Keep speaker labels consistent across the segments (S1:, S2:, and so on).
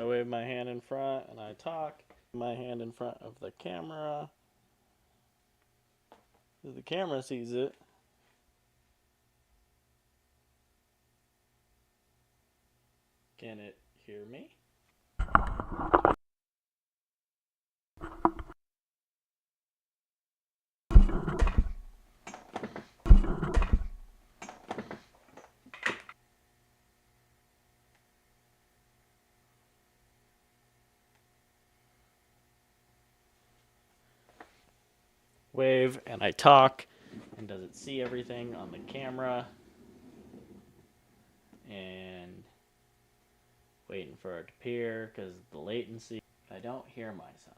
S1: wave my hand in front and I talk. My hand in front of the camera. The camera sees it. Can it hear me? Wave and I talk. And does it see everything on the camera? And waiting for it to appear because the latency. I don't hear myself.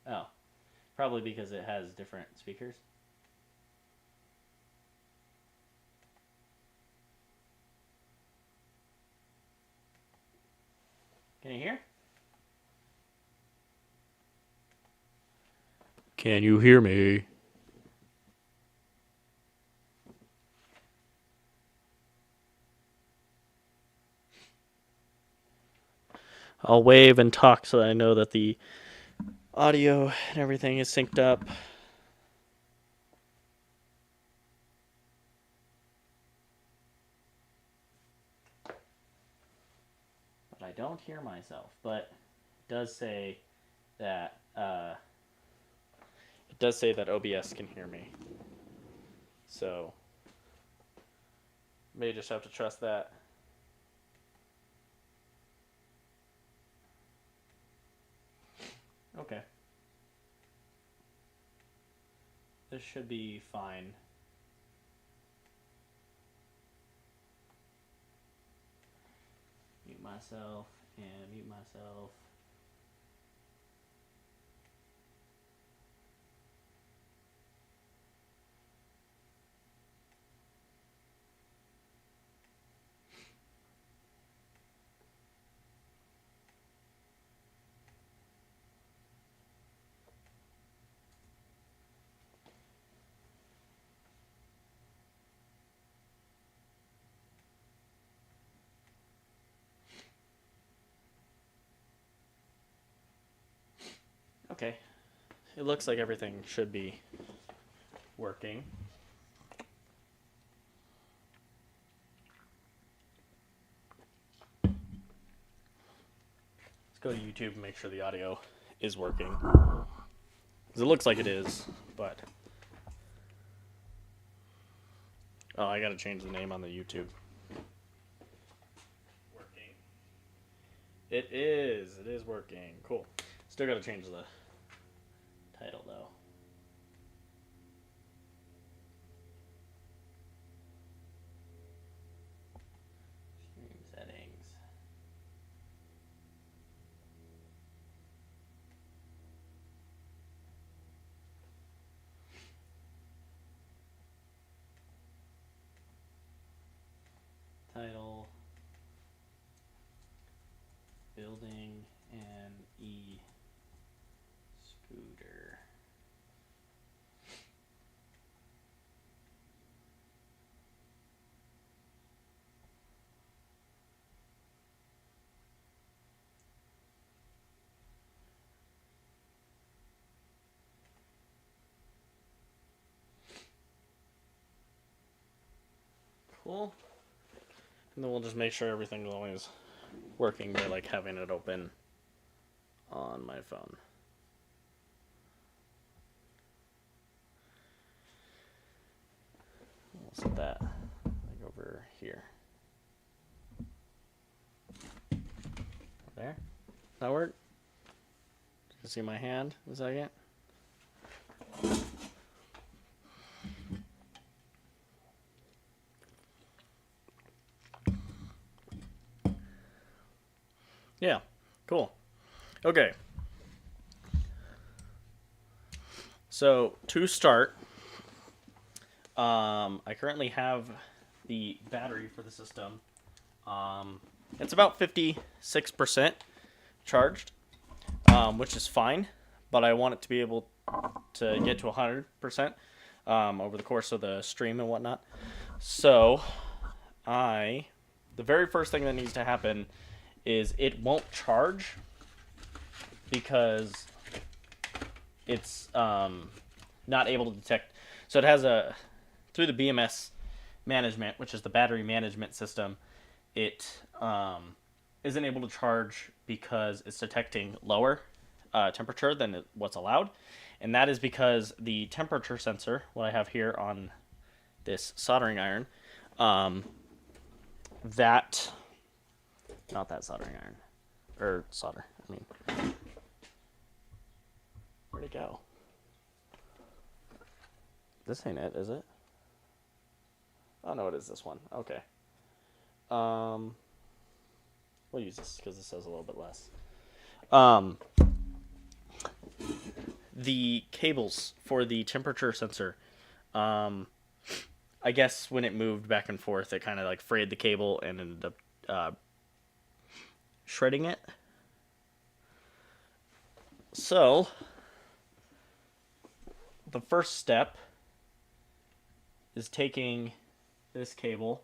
S1: Oh, probably because it has different speakers. Can you hear? Can you hear me? I'll wave and talk so that I know that the audio and everything is synced up. But I don't hear myself. But it does say that OBS can hear me. So may just have to trust that. Okay. This should be fine. Mute myself and mute myself. Okay. It looks like everything should be working. Let's go to YouTube and make sure the audio is working. Because it looks like it is, but... Oh, I gotta change the name on the YouTube. Working. It is. It is working. Cool. Still gotta change the title, though. Stream settings. Title. Building an e-scooter. Cool. And then we'll just make sure everything's always working by like having it open on my phone. We'll set that like over here. There. That work? You can see my hand in a second. Yeah, cool. Okay. So to start, I currently have the battery for the system. It's about 56% charged, which is fine, but I want it to be able to get to 100%. over the course of the stream and whatnot. So, the very first thing that needs to happen is it won't charge because it's not able to detect. So it has through the BMS management, which is the battery management system, it isn't able to charge because it's detecting lower temperature than what's allowed. And that is because the temperature sensor, what I have here on this soldering iron, not that soldering iron, or solder, I mean. Where'd it go? This ain't it, is it? Oh no, it is this one. Okay. We'll use this because this says a little bit less. The cables for the temperature sensor, I guess when it moved back and forth, it kind of like frayed the cable and ended up shredding it. So, the first step is taking this cable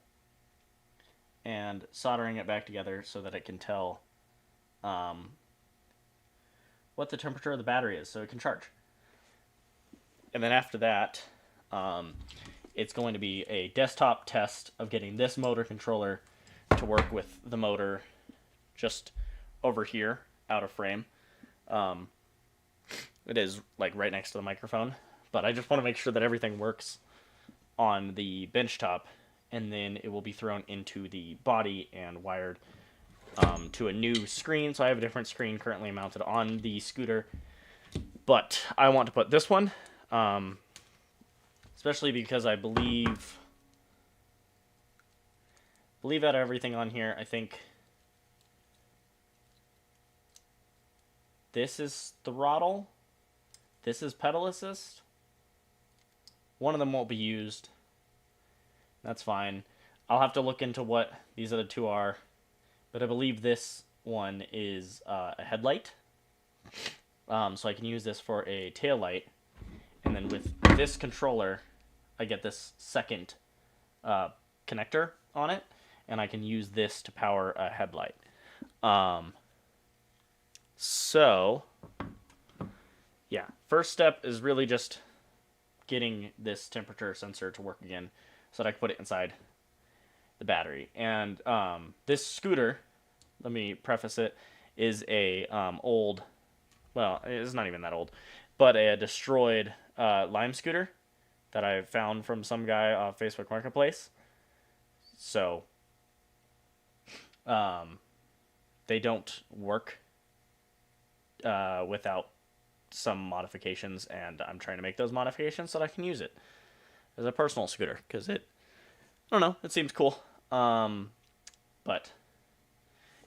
S1: and soldering it back together so that it can tell what the temperature of the battery is so it can charge. And then after that, it's going to be a desktop test of getting this motor controller to work with the motor just over here, out of frame. It is like right next to the microphone, but I just want to make sure that everything works on the bench top, and then it will be thrown into the body and wired to a new screen. So I have a different screen currently mounted on the scooter, but I want to put this one, especially because I believe out of everything on here, I think this is throttle, this is pedal assist. One of them won't be used. That's fine. I'll have to look into what these other two are, but I believe this one is a headlight. So I can use this for a tail light, and then with this controller, I get this second connector on it, and I can use this to power a headlight. So, yeah, first step is really just getting this temperature sensor to work again so that I can put it inside the battery. And this scooter, let me preface it, is a old, well, it's not even that old, but a destroyed Lime scooter that I found from some guy off Facebook Marketplace. So they don't work without some modifications, and I'm trying to make those modifications so that I can use it as a personal scooter, because I don't know, it seems cool. But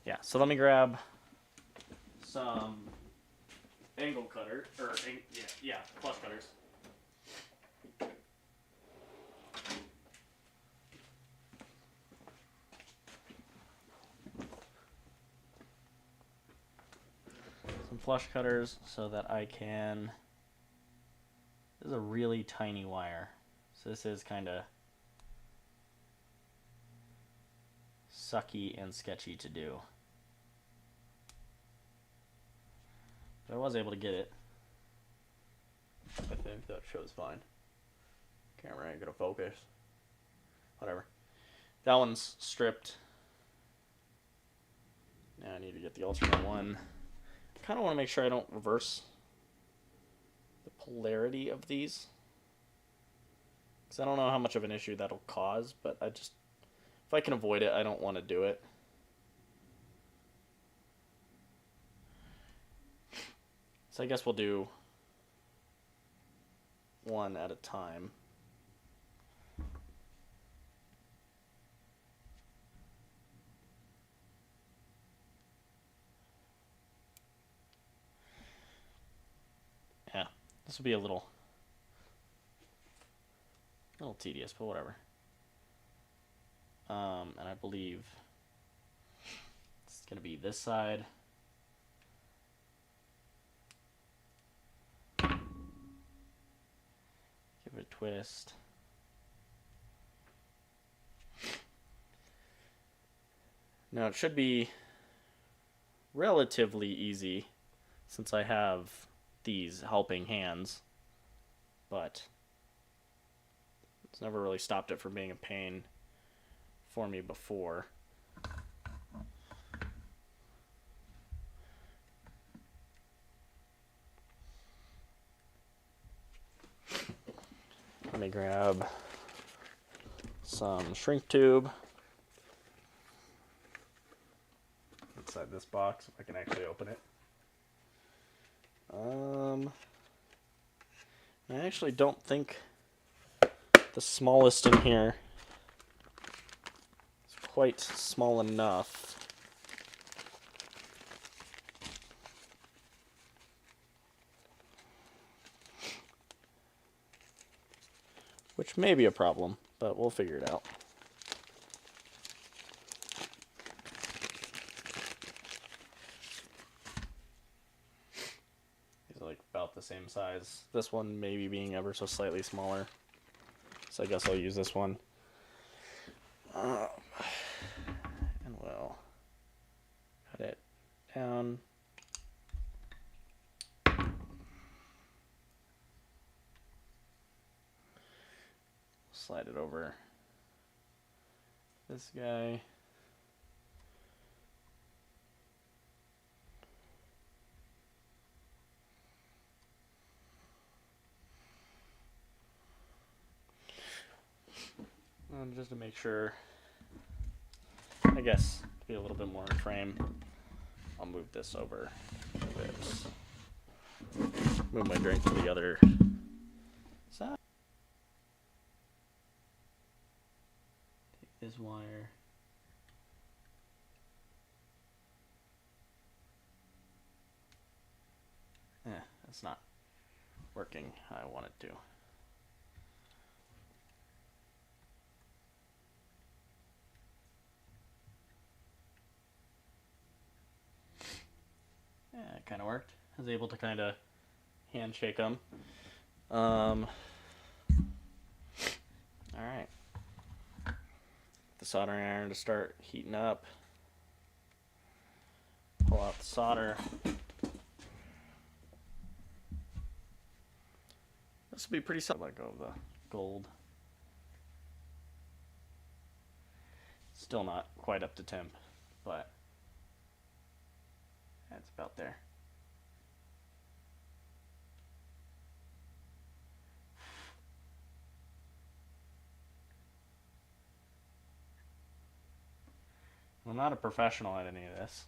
S1: yeah, so let me grab some angle cutter, or flush cutters. Some flush cutters so that I can. This is a really tiny wire, so this is kind of sucky and sketchy to do. But I was able to get it. I think that shows fine. Camera ain't gonna focus. Whatever. That one's stripped. Now I need to get the alternate one. I kind of want to make sure I don't reverse the polarity of these, because I don't know how much of an issue that'll cause, but if I can avoid it, I don't want to do it. So I guess we'll do one at a time. Yeah, this will be a little tedious, but whatever. And I believe it's going to be this side. Give it actually twist. Now it should be relatively easy since I have these helping hands, but it's never really stopped it from being a pain for me before. Let me grab some shrink tube inside this box if I can actually open it. I actually don't think the smallest in here is quite small enough. Which may be a problem, but we'll figure it out. These are like about the same size. This one maybe being ever so slightly smaller. So I guess I'll use this one. And we'll cut it down. Slide it over this guy. And just to make sure, I guess, to be a little bit more in frame, I'll move this over to this. Move my drink to the other side. Take this wire. It's not working how I want it to. Yeah, it kind of worked. I was able to kind of handshake them. All right. The soldering iron to start heating up. Pull out the solder. This will be pretty solid. Let go of the gold. Still not quite up to temp, but that's about there. I'm not a professional at any of this.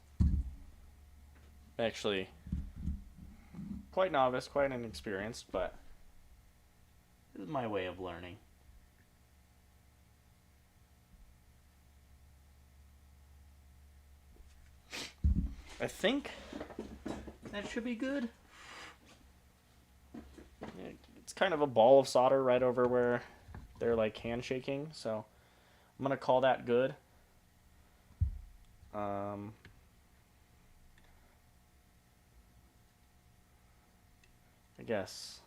S1: Actually, quite novice, quite inexperienced, but this is my way of learning. I think that should be good. It's kind of a ball of solder right over where they're like handshaking, so I'm gonna call that good. I guess.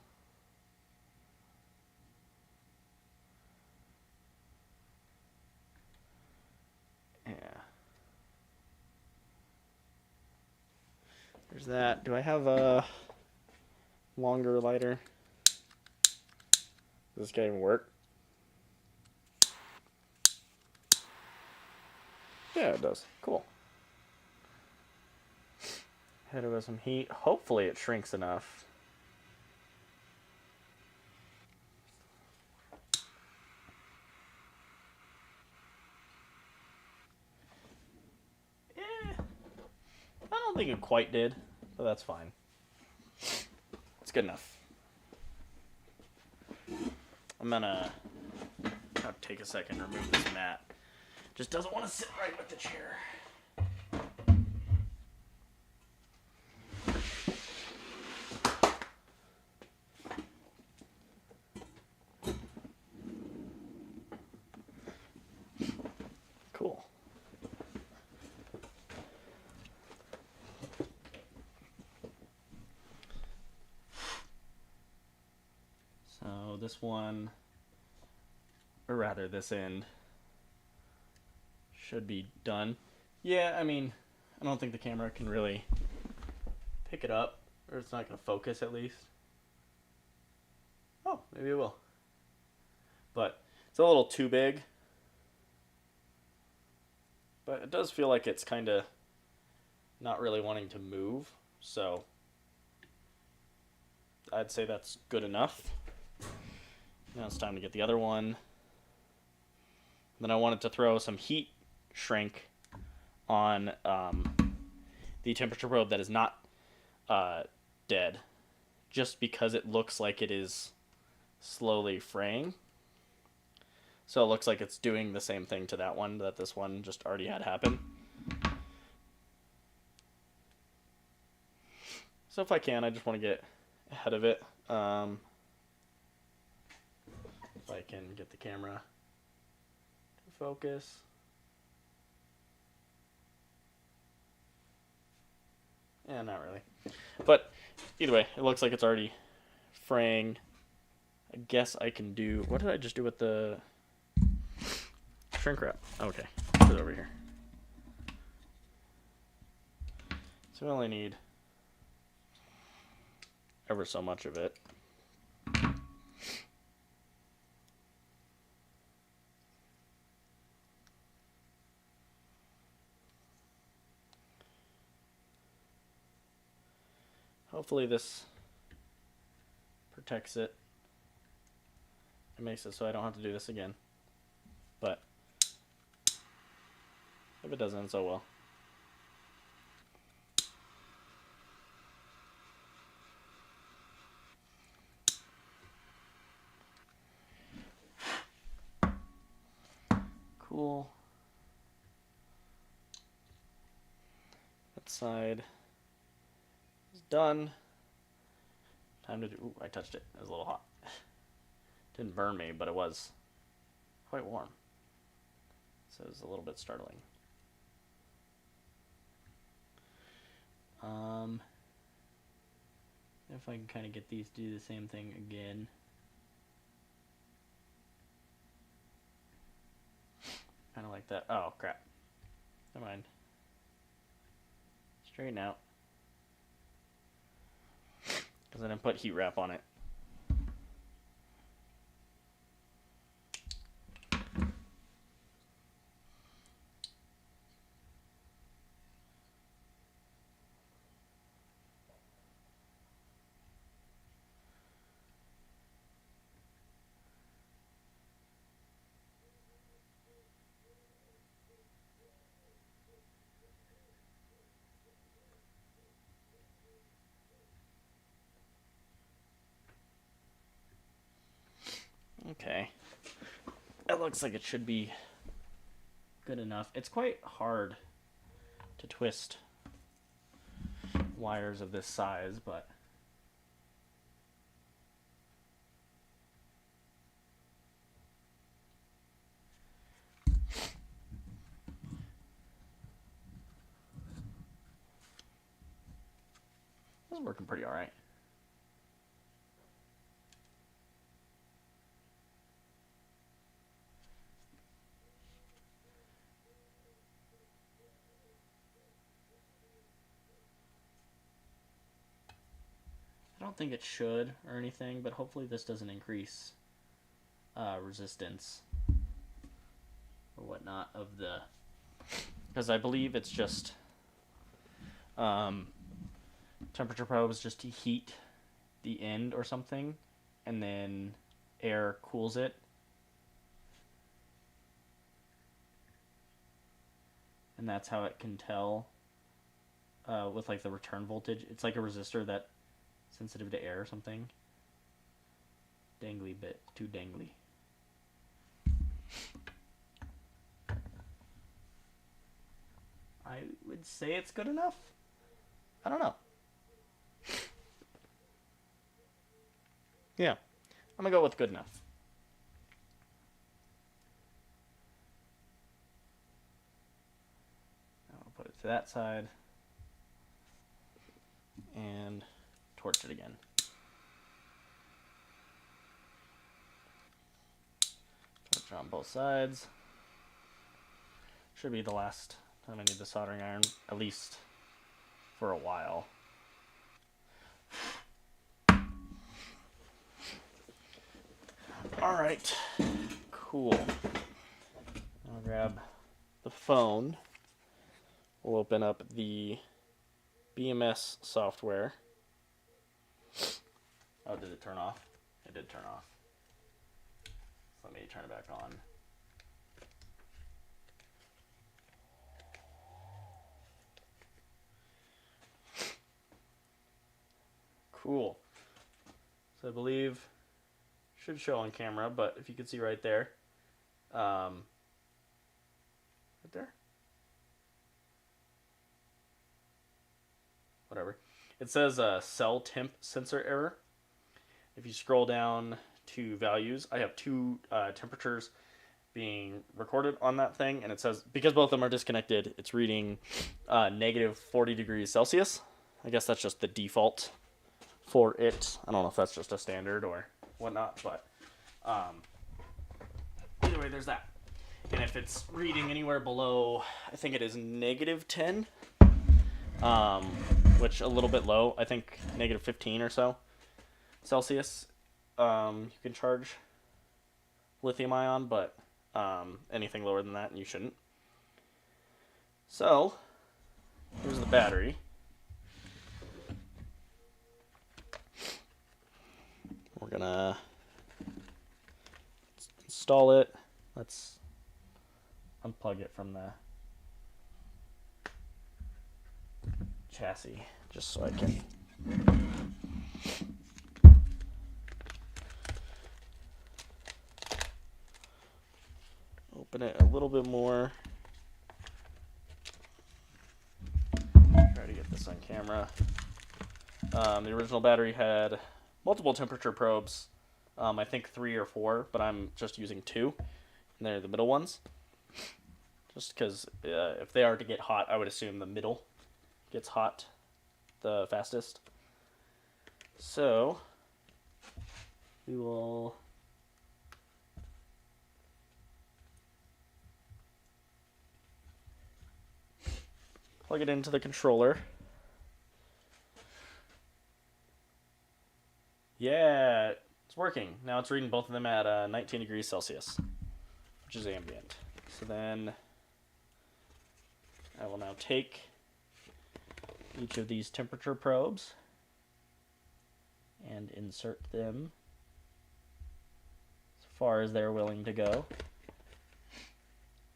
S1: Yeah. There's that. Do I have a longer lighter? Does this guy even work? Yeah, it does. Cool. Hit it with some heat. Hopefully it shrinks enough. I don't think it quite did, but that's fine. It's good enough. I'm gonna take a second to remove this mat. Just doesn't want to sit right with the chair. Cool. So this this one, or rather this end, should be done. Yeah, I mean, I don't think the camera can really pick it up, or it's not going to focus at least. Oh, maybe it will. But it's a little too big. But it does feel like it's kind of not really wanting to move, so I'd say that's good enough. Now it's time to get the other one. Then I wanted to throw some heat shrink on the temperature probe that is not dead, just because it looks like it is slowly fraying. So it looks like it's doing the same thing to that one that this one just already had happen. So if I can, I just want to get ahead of it. If I can get the camera to focus. Yeah, not really. But either way, it looks like it's already fraying. I guess I can do... What did I just do with the shrink wrap? Okay, put it over here. So we only need ever so much of it. Hopefully this protects it. It makes it so I don't have to do this again. But if it doesn't, so well. Cool. That side is done. Time to do... Ooh, I touched it. It was a little hot. Didn't burn me, but it was quite warm. So it was a little bit startling. If I can kind of get these to do the same thing again. Kind of like that. Oh, crap. Never mind. Straighten out. Because I didn't put heat wrap on it. Okay. It looks like it should be good enough. It's quite hard to twist wires of this size, but this is working pretty all right. I don't think it should or anything, but hopefully this doesn't increase resistance or whatnot of the... Because I believe it's just temperature probes just to heat the end or something, and then air cools it. And that's how it can tell with like the return voltage. It's like a resistor that's sensitive to air or something. Dangly bit, too dangly. I would say it's good enough. I don't know. Yeah, I'm gonna go with good enough. I'll put it to that side and torch it again. Torch on both sides. Should be the last time I need the soldering iron, at least for a while. Alright, cool. I'll grab the phone. We'll open up the BMS software. Oh, did it turn off? It did turn off. Let me turn it back on. Cool. So I believe should show on camera, but if you can see right there, right there, whatever. It says cell temp sensor error. If you scroll down to values, I have two temperatures being recorded on that thing, and it says because both of them are disconnected, it's reading negative 40 degrees Celsius. I guess that's just the default for it. I don't know if that's just a standard or whatnot, but either way, there's that. And if it's reading anywhere below, I think it is negative 10, which a little bit low. I think negative 15 or so Celsius, you can charge lithium ion, but anything lower than that, you shouldn't. So, here's the battery. We're gonna install it. Let's unplug it from the chassis just so I can open it a little bit more. Try to get this on camera. The original battery had multiple temperature probes. I think 3 or 4, but I'm just using 2. And they're the middle ones. Just because if they are to get hot, I would assume the middle gets hot the fastest. So, we will plug it into the controller. Yeah, it's working. Now it's reading both of them at 19 degrees Celsius, which is ambient. So then I will now take each of these temperature probes and insert them as far as they're willing to go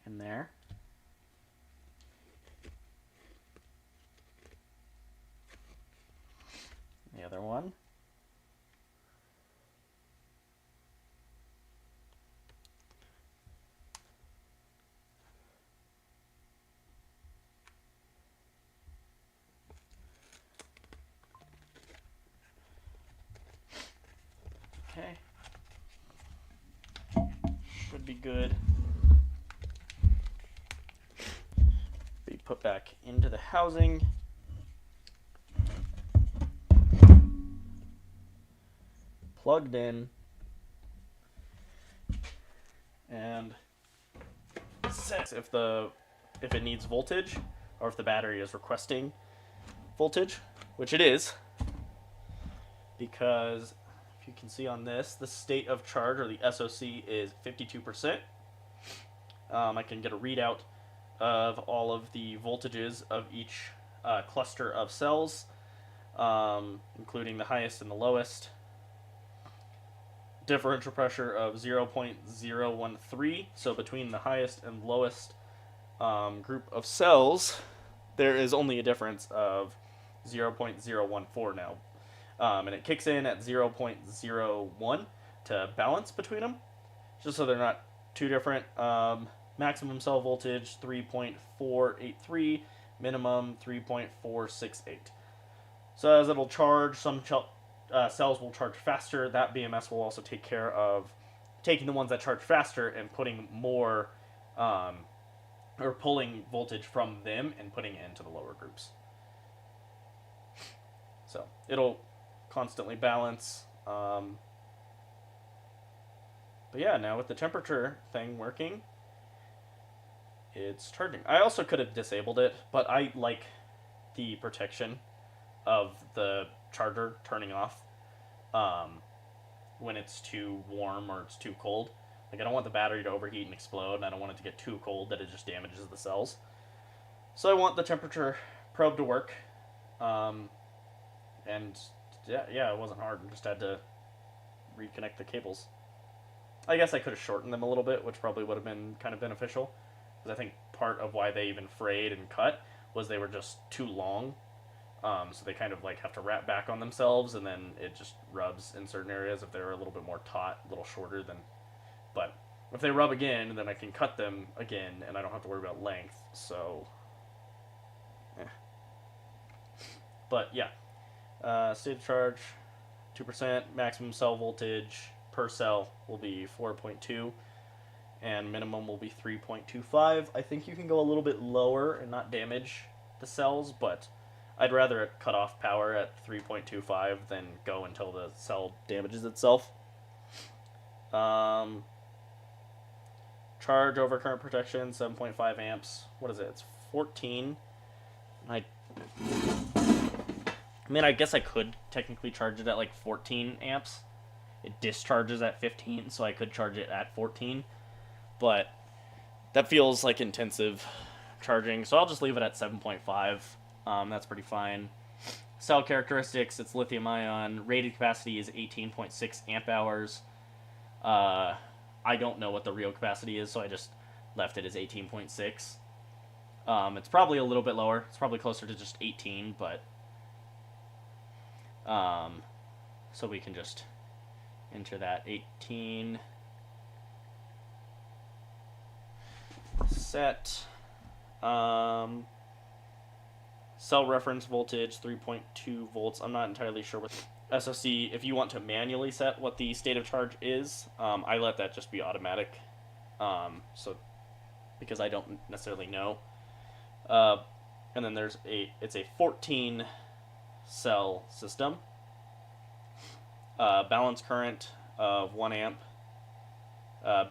S1: in there. The other one. Okay. Should be good. Be put back into the housing. Plugged in. And set if it needs voltage or if the battery is requesting voltage, which it is, because if you can see on this, the state of charge, or the SOC, is 52%. I can get a readout of all of the voltages of each cluster of cells, including the highest and the lowest. Differential pressure of 0.013, so between the highest and lowest group of cells, there is only a difference of 0.014 now. And it kicks in at 0.01 to balance between them, just so they're not too different. Maximum cell voltage 3.483, minimum 3.468. So as it'll charge, some cells will charge faster. That BMS will also take care of taking the ones that charge faster and putting more, or pulling voltage from them and putting it into the lower groups. So it'll constantly balance. But But yeah, now with the temperature thing working, it's charging. I also could have disabled it, but I like the protection of the charger turning off um, when it's too warm or it's too cold. Like, I don't want the battery to overheat and explode, and I don't want it to get too cold that it just damages the cells. So I want the temperature probe to work. Um, and yeah, it wasn't hard. I just had to reconnect the cables. I guess I could have shortened them a little bit, which probably would have been kind of beneficial. Because I think part of why they even frayed and cut was they were just too long. So they kind of like have to wrap back on themselves, and then it just rubs in certain areas if they're a little bit more taut, a little shorter than. But if they rub again, then I can cut them again, and I don't have to worry about length. So, but yeah, state of charge, 2%. Maximum cell voltage per cell will be 4.2, and minimum will be 3.25. I think you can go a little bit lower and not damage the cells, but I'd rather it cut off power at 3.25 than go until the cell damages itself. Charge over current protection, 7.5 amps. What is it? It's 14. I mean, I guess I could technically charge it at like 14 amps. It discharges at 15, so I could charge it at 14. But that feels like intensive charging, so I'll just leave it at 7.5. That's pretty fine. Cell characteristics, it's lithium ion. Rated capacity is 18.6 amp hours. I don't know what the real capacity is, so I just left it as 18.6. It's probably a little bit lower. It's probably closer to just 18, but so we can just enter that 18. Set. Cell reference voltage 3.2 volts. I'm not entirely sure what SOC. If you want to manually set what the state of charge is, I let that just be automatic. So because I don't necessarily know. And then it's a 14 cell system. Balance current of 1 amp.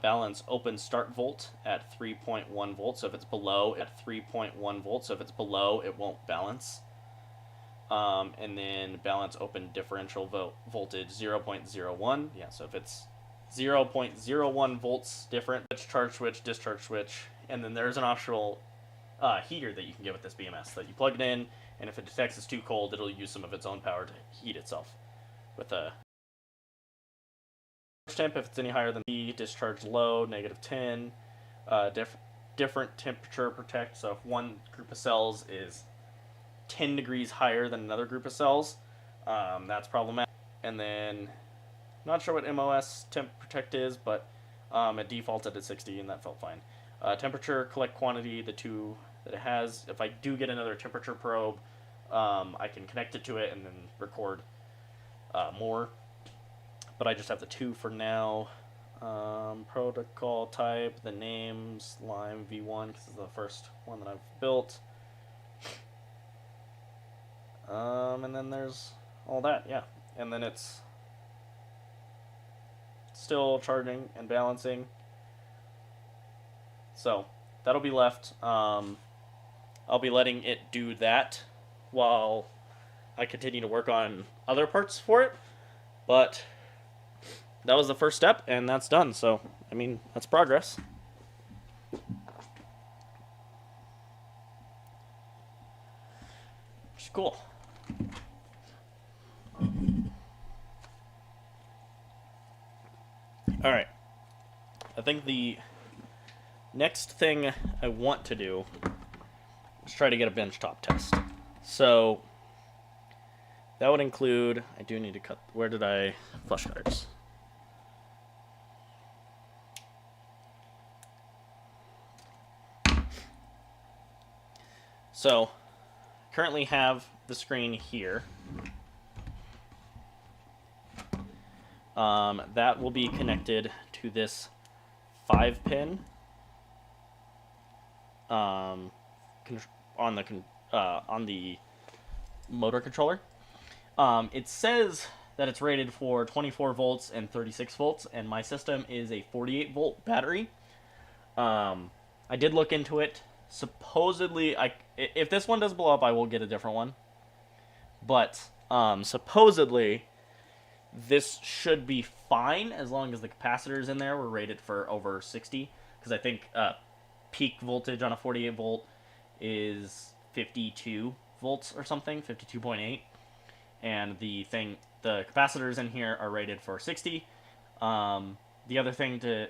S1: Balance open start volt at 3.1 volts. So if it's below, at 3.1 volts. So if it's below, it won't balance. And then balance open differential voltage 0.01. Yeah, so if it's 0.01 volts different, charge switch, discharge switch, and then there's an optional heater that you can get with this BMS that you plug it in, and if it detects it's too cold, it'll use some of its own power to heat itself with a temp. If it's any higher than B, discharge low, -10. Different temperature protect. So if one group of cells is 10 degrees higher than another group of cells, that's problematic. And then, not sure what MOS temp protect is, but it defaulted at 60, and that felt fine. Temperature, collect quantity, the two that it has. If I do get another temperature probe, I can connect it to it and then record more. But I just have the 2 for now. Protocol type, the names, Lime V1, because it's the first one that I've built. And then there's all that, yeah. And then it's still charging and balancing. So that'll be left. I'll be letting it do that while I continue to work on other parts for it. But that was the first step, and that's done. So, I mean, that's progress. Which is cool. Alright. I think the next thing I want to do is try to get a benchtop test. So, that would include... I do need to cut... Where did I... Flush cutters. So, currently have the screen here. That will be connected to this 5-pin on the motor controller. It says that it's rated for 24 volts and 36 volts, and my system is a 48 volt battery. I did look into it. Supposedly, if this one does blow up, I will get a different one. But supposedly, this should be fine as long as the capacitors in there were rated for over 60. Because I think peak voltage on a 48 volt is 52 volts or something, 52.8. And the capacitors in here are rated for 60. The other thing to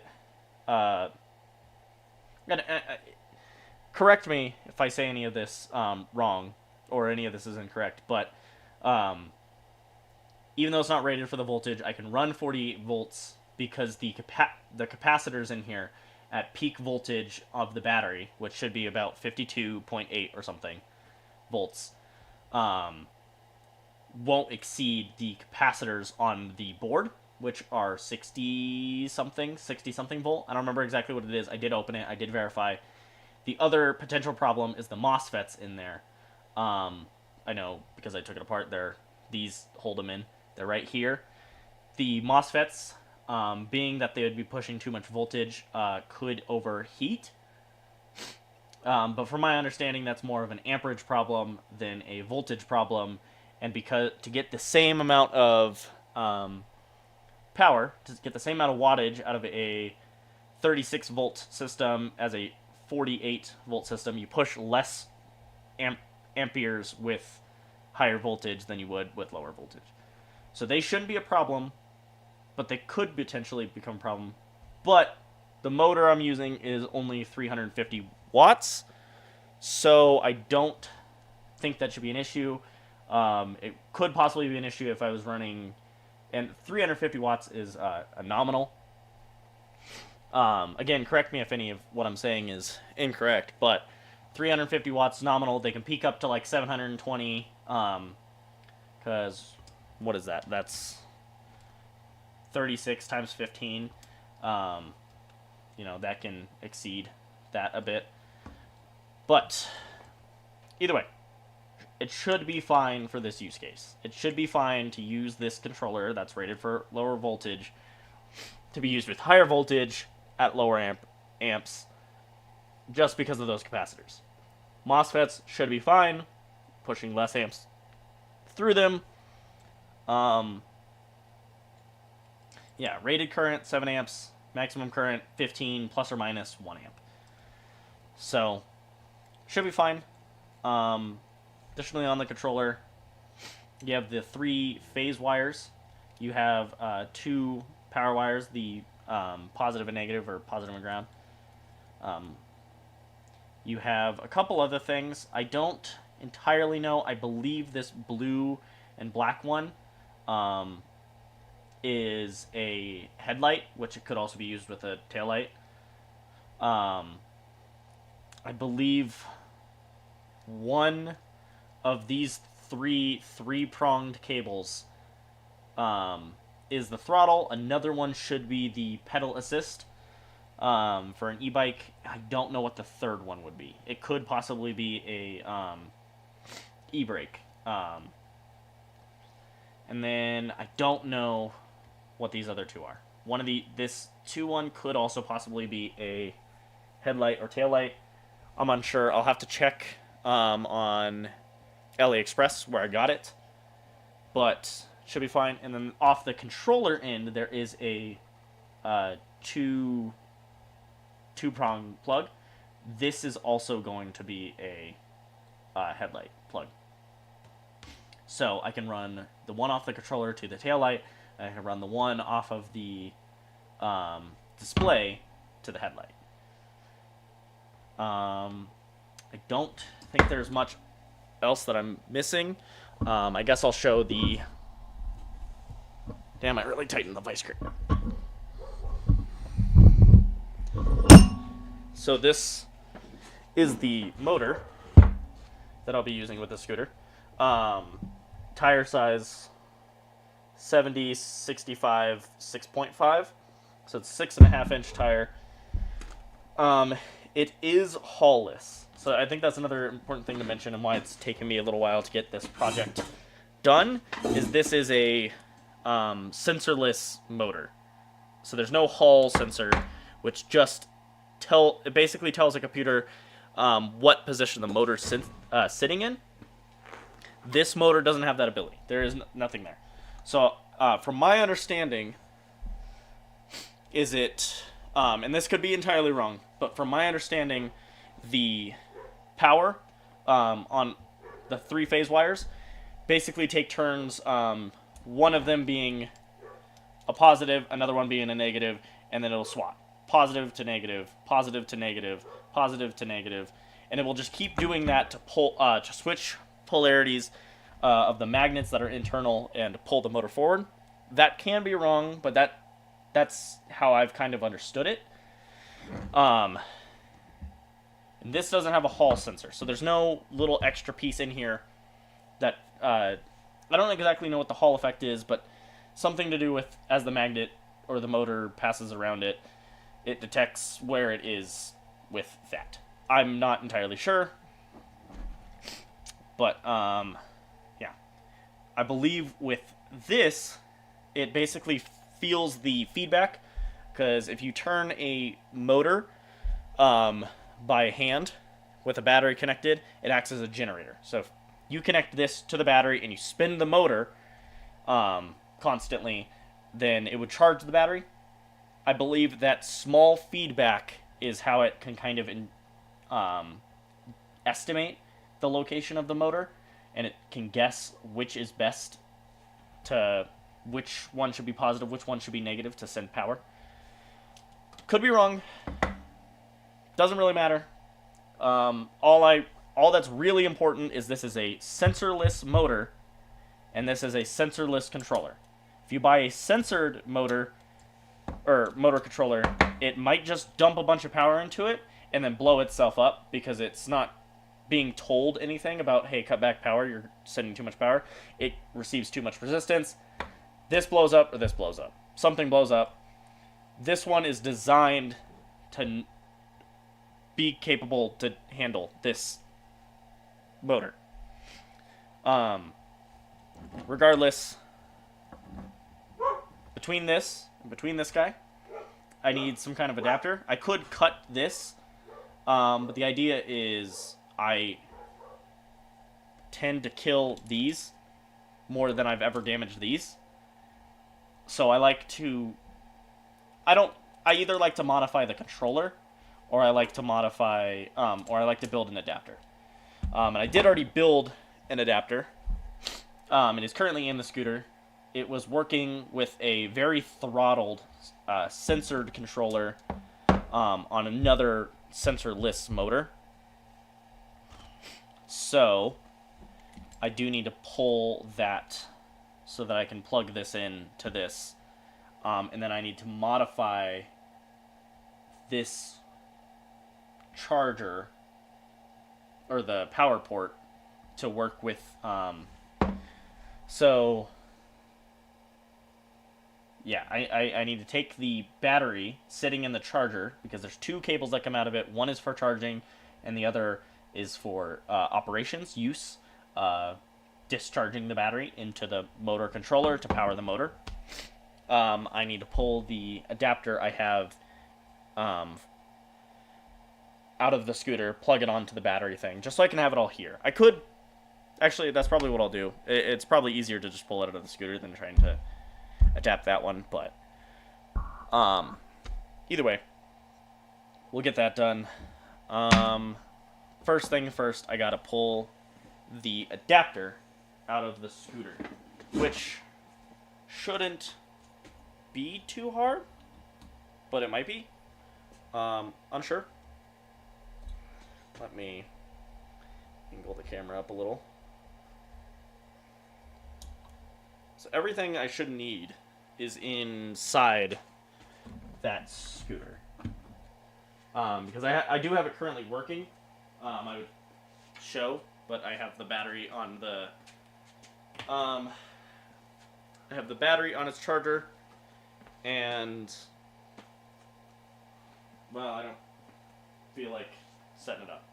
S1: correct me if I say any of this wrong or any of this is incorrect, but even though it's not rated for the voltage, I can run 48 volts because the capacitors in here at peak voltage of the battery, which should be about 52.8 or something volts, won't exceed the capacitors on the board, which are 60 something volt. I don't remember exactly what it is. I did open it. I did verify. The other potential problem is the MOSFETs in there. I know because I took it apart. These hold them in. They're right here. The MOSFETs, being that they would be pushing too much voltage, could overheat. But from my understanding, that's more of an amperage problem than a voltage problem. And because to get the same amount of power, to get the same amount of wattage out of a 36 volt system as a 48 volt system, you push less amperes with higher voltage than you would with lower voltage. So they shouldn't be a problem, but they could potentially become a problem. But the motor I'm using is only 350 watts, so I don't think that should be an issue. It could possibly be an issue if I was running, and 350 watts is a nominal. Again, correct me if any of what I'm saying is incorrect, but 350 watts nominal. They can peak up to like 720, because what is that? That's 36 times 15. That can exceed that a bit. But either way, it should be fine for this use case. It should be fine to use this controller that's rated for lower voltage to be used with higher voltage at lower amps just because of those capacitors. MOSFETs should be fine, pushing less amps through them. Rated current 7 amps, maximum current 15 plus or minus 1 amp. So, should be fine. Additionally, on the controller, you have the 3 phase wires. You have 2 power wires, the positive and negative, or positive and ground. You have a couple other things. I don't entirely know. I believe this blue and black one is a headlight, which it could also be used with a taillight. I believe one of these three-pronged cables is the throttle. Another one should be the pedal assist for an e-bike. I don't know what the third one would be. It could possibly be a e-brake. And then I don't know what these other two are. This 2-1 could also possibly be a headlight or taillight. I'm unsure. I'll have to check on AliExpress where I got it, but should be fine. And then off the controller end, there is a two-prong plug. This is also going to be a headlight plug. So I can run the one off the controller to the taillight, and I can run the one off of the display to the headlight. I don't think there's much else that I'm missing. I guess I'll show the... Damn, I really tightened the vice grip. So this is the motor that I'll be using with the scooter. Tire size 70, 65, 6.5. So it's 6.5 inch tire. It is haulless. So I think that's another important thing to mention, and why it's taken me a little while to get this project done, is this is a sensorless motor. So there's no Hall sensor, which just it basically tells the computer what position the motor's sitting in. This motor doesn't have that ability. There is nothing there. So from my understanding, is it, and this could be entirely wrong, but from my understanding, the power on the three-phase wires basically take turns, one of them being a positive, another one being a negative, and then it'll swap. Positive to negative, positive to negative, positive to negative, and it will just keep doing that to switch polarities of the magnets that are internal and pull the motor forward. That can be wrong, but that's how I've kind of understood it. This doesn't have a Hall sensor, so there's no little extra piece in here that I don't exactly know what the Hall effect is, but something to do with as the magnet or the motor passes around it, it detects where it is with that. I'm not entirely sure, but yeah, I believe with this, it basically feels the feedback, because if you turn a motor by hand with a battery connected, it acts as a generator. So if you connect this to the battery and you spin the motor constantly, then it would charge the battery. I believe that small feedback is how it can kind of estimate the location of the motor, and it can guess which is best to which one should be positive, which one should be negative to send power. Could be wrong. Doesn't really matter. All that's really important is this is a sensorless motor, and this is a sensorless controller. If you buy a censored motor or motor controller, it might just dump a bunch of power into it and then blow itself up because it's not being told anything about, hey, cut back power, you're sending too much power. It receives too much resistance. This blows up or this blows up. Something blows up. This one is designed to be capable to handle this motor. Regardless, between this and between this guy, I need some kind of adapter. I could cut this, but the idea is I tend to kill these more than I've ever damaged these. So I like to... I either like to modify the controller, or I like to modify... or I like to build an adapter. And I did already build an adapter. It is currently in the scooter. It was working with a very throttled, sensored controller on another sensorless motor. So I do need to pull that so that I can plug this in to this. And then I need to modify this charger, or the power port, to work with... So... yeah, I need to take the battery sitting in the charger, because there's two cables that come out of it. One is for charging, and the other is for operations use, discharging the battery into the motor controller to power the motor. I need to pull the adapter I have out of the scooter, plug it onto the battery thing, just so I can have it all here. I could... actually, that's probably what I'll do. It's probably easier to just pull it out of the scooter than trying to adapt that one, but either way, we'll get that done. First thing first, I gotta pull the adapter out of the scooter, which shouldn't be too hard, but it might be. Unsure. Let me angle the camera up a little. So everything I should need is inside that scooter. Because I do have it currently working. I would show, but I have the battery on the... I have the battery on its charger, and... well, I don't feel like setting it up.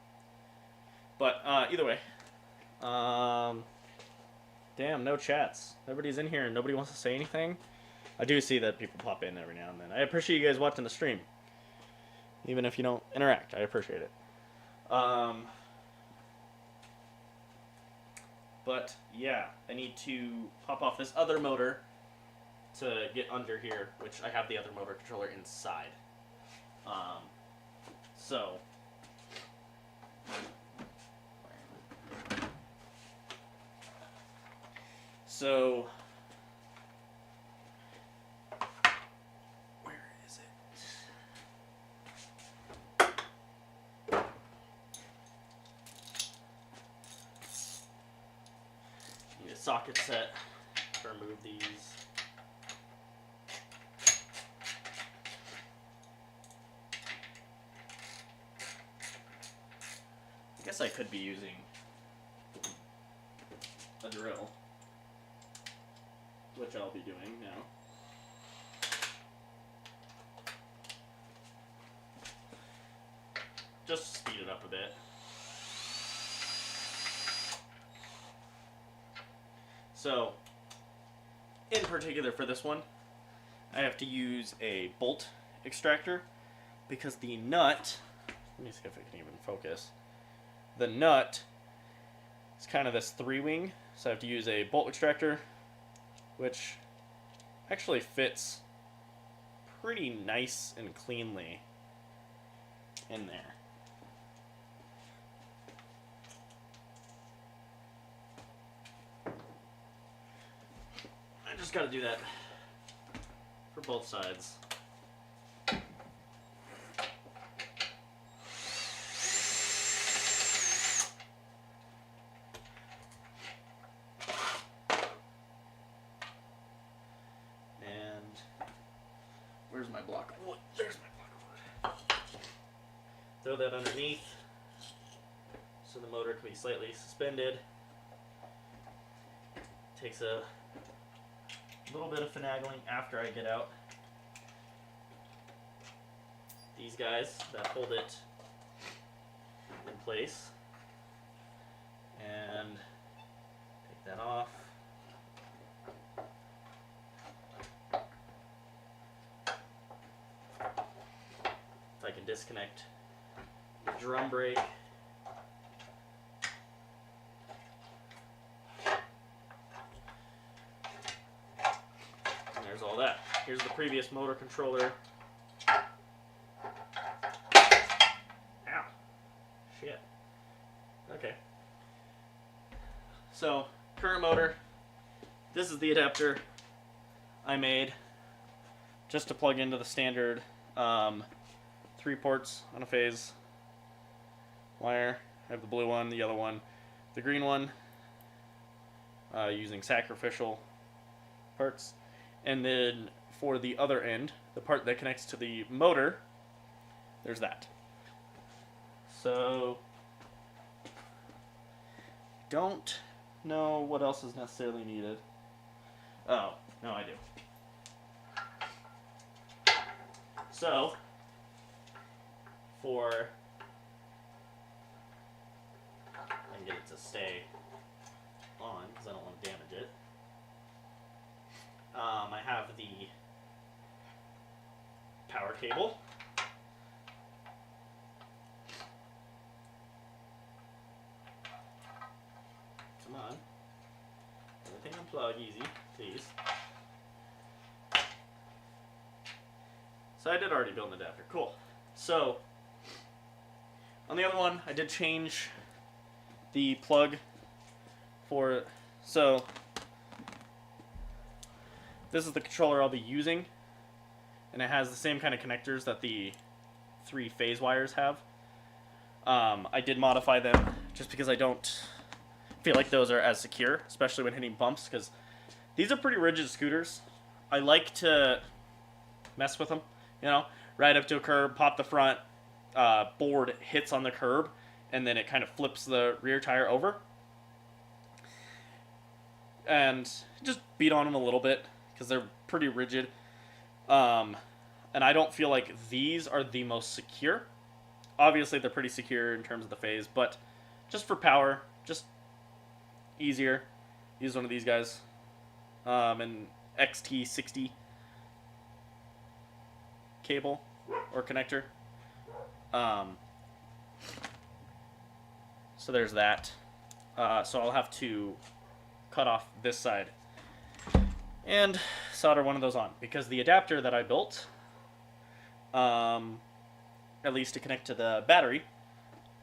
S1: But either way, damn, no chats. Everybody's in here and nobody wants to say anything. I do see that people pop in every now and then. I appreciate you guys watching the stream. Even if you don't interact, I appreciate it. But yeah, I need to pop off this other motor to get under here, which I have the other motor controller inside. So where is it? Need a socket set to remove these. I guess I could be using a drill, which I'll be doing now. Just speed it up a bit. So, in particular for this one, I have to use a bolt extractor because the nut, let me see if it can even focus. The nut is kind of this three-wing, so I have to use a bolt extractor, which actually fits pretty nice and cleanly in there. I just got to do that for both sides. Where's my block of wood? There's my block of wood. Throw that underneath so the motor can be slightly suspended. Takes a little bit of finagling after I get out these guys that hold it in place. And take that off. If I can disconnect the drum brake. And there's all that. Here's the previous motor controller. Ow. Shit. Okay. So, current motor. This is the adapter I made just to plug into the standard 3 ports on a phase wire. I have the blue one, the yellow one, the green one, using sacrificial parts. And then for the other end, the part that connects to the motor, there's that. So, don't know what else is necessarily needed. Oh, no, I do. So, I can get it to stay on because I don't want to damage it. I have the power cable. Come on. Everything unplug easy, please. So I did already build an adapter. Cool. So, on the other one, I did change the plug for, so this is the controller I'll be using, and it has the same kind of connectors that the 3 phase wires have. I did modify them just because I don't feel like those are as secure, especially when hitting bumps, because these are pretty rigid scooters. I like to mess with them, you know, right up to a curb, pop the front, board hits on the curb, and then it kind of flips the rear tire over. And just beat on them a little bit, because they're pretty rigid. And I don't feel like these are the most secure. Obviously, they're pretty secure in terms of the phase, but just for power, just easier. Use one of these guys. An XT60 cable or connector. So there's that. So I'll have to cut off this side and solder one of those on, because the adapter that I built, at least to connect to the battery,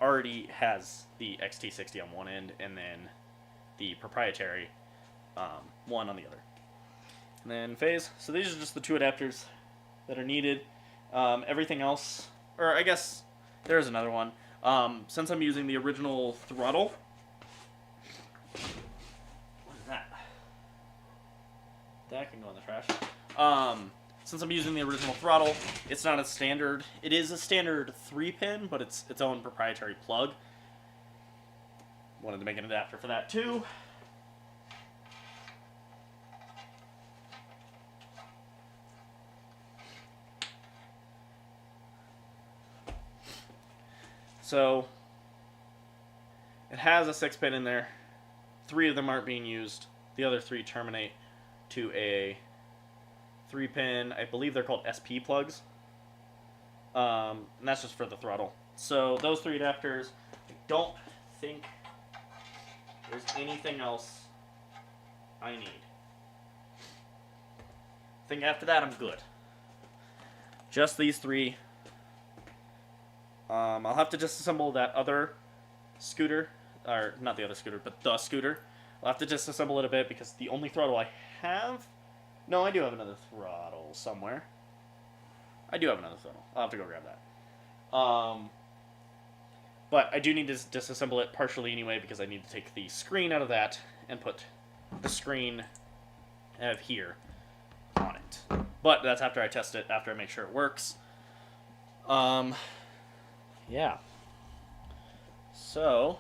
S1: already has the XT60 on one end and then the proprietary one on the other. And then phase. So these are just the two adapters that are needed. Everything else, or I guess there's another one. Since I'm using the original throttle, what is that? That can go in the trash. Since I'm using the original throttle, it's not a standard. It is a standard 3-pin, but it's its own proprietary plug. Wanted to make an adapter for that too. So it has a 6-pin in there. 3 of them aren't being used. The other 3 terminate to a 3-pin. I believe they're called SP plugs. And that's just for the throttle. So those 3 adapters, I don't think there's anything else I need. I think after that I'm good. Just these 3. I'll have to disassemble that other scooter, or not the other scooter, but the scooter. I'll have to disassemble it a bit because the only throttle I have... No, I do have another throttle somewhere. I do have another throttle. I'll have to go grab that. But I do need to disassemble it partially anyway because I need to take the screen out of that and put the screen of here on it. But that's after I test it, after I make sure it works. Yeah. So,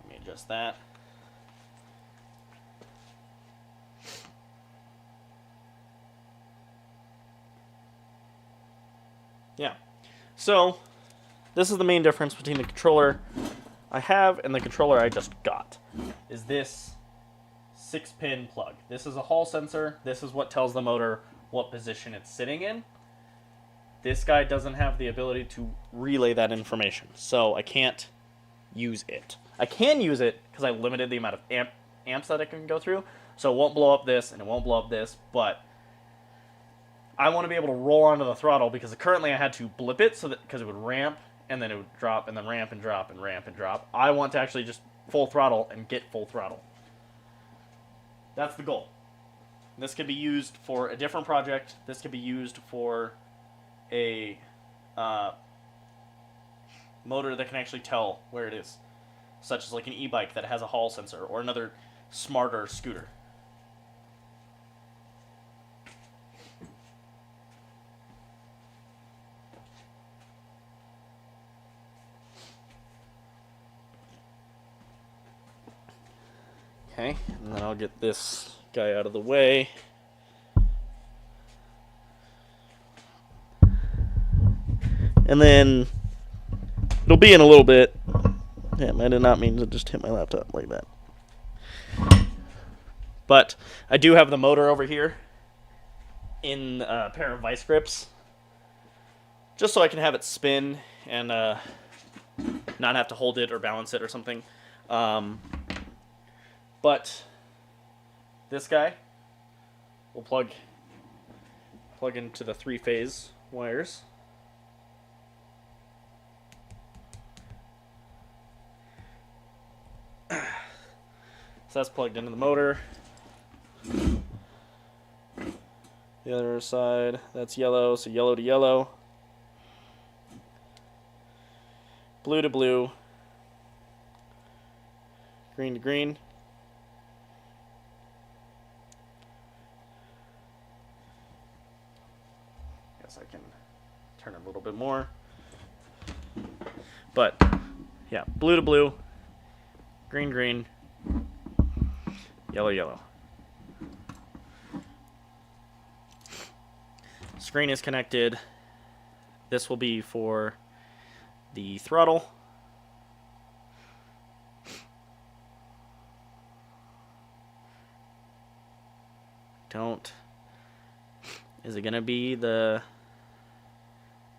S1: let me adjust that. Yeah. So, this is the main difference between the controller I have and the controller I just got. Is this 6-pin plug. This is a Hall sensor. This is what tells the motor what position it's sitting in. This guy doesn't have the ability to relay that information, so I can't use it. I can use it because I limited the amount of amps that it can go through, so it won't blow up this and it won't blow up this, but I want to be able to roll onto the throttle because currently I had to blip it so that because it would ramp and then it would drop and then ramp and drop and ramp and drop. I want to actually just full throttle and get full throttle. That's the goal. This could be used for a different project. This could be used for a motor that can actually tell where it is, such as like an e-bike that has a Hall sensor or another smarter scooter. Okay, and then I'll get this guy out of the way. And then it'll be in a little bit. Damn, I did not mean to just hit my laptop like that. But I do have the motor over here in a pair of vice grips, just so I can have it spin and not have to hold it or balance it or something. But this guy will plug into the 3-phase wires. So that's plugged into the motor. The other side, that's yellow, so yellow to yellow. Blue to blue. Green to green. I can turn it a little bit more. But, yeah, blue to blue, green, green, yellow, yellow. Screen is connected. This will be for the throttle. Is it gonna be the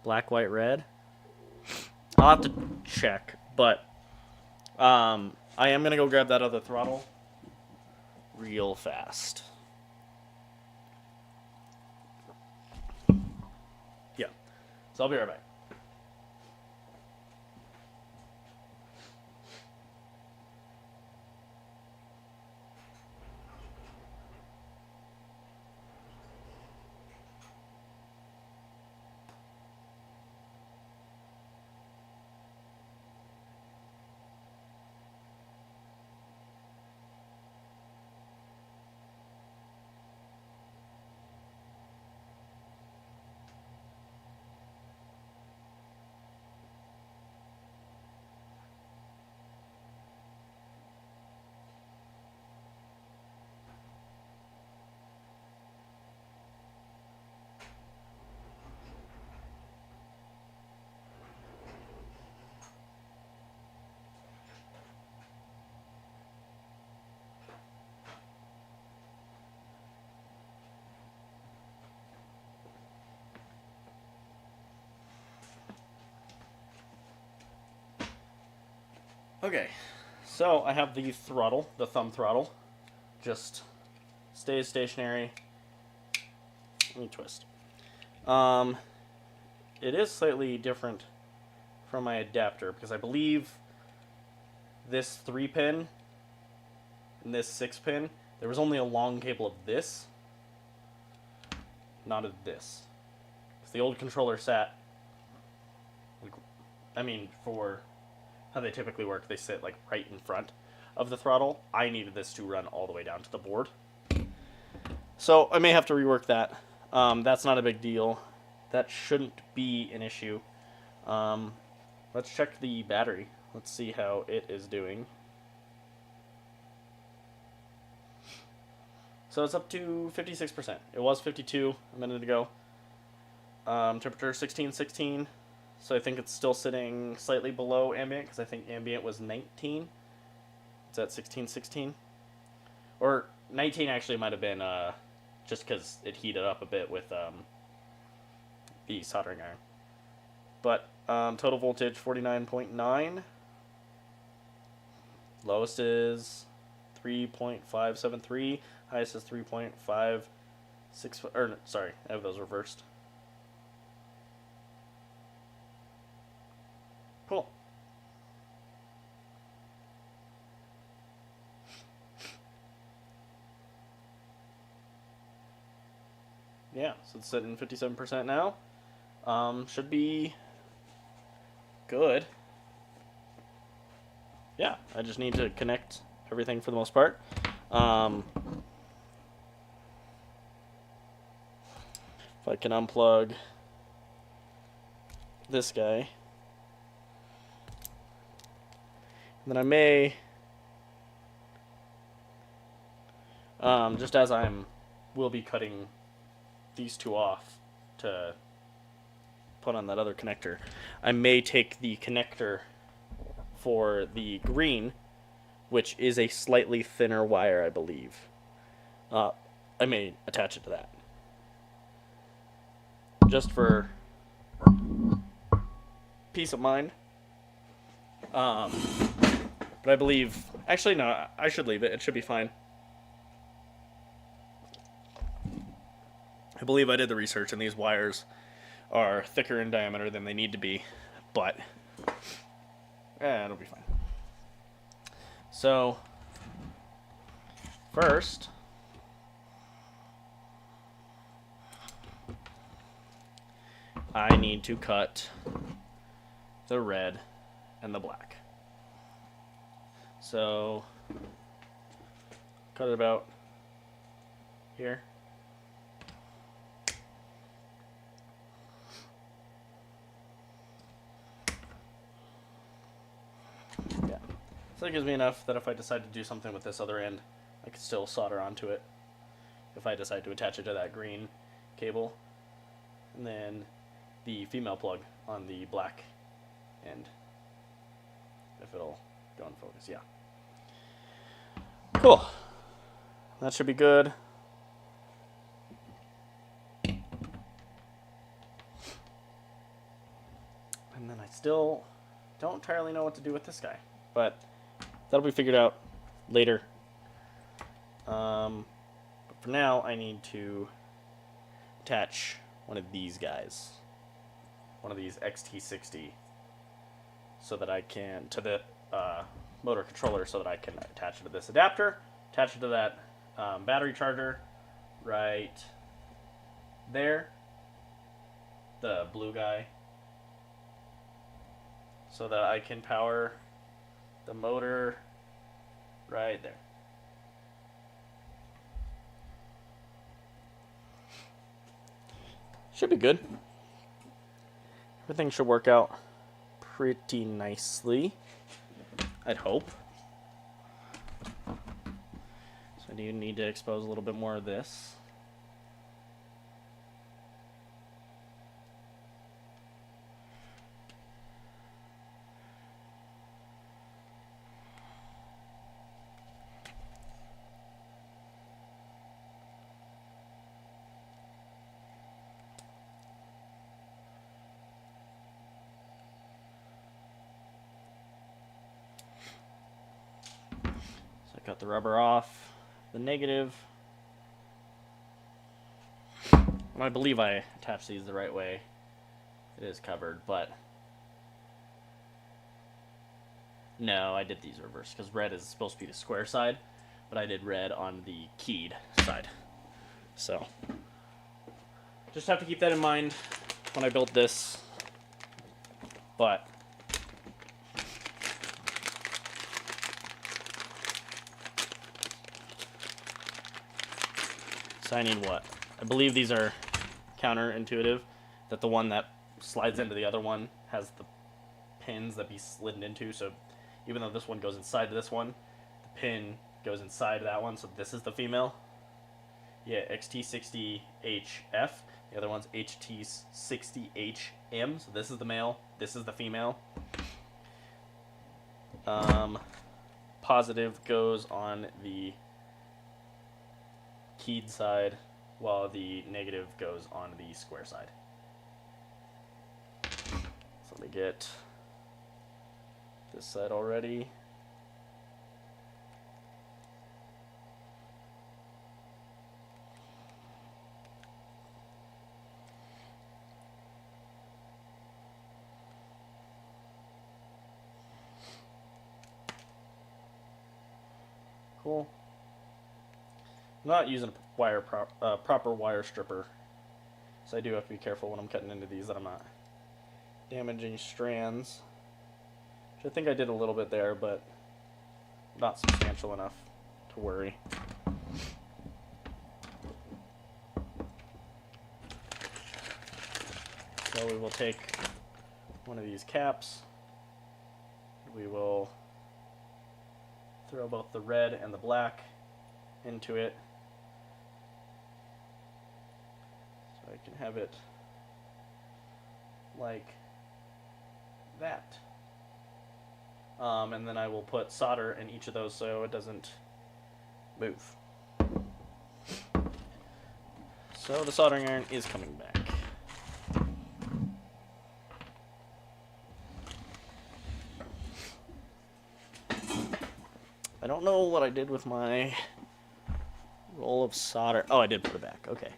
S1: black, white, red? I'll have to check, but I am gonna go grab that other throttle real fast. Yeah, so I'll be right back. Okay, so I have the throttle, the thumb throttle, just stays stationary. Let me twist. It is slightly different from my adapter because I believe this 3-pin and this 6-pin, there was only a long cable of this, not of this. Because the old controller sat, for how they typically work, they sit like right in front of the throttle. I needed this to run all the way down to the board. So I may have to rework that. That's not a big deal. That shouldn't be an issue. Let's check the battery. Let's see how it is doing. So it's up to 56%. It was 52 a minute ago. Temperature 1616. So I think it's still sitting slightly below ambient because I think ambient was 19. It's at 1616. Or 19 actually might have been just because it heated up a bit with the soldering iron. But total voltage 49.9. Lowest is 3.573. Highest is 3.565. Or sorry, I have those reversed. Cool. Yeah, so it's sitting 57% now. Should be good. Yeah, I just need to connect everything for the most part. If I can unplug this guy, and then I may, just as will be cutting these two off to put on that other connector, I may take the connector for the green, which is a slightly thinner wire, I believe. I may attach it to that. Just for peace of mind. But I believe... Actually, no, I should leave it. It should be fine. I believe I did the research, and these wires are thicker in diameter than they need to be. But... it'll be fine. So... First... I need to cut the red and the black. So, cut it about here. Yeah. So that gives me enough that if I decide to do something with this other end, I can still solder onto it if I decide to attach it to that green cable. And then the female plug on the black and if it'll go in focus. Yeah. Cool. That should be good. And then I still don't entirely know what to do with this guy, but that'll be figured out later. But for now, I need to attach one of these guys, one of these XT60, so that I can, to the motor controller, so that I can attach it to this adapter, attach it to that battery charger right there, the blue guy, so that I can power the motor right there. Should be good. Everything should work out pretty nicely, I'd hope. So I do need to expose a little bit more of this. Cut the rubber off the negative. And I believe I attached these the right way. It is covered, but no, I did these reverse because red is supposed to be the square side, but I did red on the keyed side. So just have to keep that in mind when I built this. But so I need what? I believe these are counterintuitive, that the one that slides into the other one has the pins that be slid into, so even though this one goes inside of this one, the pin goes inside of that one, so this is the female. Yeah, XT60HF, the other one's HT60HM, so this is the male, this is the female. Positive goes on the keyed side, while the negative goes on the square side. So let me get this side already. Cool. I'm not using a proper wire stripper, so I do have to be careful when I'm cutting into these that I'm not damaging strands. Which I think I did a little bit there, but not substantial enough to worry. So we will take one of these caps. We will throw both the red and the black into it. So I can have it like that. And then I will put solder in each of those so it doesn't move. So the soldering iron is coming back. I don't know what I did with my roll of solder. Oh, I did put it back. Okay.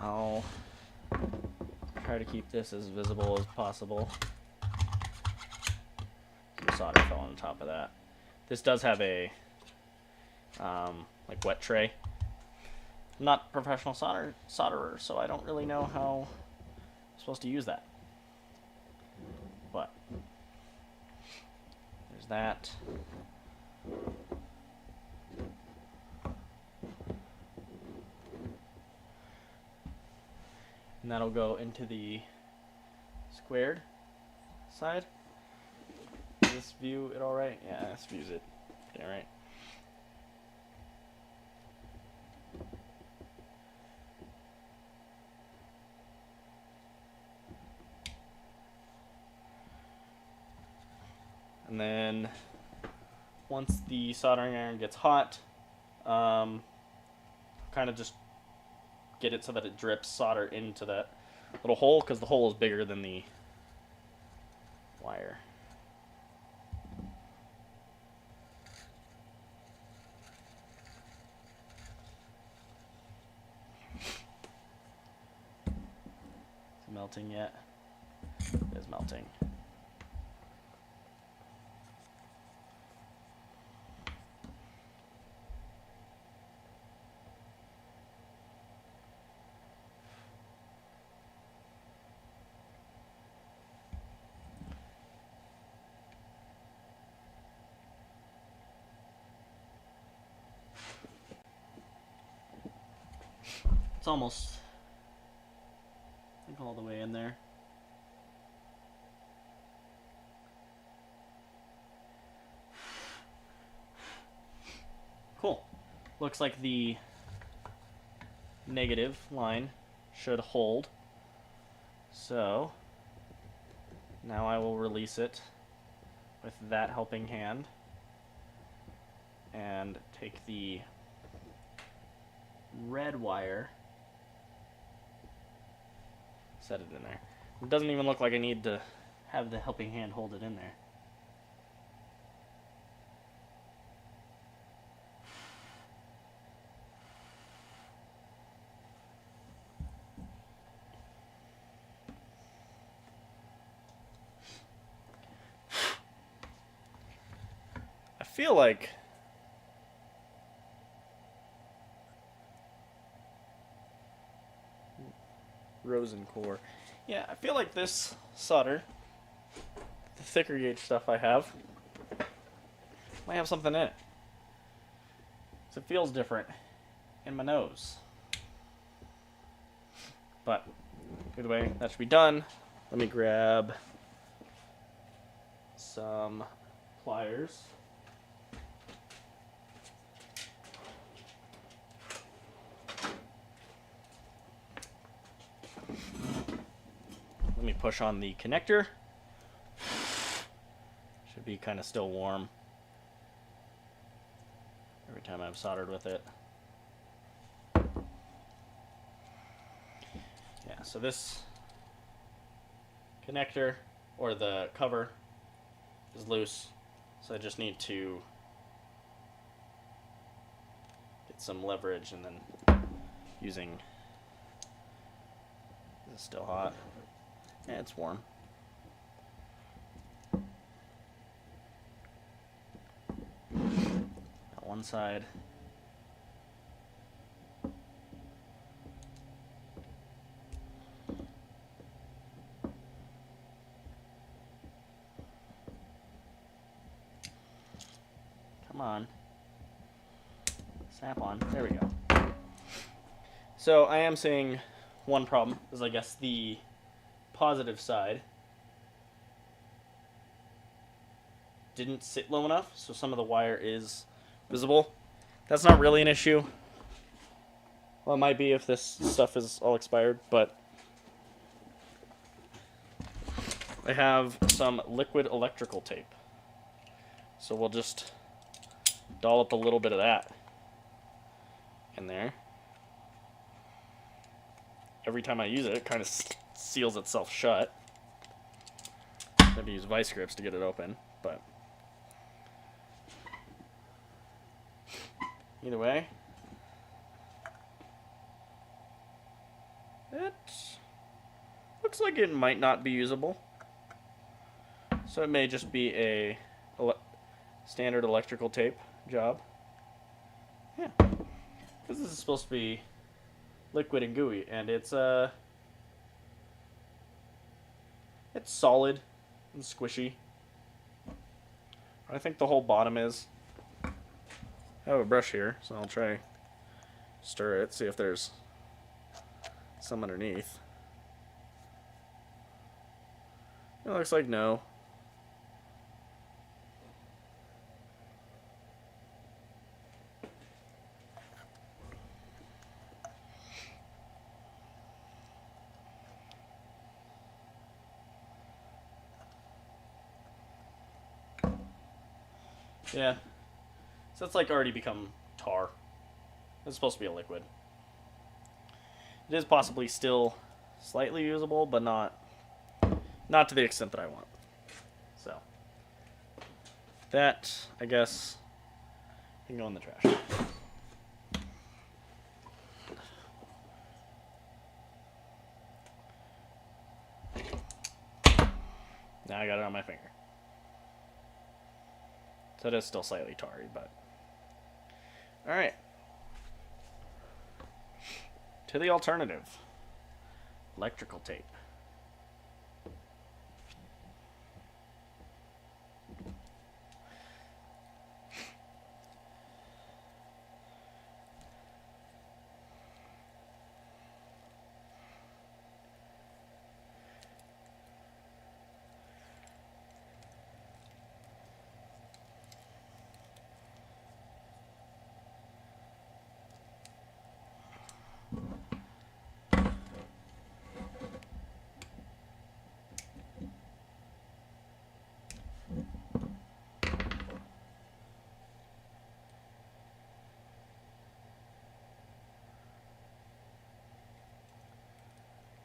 S1: I'll try to keep this as visible as possible. The solder fell on top of that. This does have a like wet tray. I'm not a professional solderer, so I don't really know how I'm supposed to use that. But there's that. And that'll go into the squared side. this view it all right? Yeah, this views it. Yeah, right. And then once the soldering iron gets hot, kind of just get it so that it drips solder into that little hole, because the hole is bigger than the wire. Is it melting yet? It is melting. It's almost, I think, all the way in there. Cool. Looks like the negative line should hold. So now I will release it with that helping hand and take the red wire, set it in there. It doesn't even look like I need to have the helping hand hold it in there. I feel like Rosen core. Yeah, I feel like this solder, the thicker gauge stuff I have, might have something in it. So it feels different in my nose. But either way, that should be done. Let me grab some pliers. Let me push on the connector. Should be kind of still warm every time I've soldered with it. Yeah, so this connector, or the cover, is loose, so I just need to get some leverage, and then using, is it still hot? Yeah, it's warm. Got one side. Come on. Snap on. There we go. So I am seeing one problem, is I guess the positive side didn't sit low enough, so some of the wire is visible. That's not really an issue. Well, it might be if this stuff is all expired, but I have some liquid electrical tape. So we'll just dollop a little bit of that in there. Every time I use it, it kind of seals itself shut. I have to use vice grips to get it open, but either way, it looks like it might not be usable. So it may just be a standard electrical tape job. Yeah, this is supposed to be liquid and gooey, and it's solid and squishy. I think the whole bottom is. I have a brush here, so I'll try stir it, see if there's some underneath. It looks like no. Yeah. So it's like already become tar. It's supposed to be a liquid. It is possibly still slightly usable, but not to the extent that I want. So that, I guess, can go in the trash. Now I got it on my finger. So it is still slightly tarry, but... Alright. To the alternative. Electrical tape.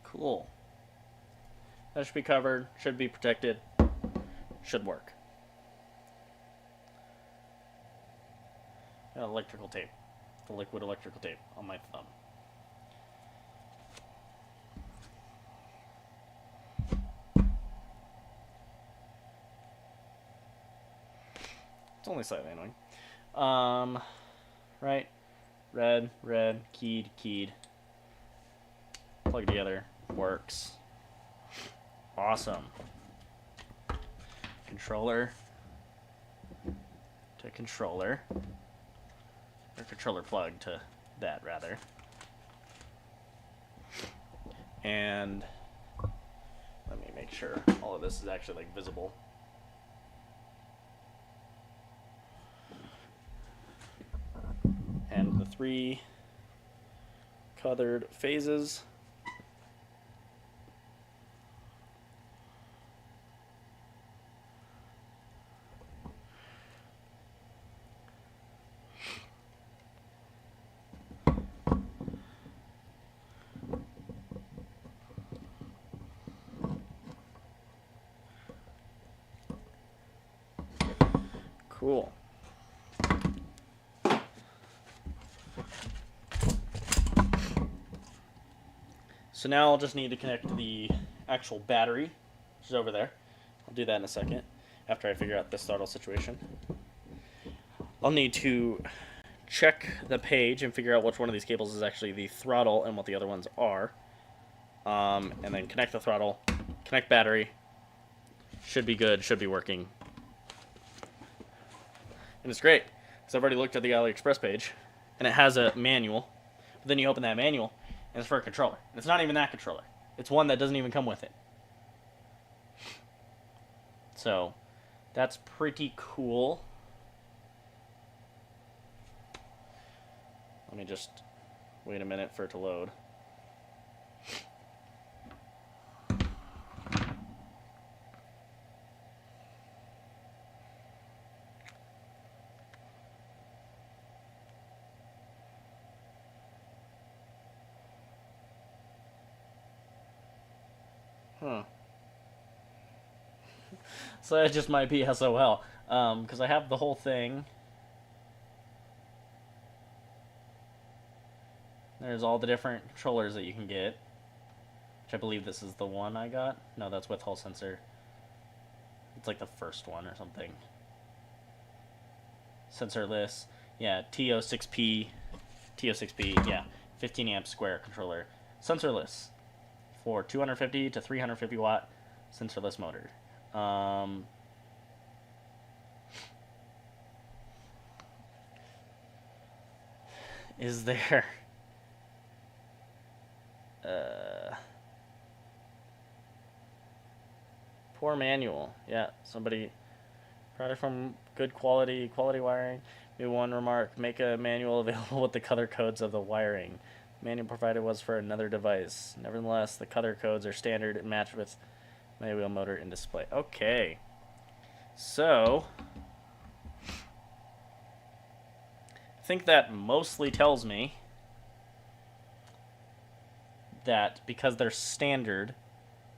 S1: Cool. That should be covered, should be protected, should work. Electrical tape. The liquid electrical tape on my thumb. It's only slightly annoying. Right. Red, keyed. Plug together. Works. Awesome. Controller to controller. Or controller plug to that, rather. And let me make sure all of this is actually like visible. And the 3 colored phases. Cool. So now I'll just need to connect the actual battery, which is over there. I'll do that in a second, after I figure out this throttle situation. I'll need to check the page and figure out which one of these cables is actually the throttle and what the other ones are. And then connect the throttle, connect battery. Should be good, should be working. And it's great, because I've already looked at the AliExpress page, and it has a manual. But then you open that manual, and it's for a controller. And it's not even that controller. It's one that doesn't even come with it. So, that's pretty cool. Let me just wait a minute for it to load. So that just might be SOL. Because I have the whole thing. There's all the different controllers that you can get. Which I believe this is the one I got. No, that's with Hall sensor. It's like the first one or something. Sensorless. Yeah, TO6P. TO6P, yeah. 15 amp square controller. Sensorless. For 250 to 350 watt sensorless motor. Is there poor manual? Yeah, somebody product from good quality wiring. Maybe one remark: make a manual available with the color codes of the wiring. The manual provided was for another device. Nevertheless, the color codes are standard and match with my wheel motor and display. Okay. So, think that mostly tells me that because they're standard,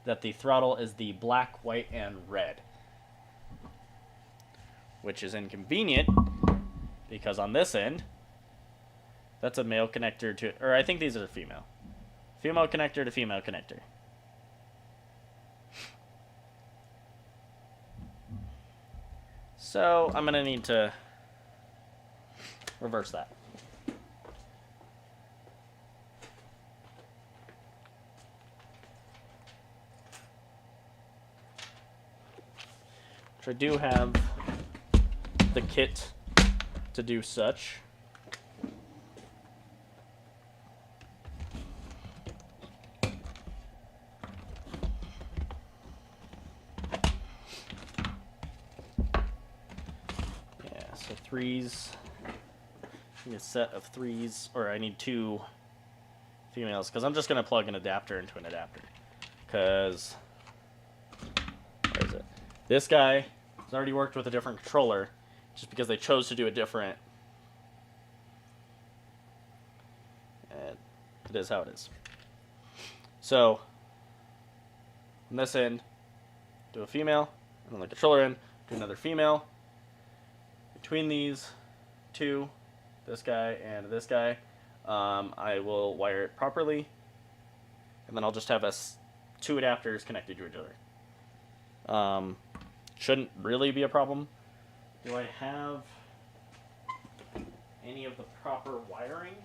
S1: that the throttle is the black, white, and red. Which is inconvenient, because on this end, that's a male connector to, or I think these are female. Female connector to female connector. So I'm going to need to reverse that. Which I do have the kit to do such. Yeah, so threes. I need a set of threes, or I need 2 females, because I'm just going to plug an adapter into an adapter. Because, where is it? This guy has already worked with a different controller, just because they chose to do it different. And it is how it is. So, on this end, do a female, and on the controller end, do another female. Between these 2, this guy and this guy, I will wire it properly, and then I'll just have 2 adapters connected to each other. Shouldn't really be a problem. Do I have any of the proper wiring?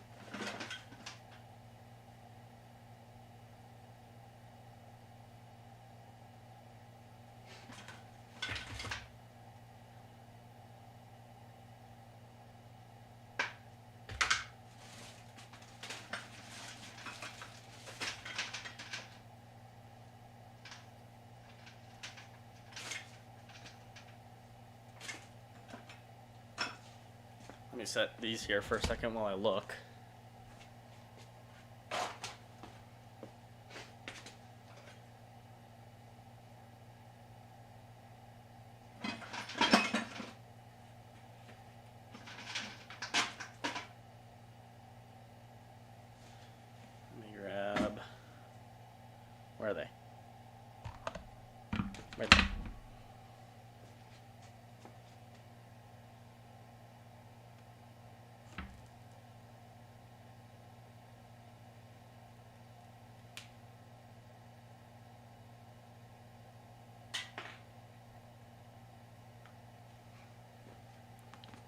S1: Let me set these here for a second while I look. Let me grab... Where are they? Right there.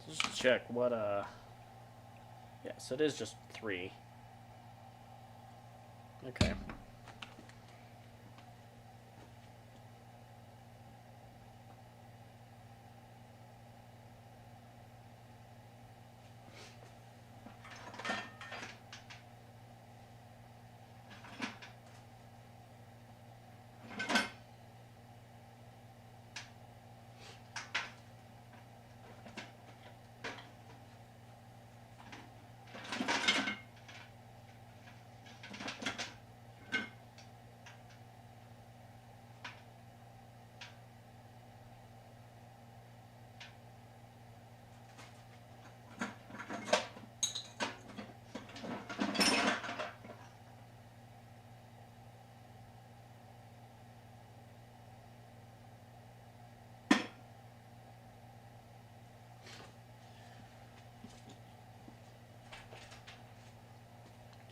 S1: Just check what, yes, it is just 3. Okay.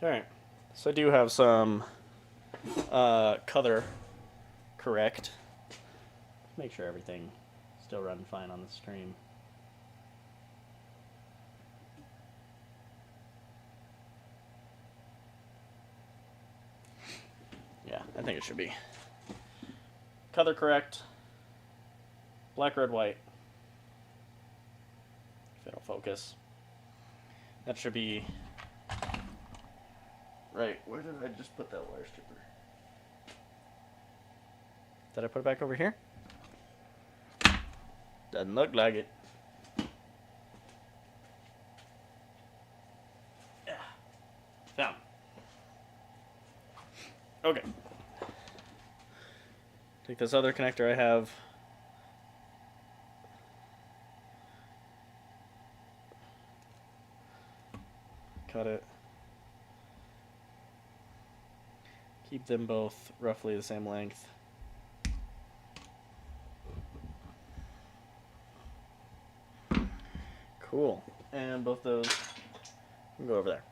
S1: Alright, so I do have some color correct. Make sure everything still runs fine on the stream. Yeah, I think it should be. Color correct. Black, red, white. If it'll focus. That should be... Right, where did I just put that wire stripper? Did I put it back over here? Doesn't look like it. Yeah. Found. Okay. Take this other connector I have. cut it. Keep them both roughly the same length. Cool. And both those can go over there.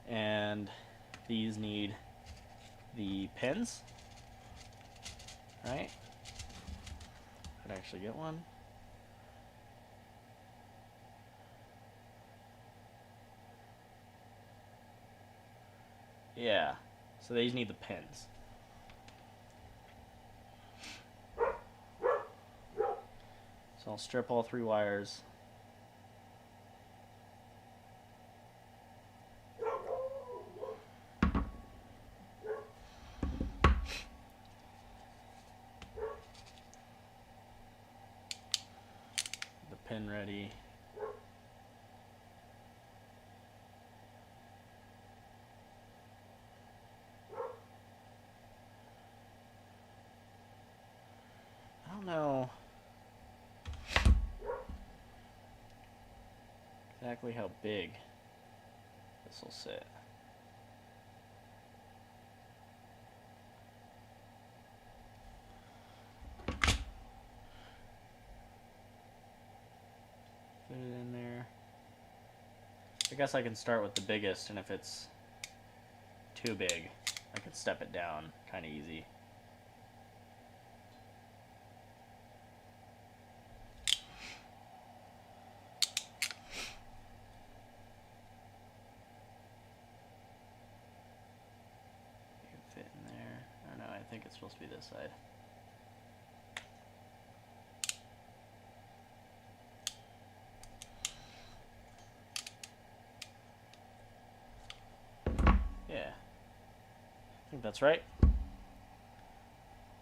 S1: And these need the pins, right? Could actually get one. Yeah, so these need the pins. So I'll strip all 3 wires. The pin ready. I don't know exactly how big this will sit. Put it in there. I guess I can start with the biggest, and if it's too big, I can step it down kind of easy. Fit in there. I don't know, I think it's supposed to be this side. Yeah. I think that's right.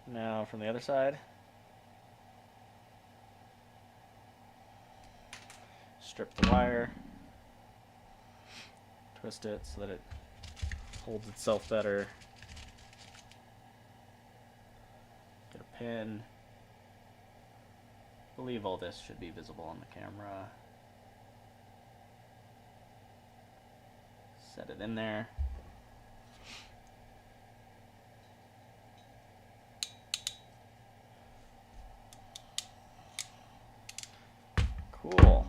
S1: Now from the other side. Strip the wire. Twist it so that it holds itself better. Get a pin. I believe all this should be visible on the camera. Set it in there. Cool.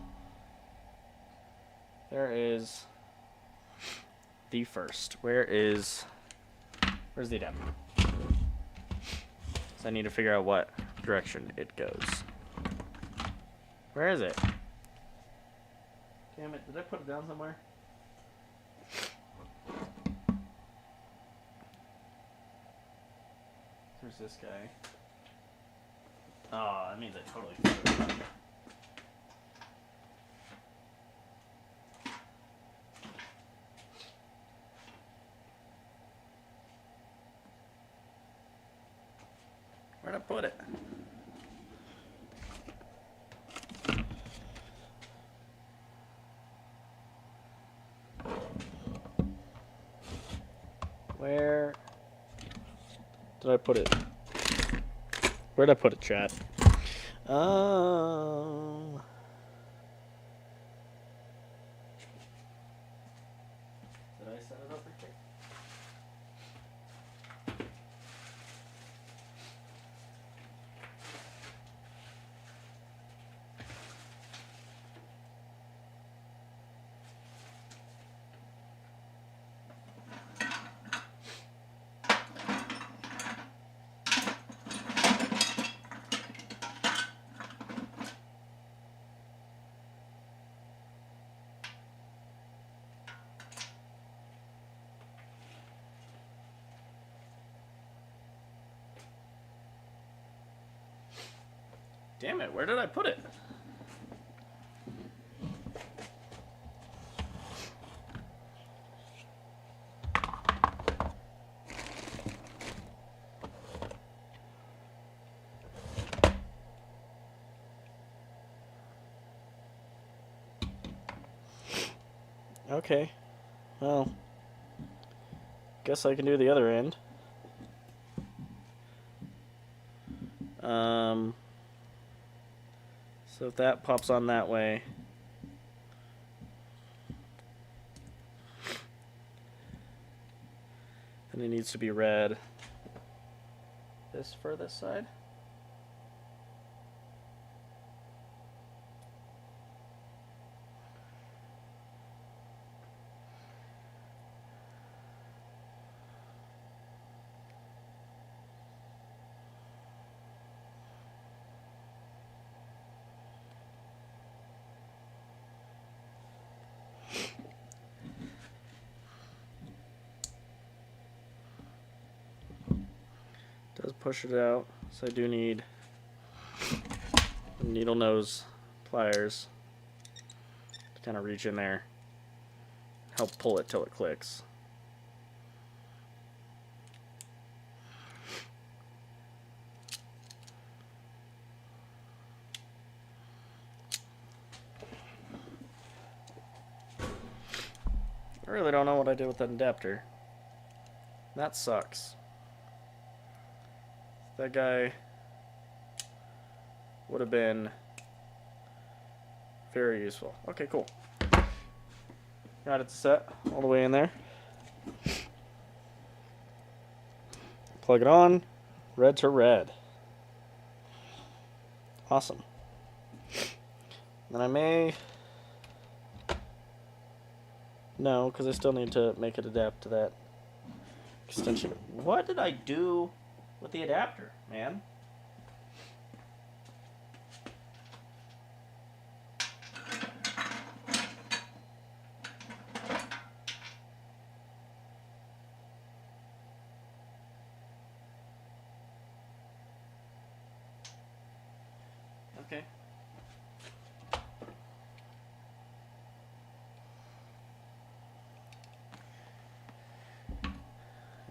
S1: There is the first. Where's the adapter? So I need to figure out what direction it goes. Where is it? Damn it, did I put it down somewhere? Where's this guy? Oh, that means I totally threw it. Where'd I put it? Where did I put it? Where'd I put it, chat? Did I set it up right here? Damn it, where did I put it? Okay, well, guess I can do the other end. So if that pops on that way, then it needs to be red. This furthest side. Does push it out, so I do need needle nose pliers to kind of reach in there, help pull it till it clicks. I really don't know what I did with that adapter. That sucks. That guy would have been very useful. Okay, cool. Got it set all the way in there. Plug it on. Red to red. Awesome. Then I may... No, because I still need to make it adapt to that extension. What did I do with the adapter, man? Okay.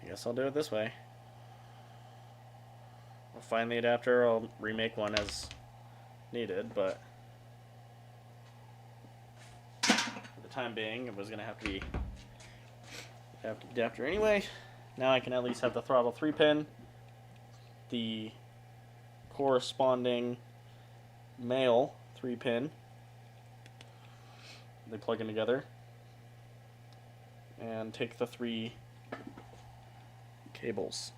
S1: I guess I'll do it this way. I'll find the adapter, I'll remake one as needed, but for the time being, it was going to have to be adapter anyway. Now I can at least have the throttle 3-pin, the corresponding male 3-pin. They plug in together, and take the 3 cables.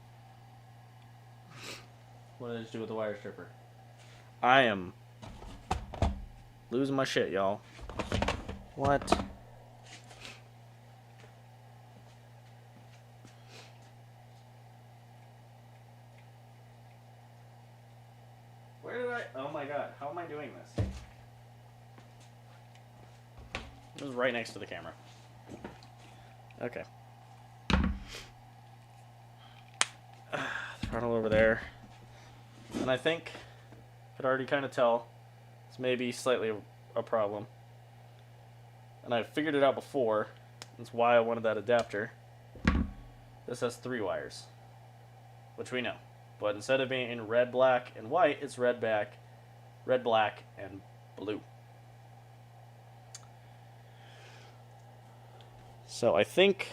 S1: What did I just do with the wire stripper? I am losing my shit, y'all. What? Where did I... Oh my god, how am I doing this? It was right next to the camera. Okay. Throttle over there. And I think I could already kind of tell it's maybe slightly a problem. And I figured it out before. That's why I wanted that adapter. This has 3 wires, which we know. But instead of being in red, black, and white, it's red, black, and blue. So I think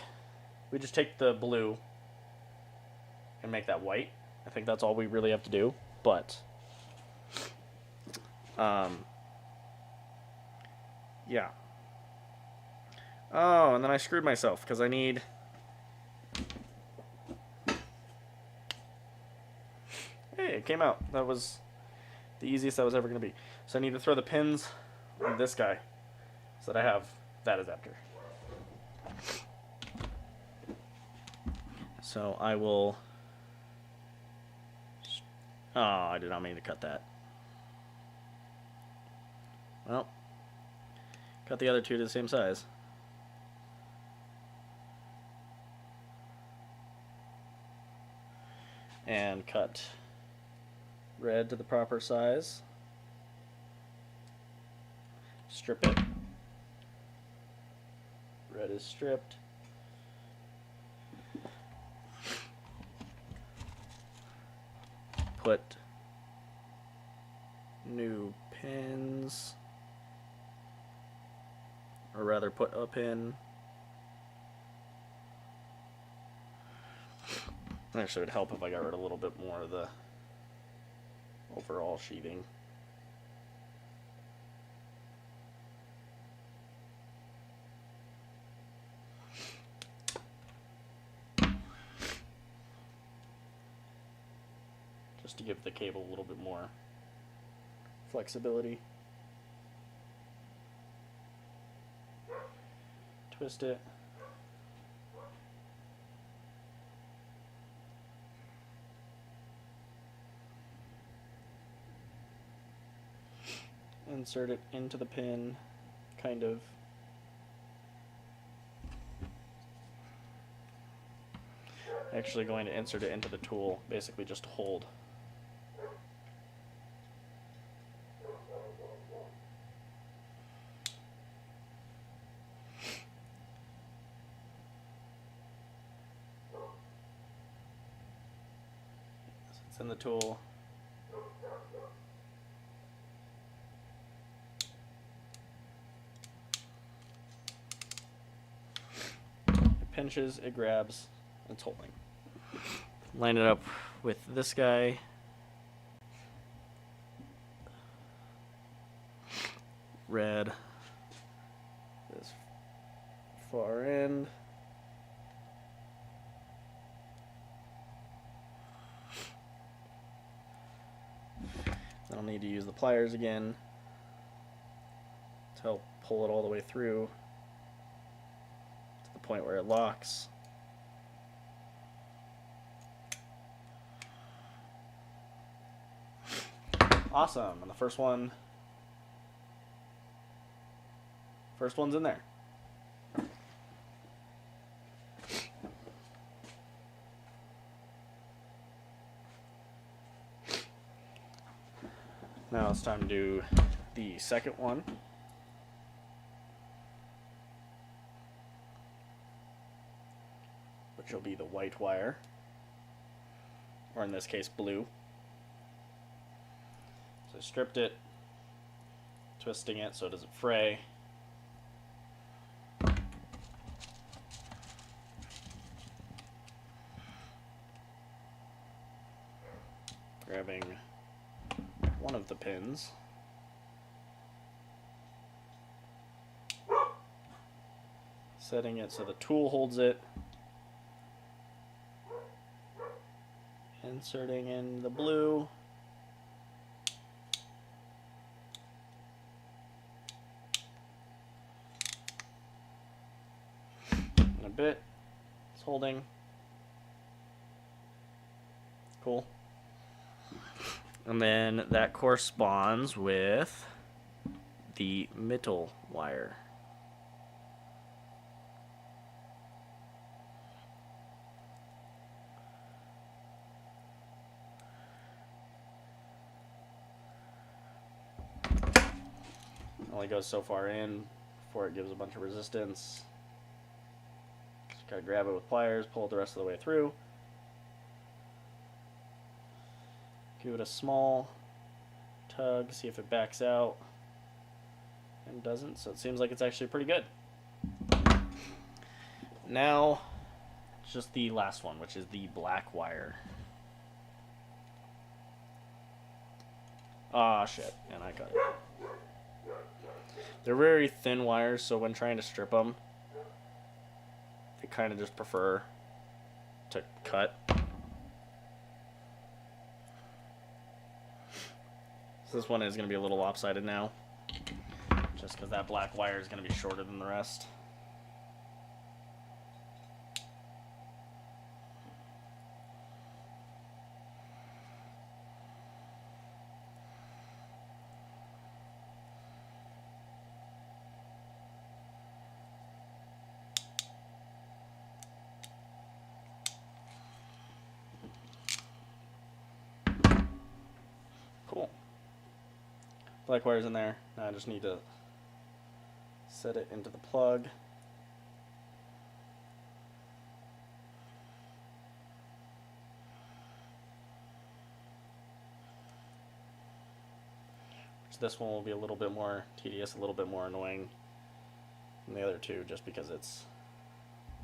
S1: we just take the blue and make that white. I think that's all we really have to do. But, yeah. Oh, and then I screwed myself because I need... Hey, it came out. That was the easiest that was ever going to be. So I need to throw the pins on this guy so that I have that adapter. So I will... Oh, I did not mean to cut that. Well, cut the other 2 to the same size. And cut red to the proper size. Strip it. Red is stripped. Put new pins, or rather put a pin. Actually, it would help if I got rid of a little bit more of the overall sheathing. Just to give the cable a little bit more flexibility. Twist it. Insert it into the pin, kind of. Actually going to insert it into the tool, basically just hold. It's in the tool. It pinches, it grabs, and it's holding. Line it up with this guy. Red. This far end. I'll need to use the pliers again to help pull it all the way through to the point where it locks. Awesome. And the first one's in there. Now it's time to do the second one. Which will be the white wire, or in this case blue. So I stripped it, twisting it so it doesn't fray. Grabbing one of the pins. Setting it so the tool holds it. Inserting in the blue. In a bit. It's holding. Cool. And then that corresponds with the middle wire. Only goes so far in before it gives a bunch of resistance. Just gotta grab it with pliers, pull it the rest of the way through. Give it a small tug, see if it backs out. And doesn't, so it seems like it's actually pretty good. Now, it's just the last one, which is the black wire. Ah, shit, and I cut it. They're very thin wires, so when trying to strip them, they kind of just prefer to cut. So this one is going to be a little lopsided now, just because that black wire is going to be shorter than the rest. Cool. Black wire's in there. Now I just need to set it into the plug. This one will be a little bit more tedious, a little bit more annoying than the other two, just because it's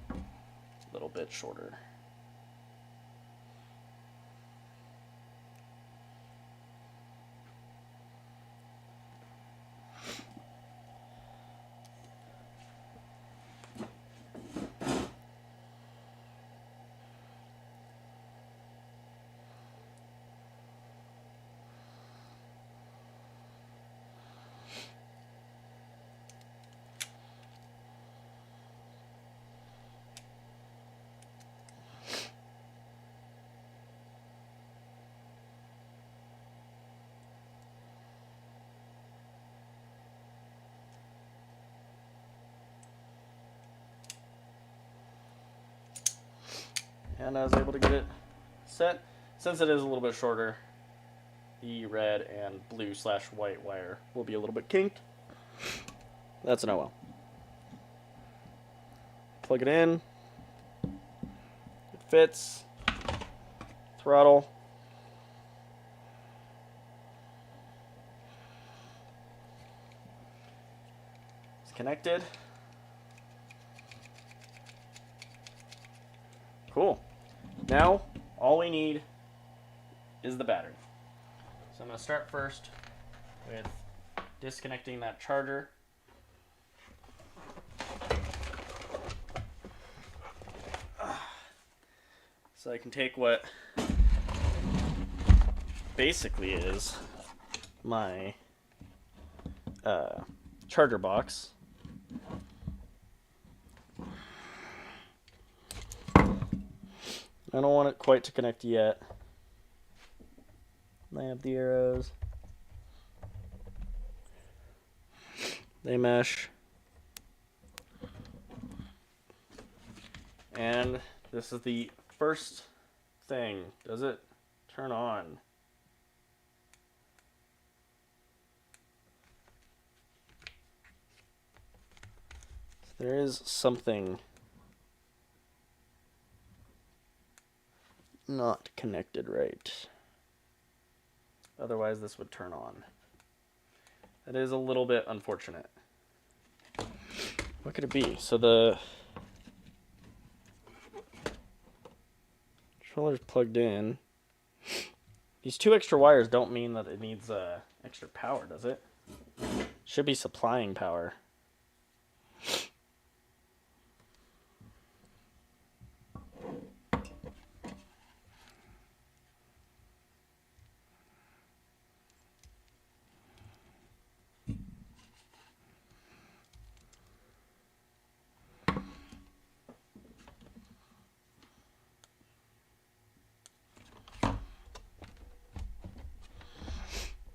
S1: a little bit shorter. and I was able to get it set. Since it is a little bit shorter, the red and blue/white wire will be a little bit kinked. That's an oh well. Plug it in. It fits. Throttle. It's connected. Cool. Now, all we need is the battery. So I'm going to start first with disconnecting that charger. So I can take what basically is my charger box. I don't want it quite to connect yet. I have the arrows. They mesh. And this is the first thing. Does it turn on? There is something not connected right. Otherwise this would turn on. That is a little bit unfortunate. What could it be? So the controller's plugged in. These 2 extra wires don't mean that it needs extra power, does it? Should be supplying power.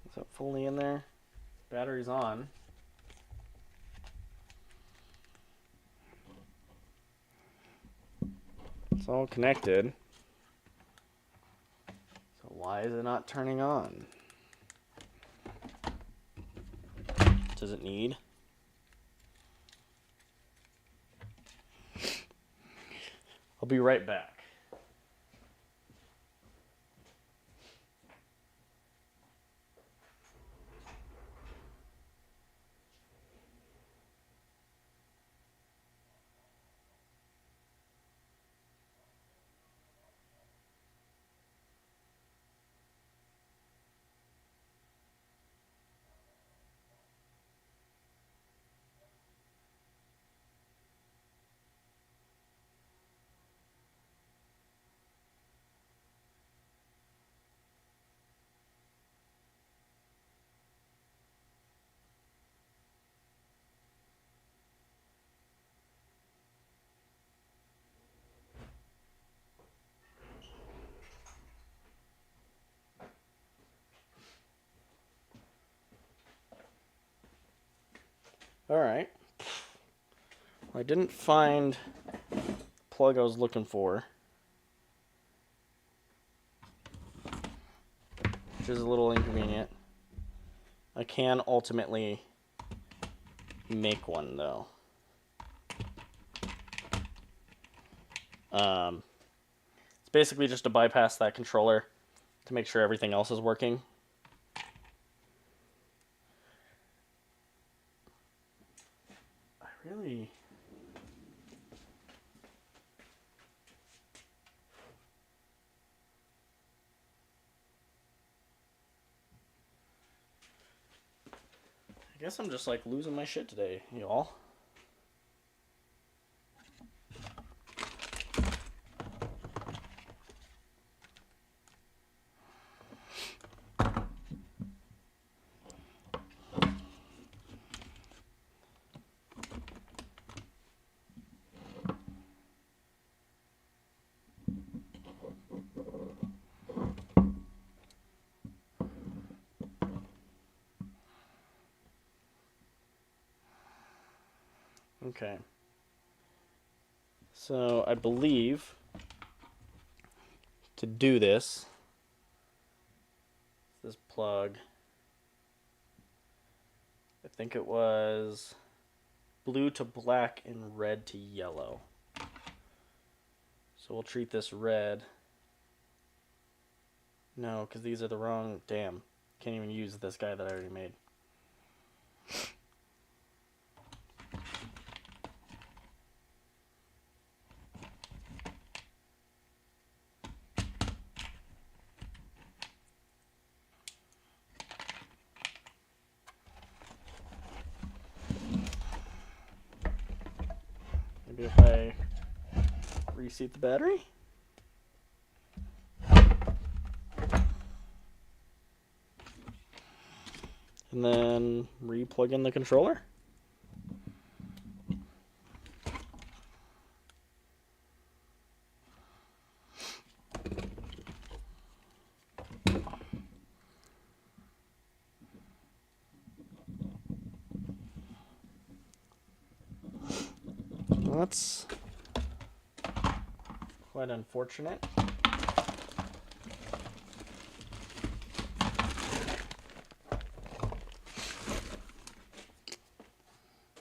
S1: Is that fully in there? Battery's on. It's all connected. So why is it not turning on? Does it need? I'll be right back. Alright. I didn't find the plug I was looking for, which is a little inconvenient. I can ultimately make one, though. It's basically just to bypass that controller to make sure everything else is working. Really? I guess I'm just like losing my shit today, y'all. Okay. So I believe to do this. This plug, I think it was blue to black and red to yellow. So we'll treat this red. No, because these are the wrong... Damn. Can't even use this guy that I already made. Maybe if I reseat the battery? And then re-plug in the controller? Well, that's quite unfortunate.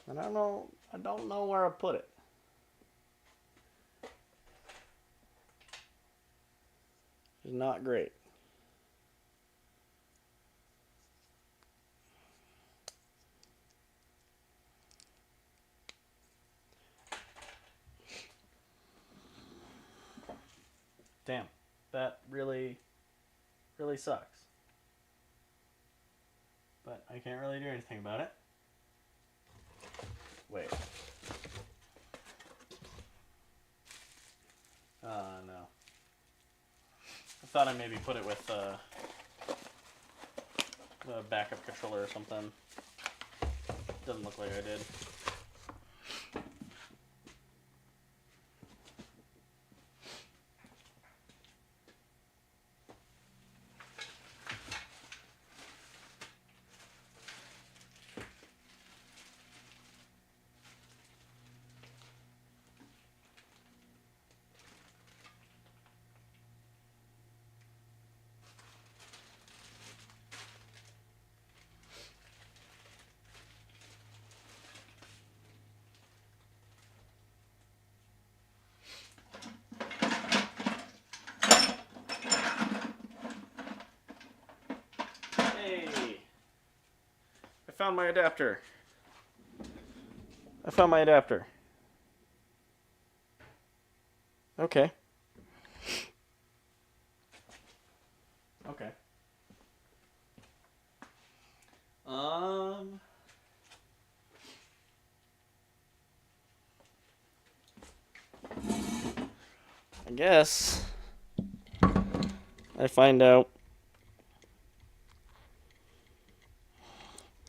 S1: And I don't know where I put it. It's not great. Damn, that really sucks. But I can't really do anything about it. Wait. No. I thought I maybe put it with the backup controller or something. Doesn't look like I did. I found my adapter. Okay. I guess I find out.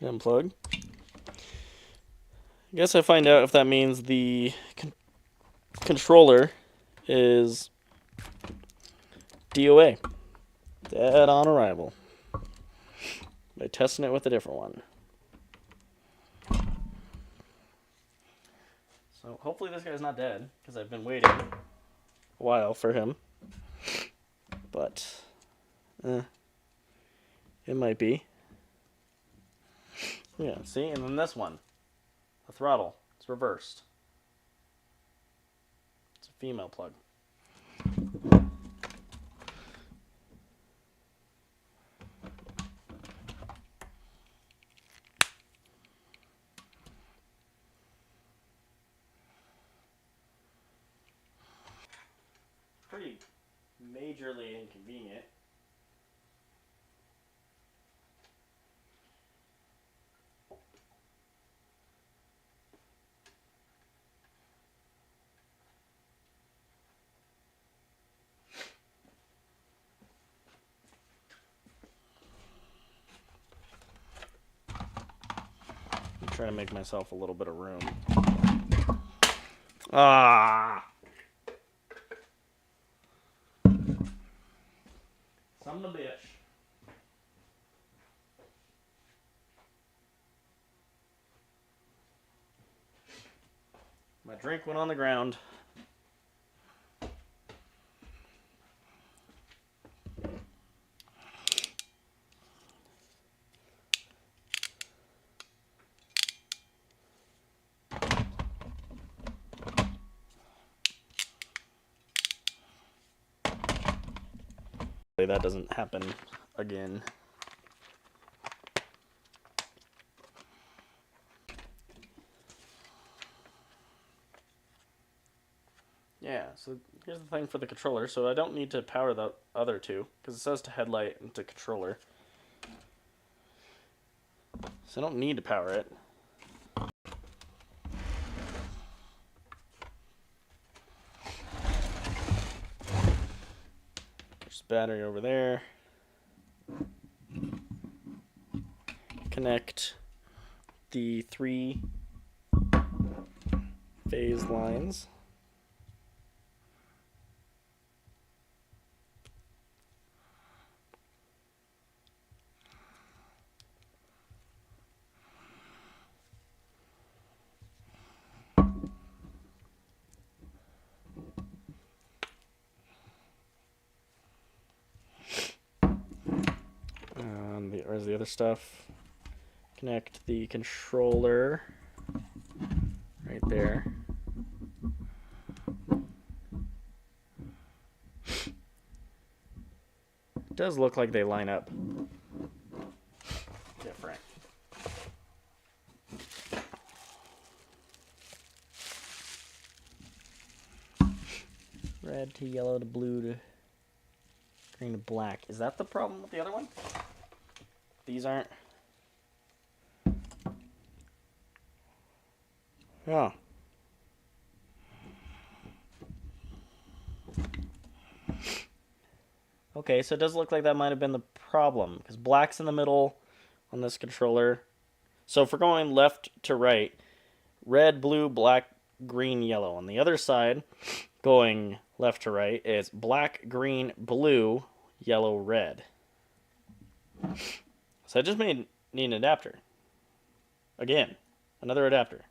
S1: Unplug. I guess I find out if that means the controller is DOA. Dead on arrival. By testing it with a different one. So hopefully this guy's not dead, because I've been waiting a while for him. But, it might be. Yeah, see? And then this one. The throttle. It's reversed. It's a female plug. Pretty majorly inconvenient. I'm trying to make myself a little bit of room. Ah! Son of a bitch. My drink went on the ground. that doesn't happen again. Yeah, so here's the thing for the controller. So I don't need to power the other two, because it says to headlight and to controller. So I don't need to power it. There's battery over there. Connect the 3 phase lines. Where's the other stuff? Connect the controller right there. It does look like they line up different. Red to yellow to blue to green to black. Is that the problem with the other one? These aren't. Oh. Okay, so it does look like that might have been the problem, because black's in the middle on this controller. So if we're going left to right, red, blue, black, green, yellow. On the other side, going left to right, is black, green, blue, yellow, red. So I just need an adapter. Again, another adapter.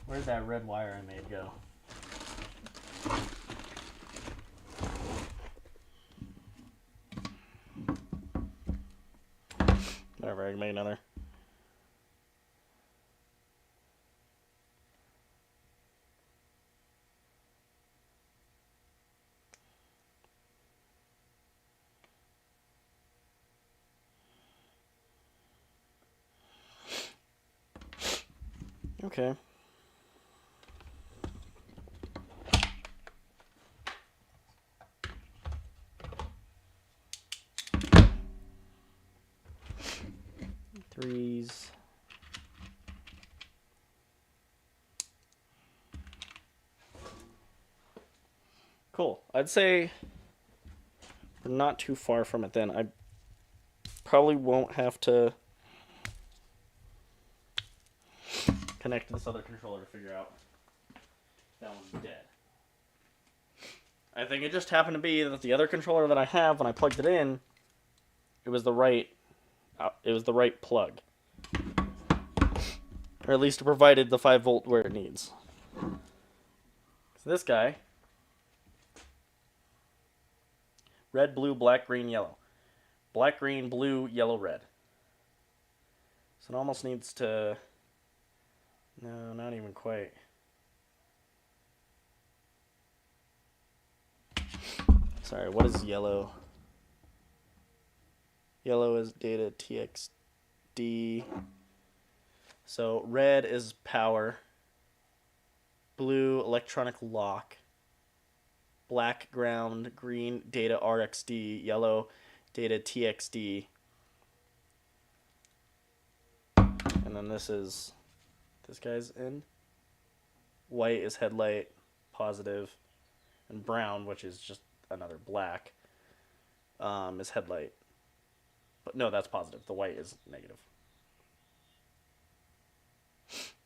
S1: Where'd that red wire I made go? Whatever, I can make another. Okay. Threes. Cool. I'd say we're not too far from it then. I probably won't have to connect this other controller to figure out that one's dead. I think it just happened to be that the other controller that I have, when I plugged it in, it was the right plug. Or at least it provided the 5 volt where it needs. So this guy, red, blue, black, green, yellow. Black, green, blue, yellow, red. So it almost needs to... No, not even quite. Sorry, what is yellow? Yellow is data TXD. So red is power. Blue, electronic lock. Black, ground. Green, data RXD. Yellow, data TXD. And then this guy's in. White is headlight, positive. And brown, which is just another black, is headlight. But no, that's positive. The white is negative.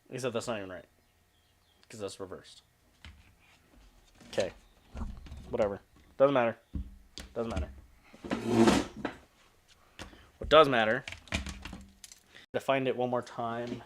S1: Except that's not even right, because that's reversed. Okay. Whatever. Doesn't matter. Doesn't matter. What does matter, to find it one more time.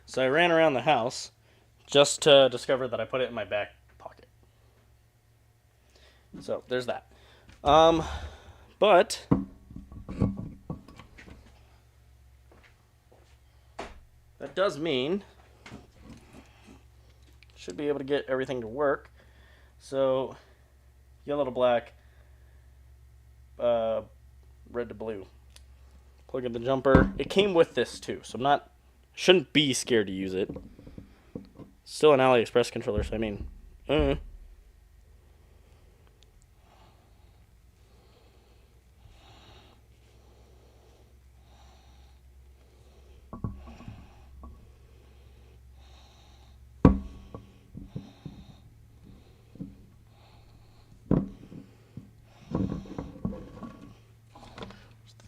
S1: So I ran around the house just to discover that I put it in my back pocket. So there's that. But that does mean should be able to get everything to work. So yellow to black, red to blue. Plug in the jumper. It came with this too, so shouldn't be scared to use it. Still an AliExpress controller, so I mean,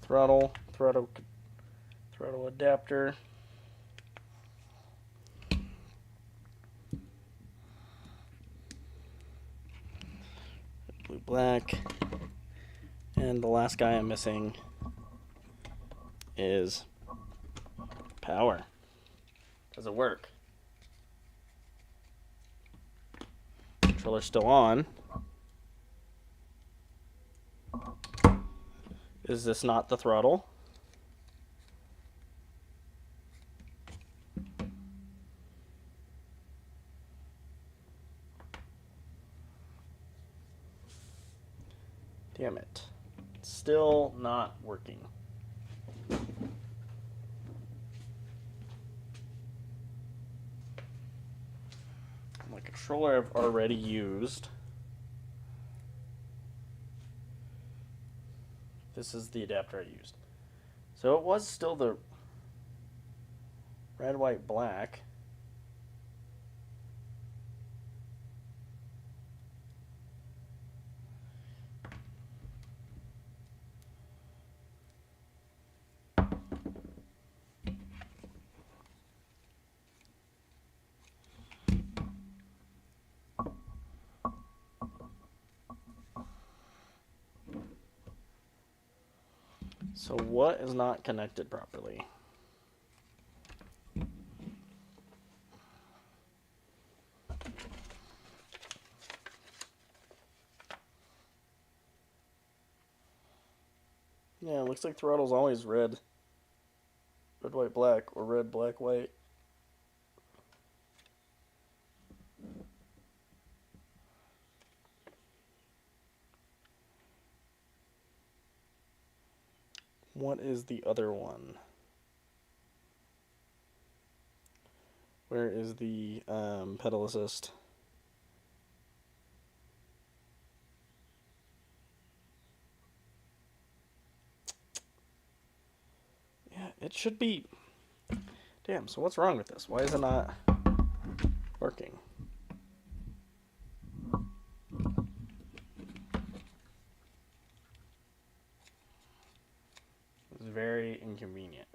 S1: throttle adapter. Blue, black. And the last guy I'm missing is power. Does it work? Controller's still on. Is this not the throttle? Damn it. It's still not working. My controller I've already used. This is the adapter I used. So it was still the red, white, black. So what is not connected properly? Yeah, it looks like throttle's always red. Red, white, black, or red, black, white. What is the other one? Where is the pedal assist? Yeah, it should be. Damn, so what's wrong with this? Why is it not working? It's very inconvenient.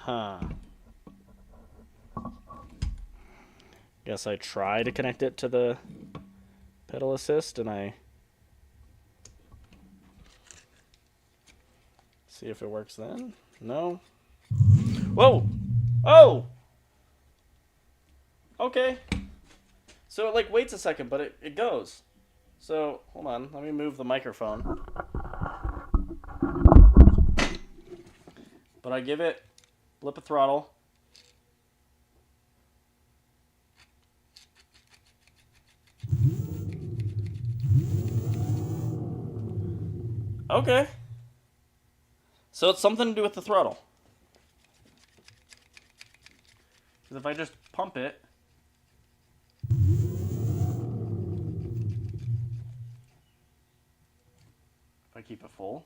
S1: Huh. Guess I try to connect it to the pedal assist and I see if it works then. No. Whoa! Oh! Okay. So it like waits a second, but it goes. So hold on, let me move the microphone. But I give it blip of throttle. Okay. So it's something to do with the throttle. Because if I just pump it, if I keep it full,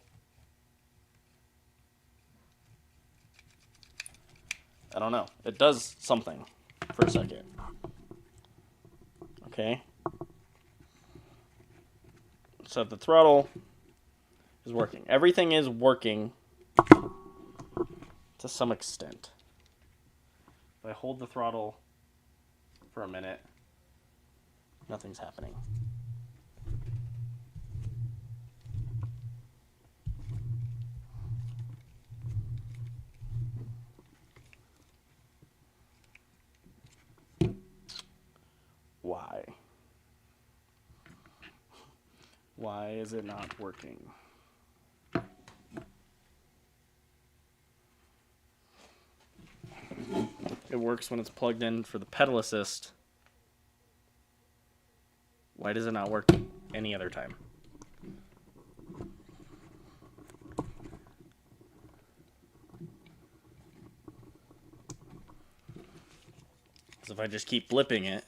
S1: I don't know. It does something for a second. Okay. So the throttle is working. Everything is working to some extent. If I hold the throttle for a minute, nothing's happening. Why is it not working? It works when it's plugged in for the pedal assist. Why does it not work any other time? Because if I just keep flipping it,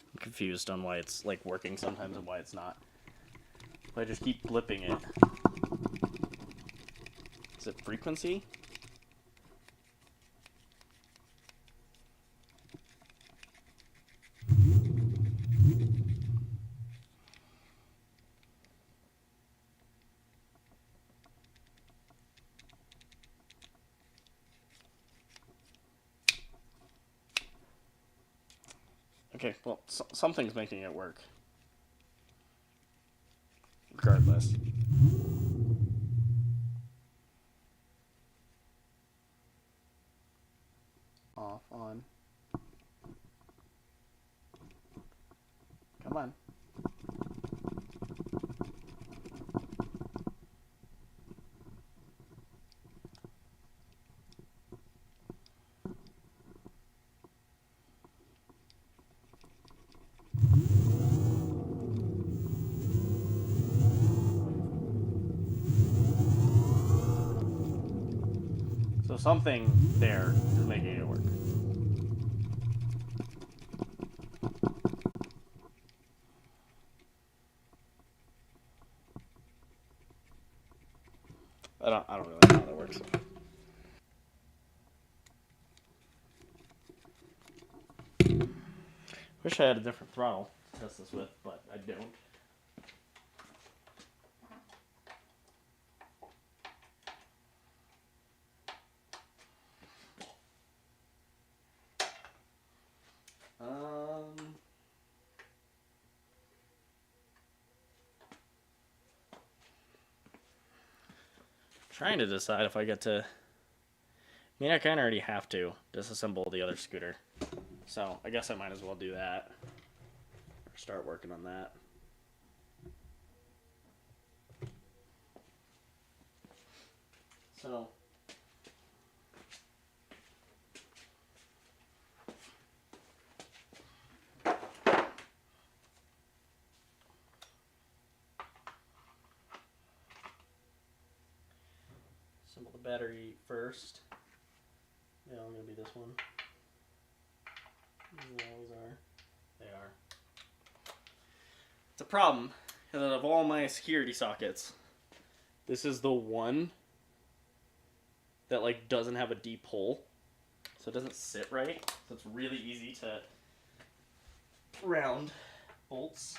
S1: I'm confused on why it's like working sometimes and why it's not. If I just keep flipping it, is it frequency? Okay, well, something's making it work. Regardless. Off, on. Come on. So something there is making it work. I don't really know how that works. Wish I had a different throttle to test this with, but I don't. Trying to decide if I get to. I mean, I kind of already have to disassemble the other scooter, so I guess I might as well do that. Or start working on that. So. Assemble the battery first. Yeah, I'm gonna be this one. They always are. They are. It's a problem that of all my security sockets, this is the one that like doesn't have a deep hole, so it doesn't sit right. So it's really easy to round bolts.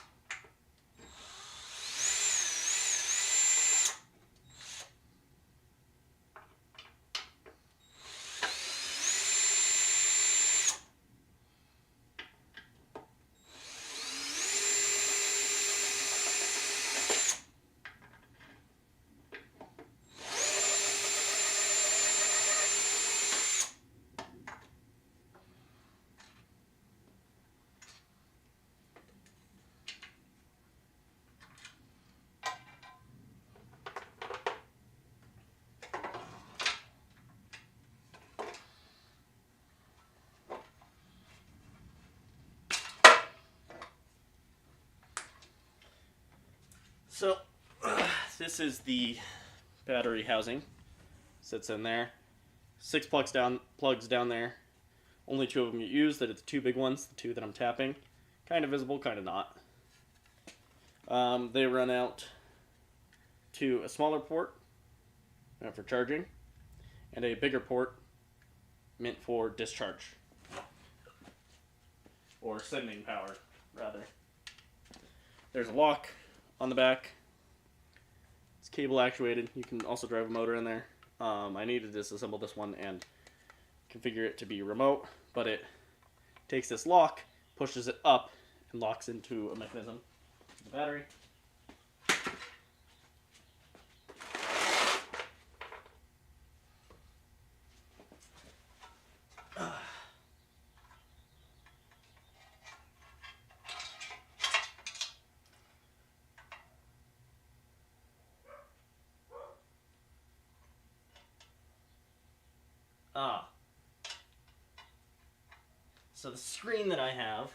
S1: So, this is the battery housing. Sits in there. 6 plugs down there. Only 2 of them get used. That it's 2 big ones, the 2 that I'm tapping. Kind of visible, kind of not. They run out to a smaller port for charging, and a bigger port meant for discharge. Or sending power, rather. There's a lock on the back. It's cable actuated. You can also drive a motor in there. I need to disassemble this one and configure it to be remote, but it takes this lock, pushes it up, and and locks into a mechanism. The battery. So the screen that I have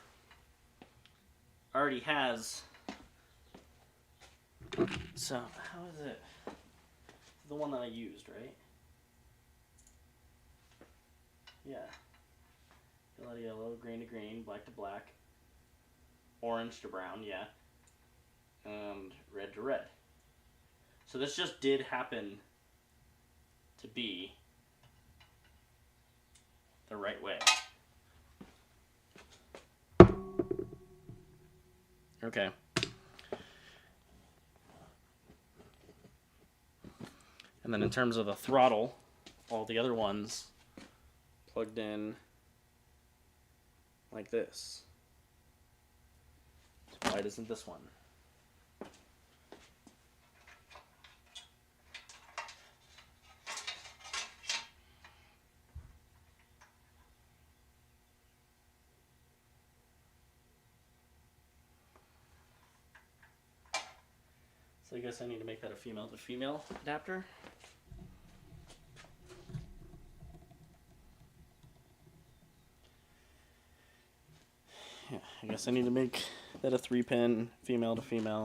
S1: already has. So how is it? The one that I used, right? Yeah. Yellow to yellow, green to green, black to black, orange to brown, yeah, and red to red. So this just did happen to be the right way. Okay. And then in terms of the throttle, all the other ones plugged in like this. So why doesn't this one? So I guess I need to make that a female to female adapter. Yeah, I guess I need to make that a 3-pin female to female.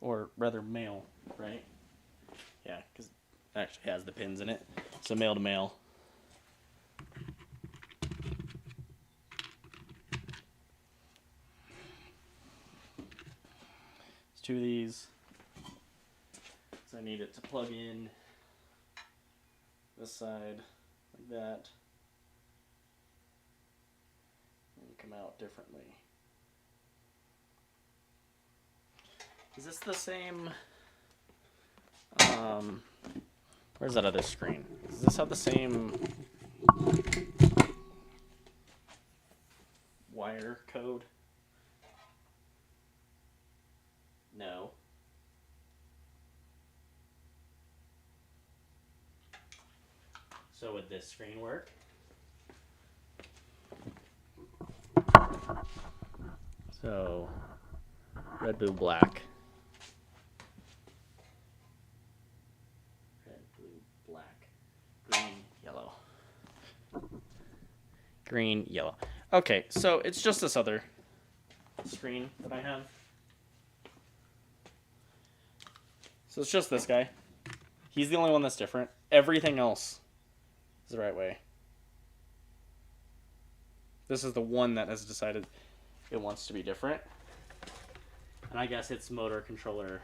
S1: Or rather male, right? Yeah, because it actually has the pins in it. So male to male. There's 2 of these. So I need it to plug in this side like that. And come out differently. Is this the same? Where's that other screen? Does this have the same wire code? No. So would this screen work? So red, blue, black. Red, blue, black. Green, yellow. Green, yellow. Okay, so it's just this other screen that I have. So it's just this guy. He's the only one that's different. Everything else is the right way. This is the one that has decided it wants to be different. And I guess its motor controller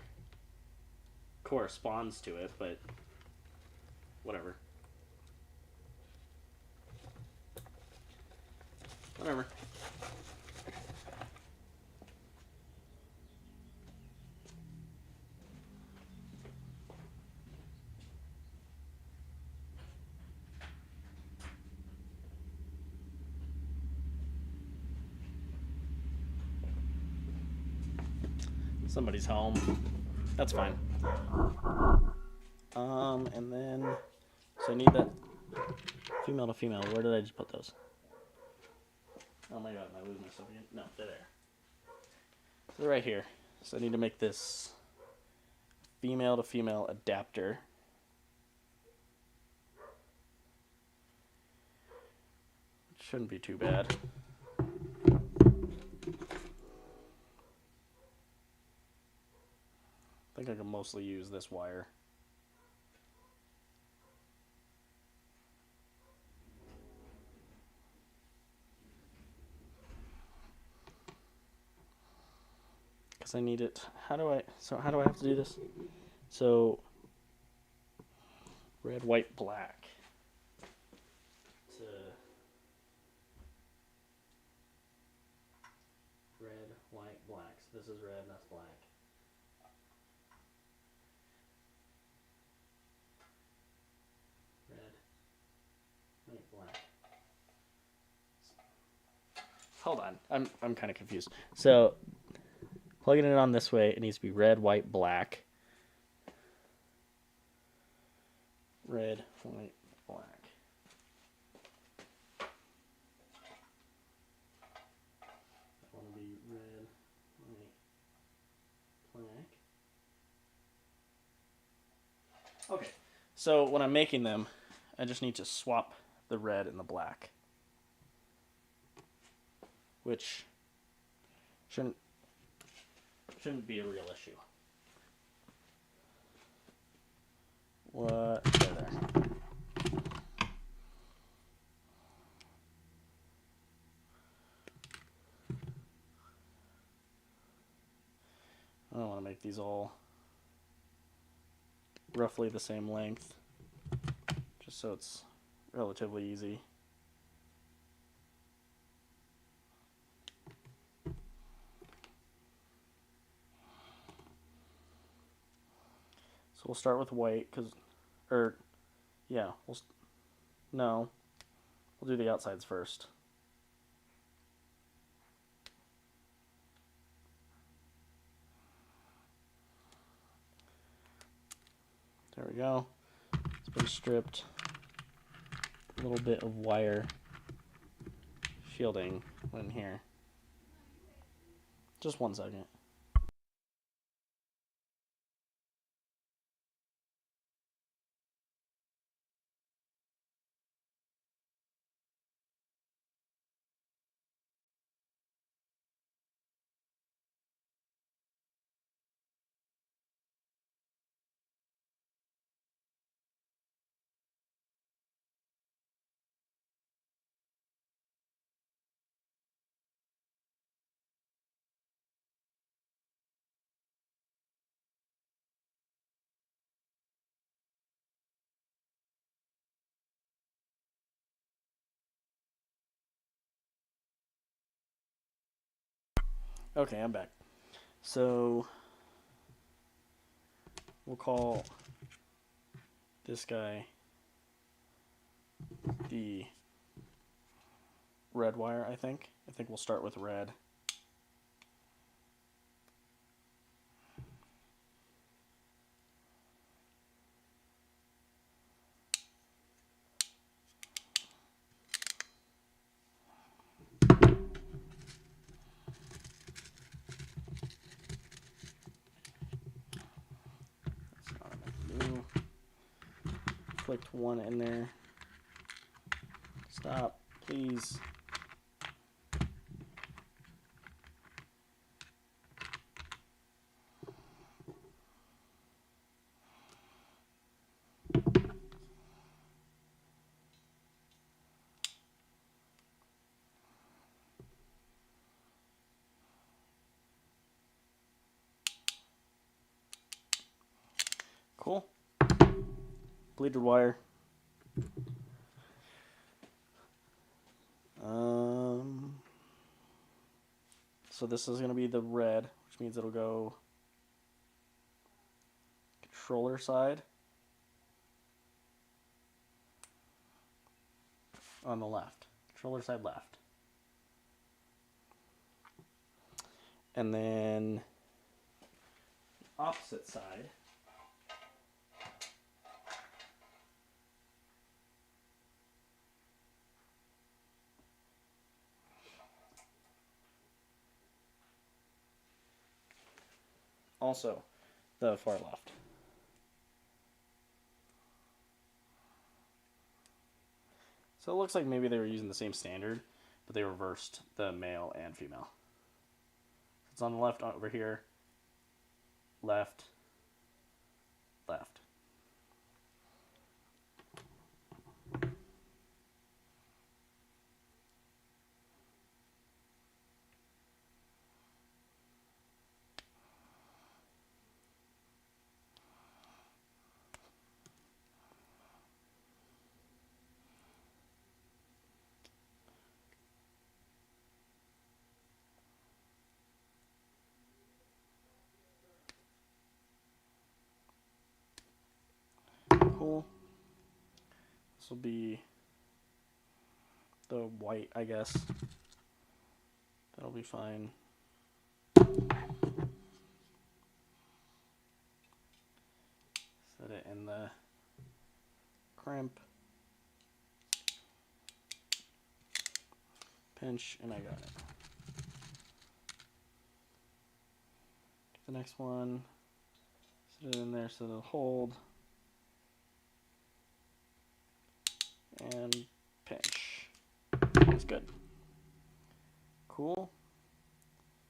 S1: corresponds to it, but whatever. Whatever. Somebody's home. That's fine. And then, so I need that female to female. Where did I just put those? Oh my god, am I losing myself again? No, they're there. So they're right here. So I need to make this female to female adapter. It shouldn't be too bad. I think I can mostly use this wire. Because I need it. How do I have to do this? So, red, white, black. To red, white, black. So this is red and that's black. hold on. I'm kind of confused. So plugging it on this way, it needs to be red, white, black. Red, white, black. I want to be red, white, black. Okay. So when I'm making them, I just need to swap the red and the black, which shouldn't be a real issue. What? There. I don't want to make these all roughly the same length, just so it's relatively easy. So we'll start with white, no, we'll do the outsides first. There we go. It's been stripped. A little bit of wire shielding in here. Just 1 second. Okay, I'm back. So we'll call this guy the red wire, I think. I think we'll start with red. Clicked 1 in there. Stop, please. Cool. Bleeded wire. So this is going to be the red, which means it'll go controller side on the left. Controller side left. And then opposite side. Also, the far left. So it looks like maybe they were using the same standard, but they reversed the male and female. It's on the left over here, left, left. Cool. This will be the white, I guess. be fine. Set it in the crimp. Pinch, and I got it. The next one, set it in there so it'll hold. And pinch. That's good. Cool.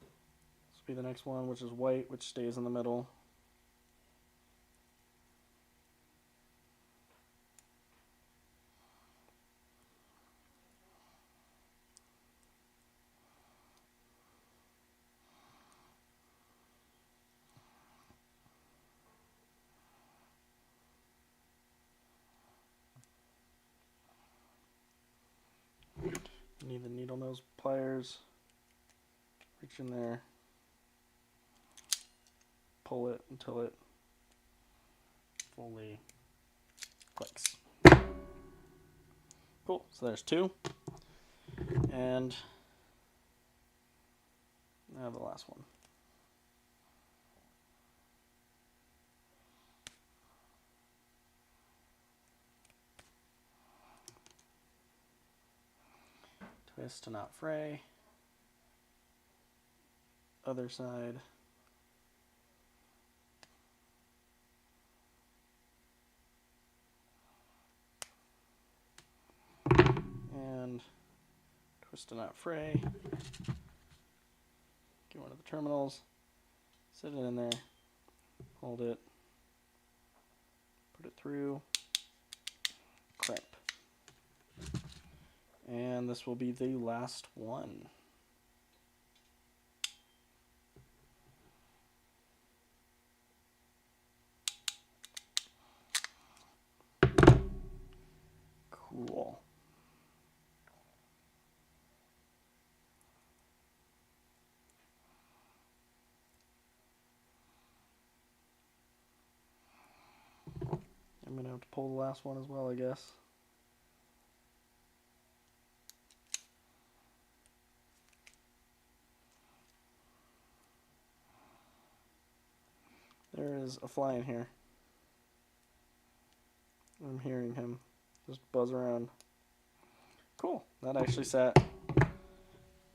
S1: This will be the next one, which is white, which stays in the middle. You need the needle nose pliers. Reach in there. Pull it until it fully clicks. Cool. So there's two. And now the last one. Twist to not fray. Other side. And twist to not fray. Get one of the terminals. Sit it in there. Hold it. Put it through. Crimp. And this will be the last one. Cool. I'm going to have to pull the last one as well, I guess. There is a fly in here. I'm hearing him just buzz around. Cool. That actually sat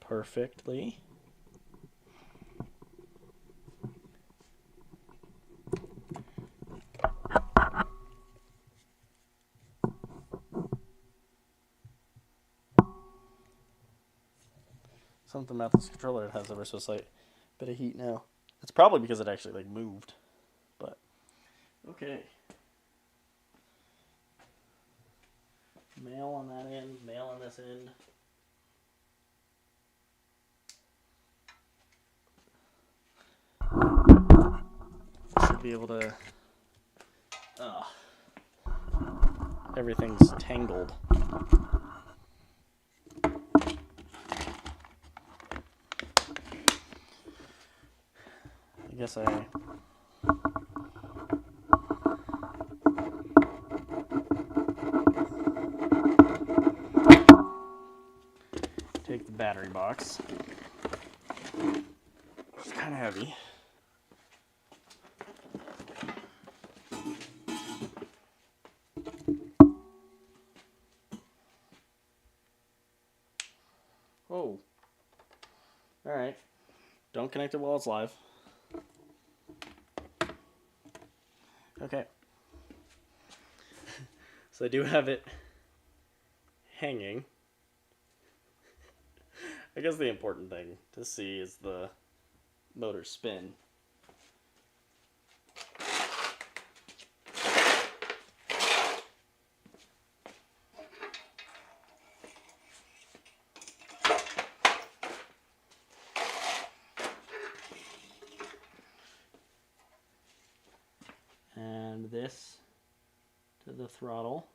S1: perfectly. Something about this controller, it has ever so slight bit of heat now. It's probably because it actually like moved, but okay. Male on that end, male on this end. Should be able to. Everything's tangled. I guess I. Take the battery box. It's kind of heavy. Whoa. Alright. Don't connect it while it's live. Okay. So I do have it hanging. I guess the important thing to see is the motor spin. And this to the throttle.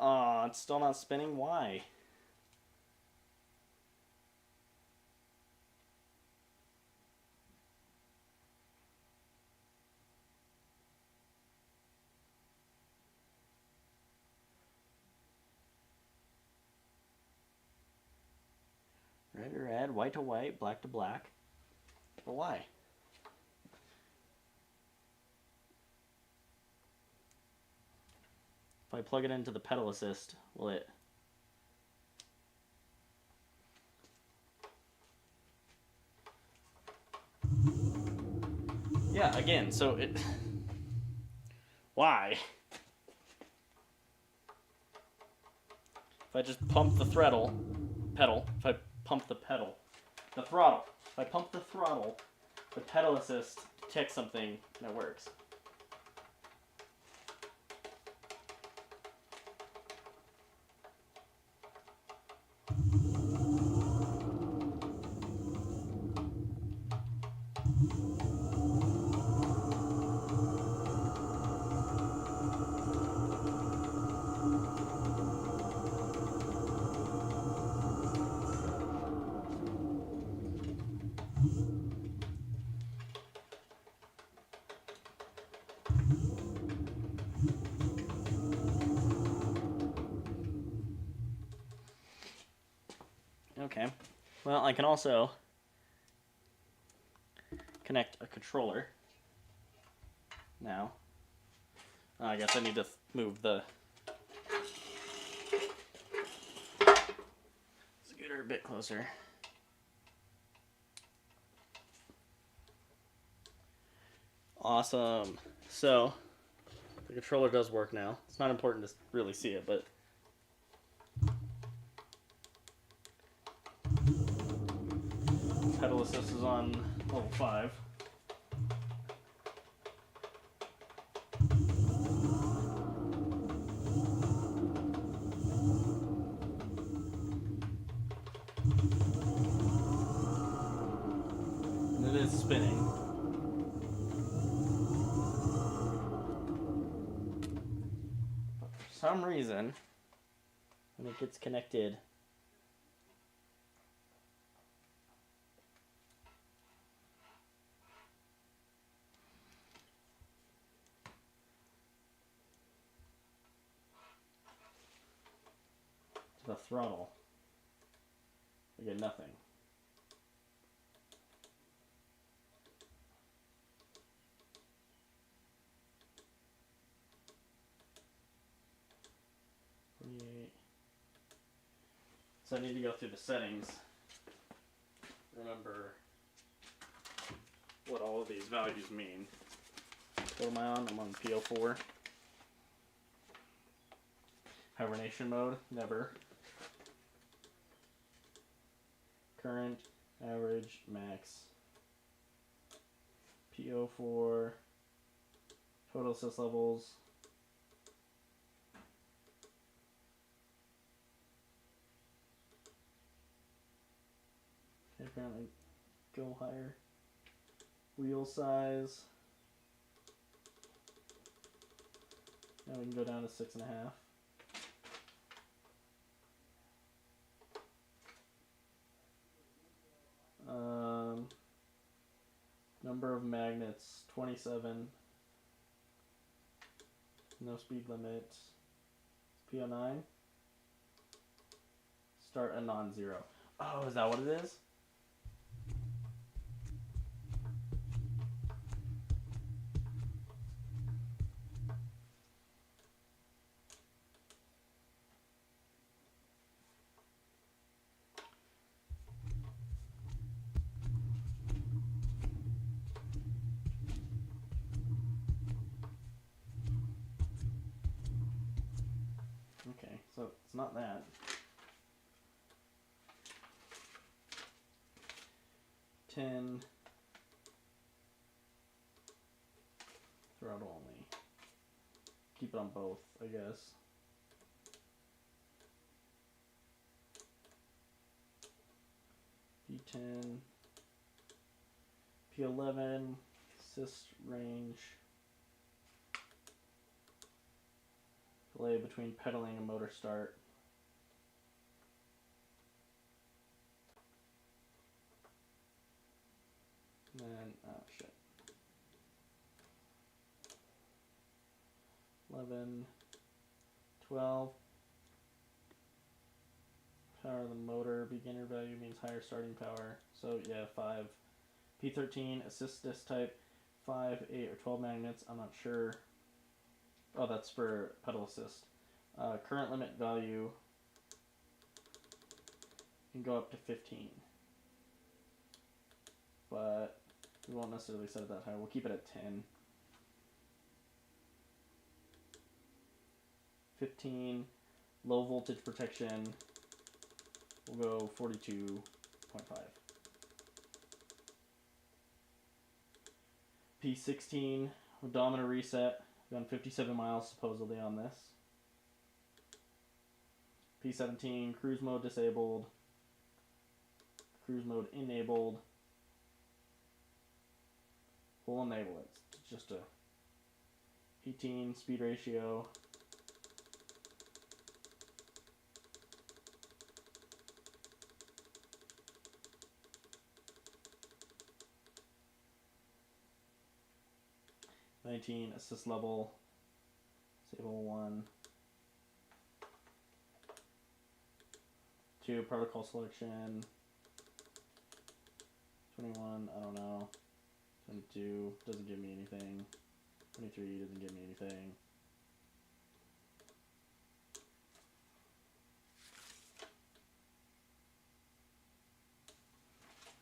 S1: Aw, it's still not spinning. Why? Red to red, white to white, black to black. But why? If I plug it into the pedal assist, will it... Yeah, again, so it... Why? If I just pump the pedal, if I pump the throttle, if I pump the throttle, the pedal assist detects something and it works. Okay, well, I can also connect a controller now. I guess I need to move the scooter a bit closer. Awesome. So, the controller does work now. It's not important to really see it, but... Pedal assist is on level 5. And it is spinning. But for some reason, when it gets connected to the throttle, I get nothing. So I need to go through the settings, remember what all of these values mean. What am I on? I'm on PO4. Hibernation mode, never. Current, average, max. PO4, total assist levels. Okay, apparently go higher. Wheel size. Now we can go down to 6.5. Number of magnets, 27. No speed limit. PO9. Start a non-zero. Oh, is that what it is? Okay, so it's not that. Ten. Throttle only. Keep it on both, I guess. P10. P11. Assist range. Delay between pedaling and motor start. And then, oh shit. 11, 12, Power of the motor, beginner value means higher starting power. So yeah, 5. P13, assist disc type, 5, 8, or 12 magnets. I'm not sure. Oh, that's for pedal assist. Current limit value can go up to 15. But we won't necessarily set it that high. We'll keep it at 10. 15. Low voltage protection. We'll go 42.5. P16, odometer reset. Gone 57 miles supposedly on this. P17, cruise mode disabled. Cruise mode enabled. We'll enable it. It's just a 18 speed ratio. Assist level, disable 1. 2, protocol selection. 21, I don't know. 22, doesn't give me anything. 23, doesn't give me anything.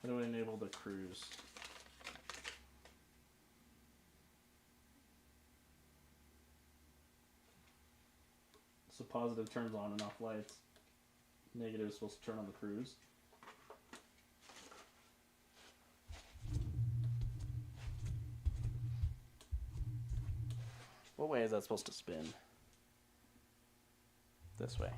S1: How do I enable the cruise? So positive turns on and off lights. Negative is supposed to turn on the cruise. What way is that supposed to spin? This way.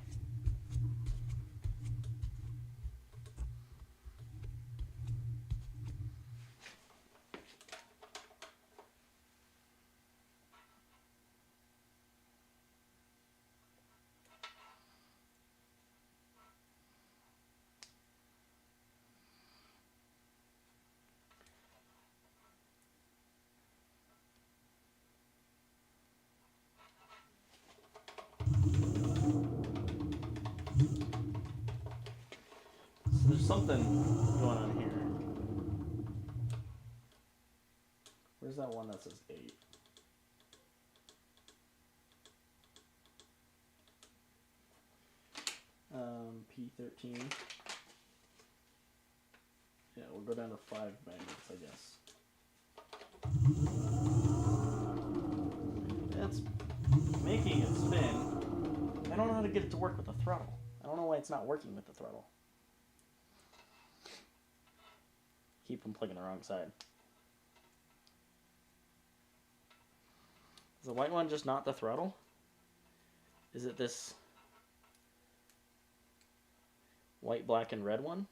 S1: So there's something going on here. Where's that one that says 8? P13. Yeah, we'll go down to 5 magnets, I guess. It's making it spin. I don't know how to get it to work with the throttle. I don't know why it's not working with the throttle. Keep from plugging the wrong side. Is the white one just not the throttle? Is it this white, black, and red one?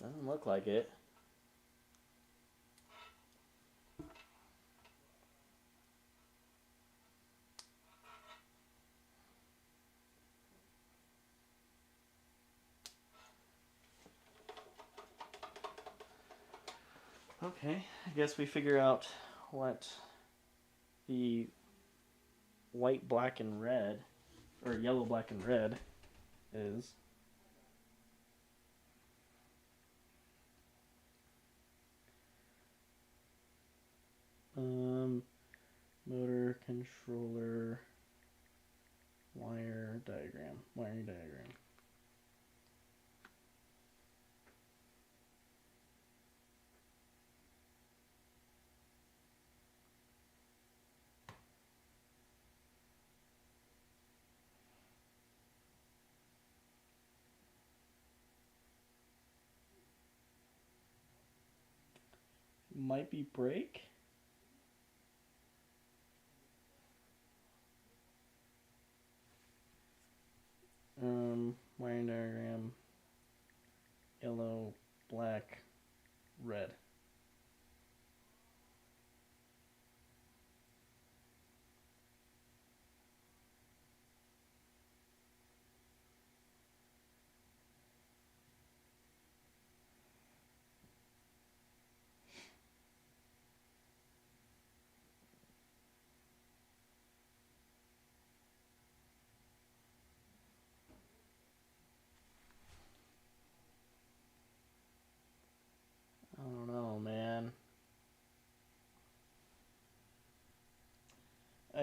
S1: Doesn't look like it. Okay, I guess we figure out what the white, black, and red, or yellow, black, and red is. Motor controller wiring diagram. Might be brake. Wiring diagram. Yellow, black, red.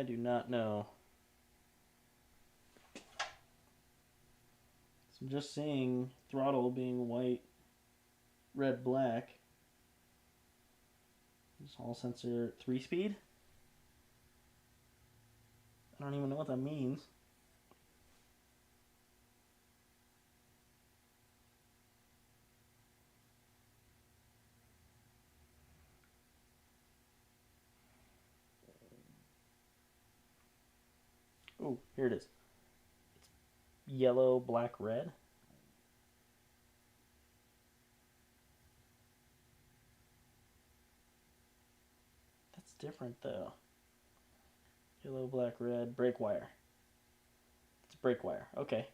S1: I do not know. So I'm just seeing throttle being white, red, black. This hall sensor 3-speed? I don't even know what that means. Oh, here it is. It's yellow, black, red. That's different though. Yellow, black, red, brake wire. It's brake wire. Okay.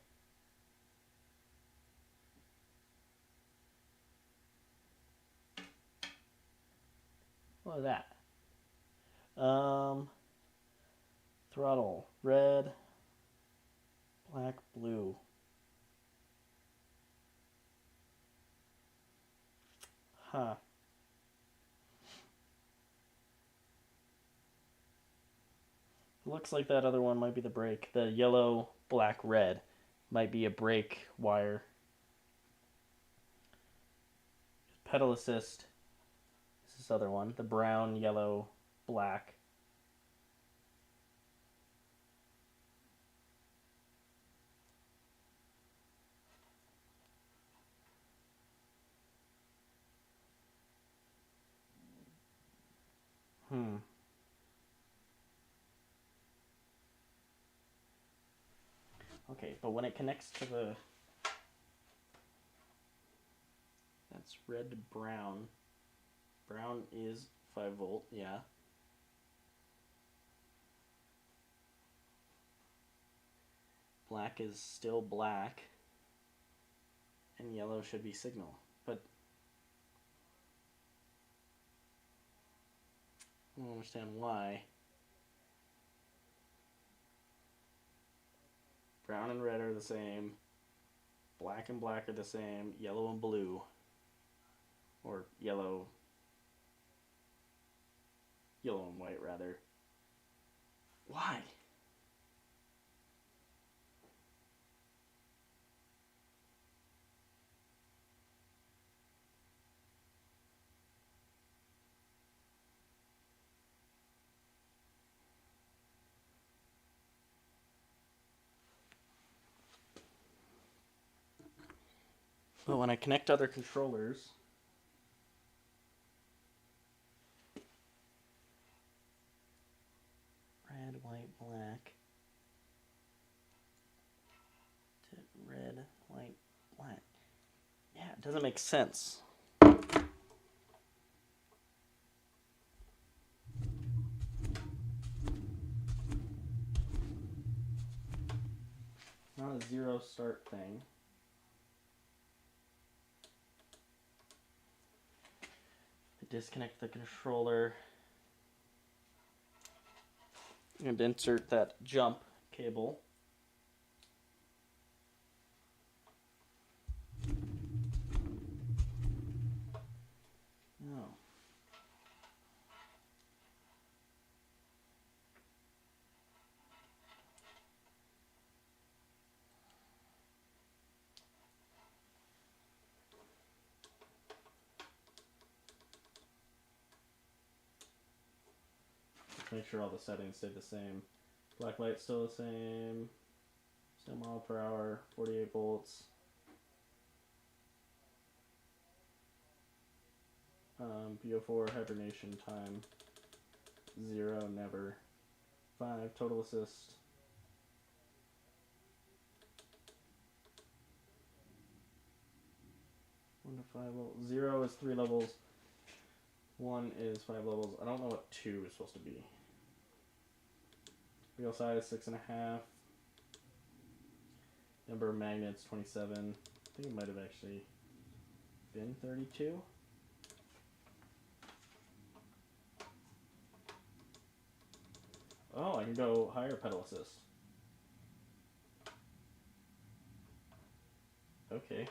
S1: What is that? Throttle, red, black, blue. Huh. Looks like that other one might be the brake. The yellow, black, red might be a brake wire. Pedal assist. This other one. The brown, yellow, black. Okay, but when it connects to the... That's red to brown. Brown is 5 volt, yeah. Black is still black. And yellow should be signal. But I don't understand why. Brown and red are the same. Black and black are the same. Yellow and blue. Or yellow and white, rather. Why? But when I connect other controllers... Red, white, black. Red, white, black. Yeah, it doesn't make sense. Not a zero start thing. Disconnect the controller and insert that jump cable. No. Make sure all the settings stay the same. Black light still the same. Still mile per hour, 48 volts. BO4 hibernation time, 0 never. 5 total assist. One to 5 levels. 0 is 3 levels. 1 is 5 levels. I don't know what 2 is supposed to be. Wheel size 6.5. Number of magnets 27. I think it might have actually been 32. Oh, I can go higher pedal assist. Okay.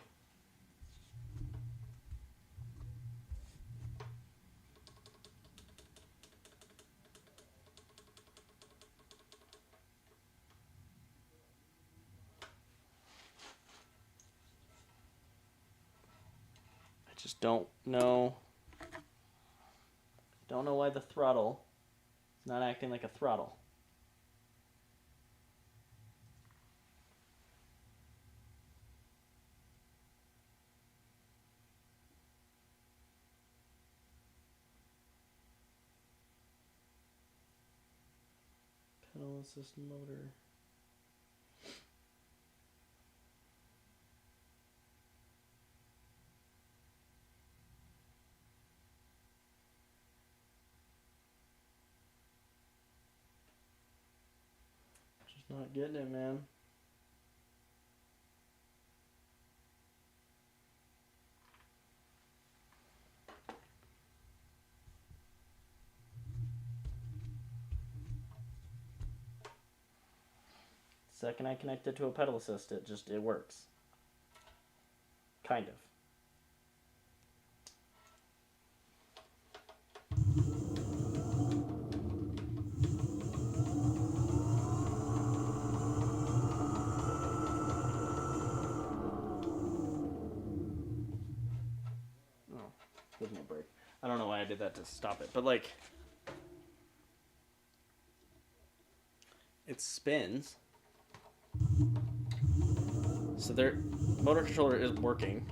S1: Just don't know why the throttle is not acting like a throttle. Pedal assist motor. Just not getting it, man. Second I connect it to a pedal assist, it works. Kind of. Oh, there's no brake. I don't know why I did that to stop it, but like, it spins. So their motor controller is working.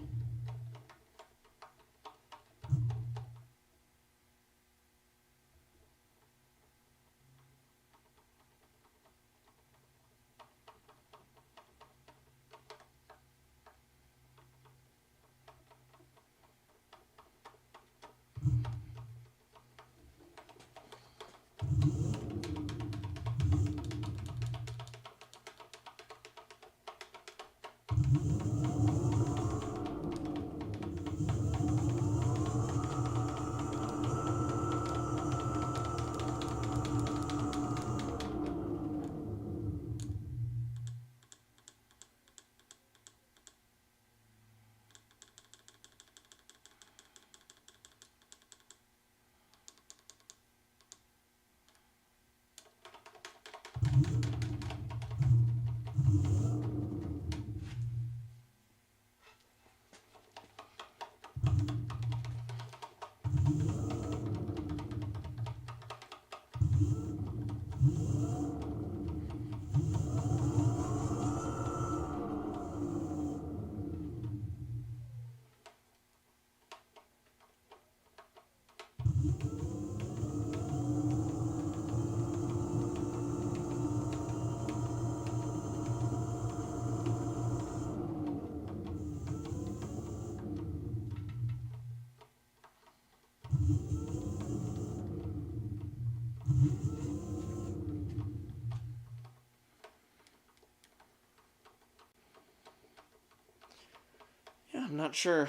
S1: Yeah, I'm not sure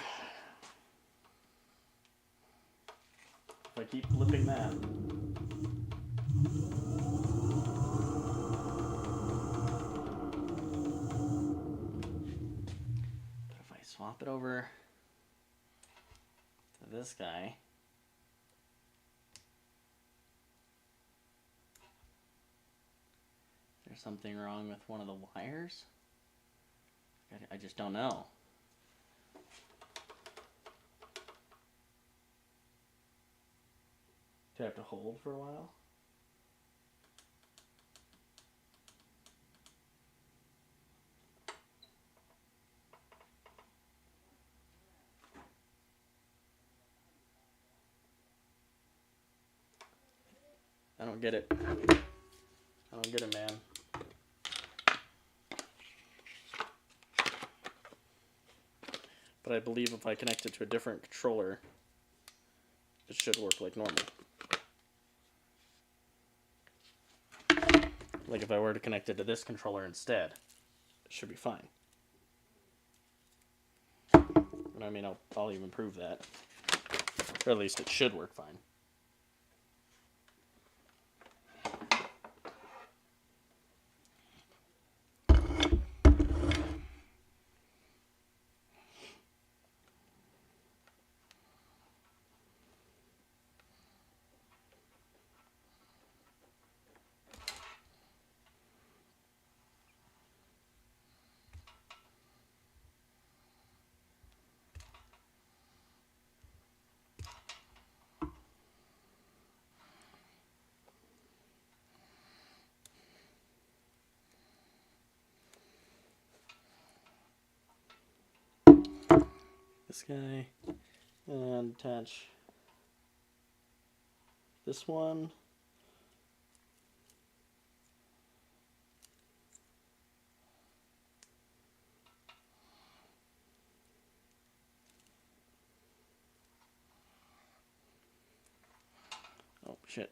S1: if I keep flipping that. But if I swap it over to this guy, there's something wrong with one of the wires? I just don't know. Do I have to hold for a while? I don't get it. I don't get it, man. But I believe if I connect it to a different controller, it should work like normal. Like if I were to connect it to this controller instead, it should be fine. And I mean, I'll even prove that. Or at least it should work fine. this guy and attach this one. Oh, shit.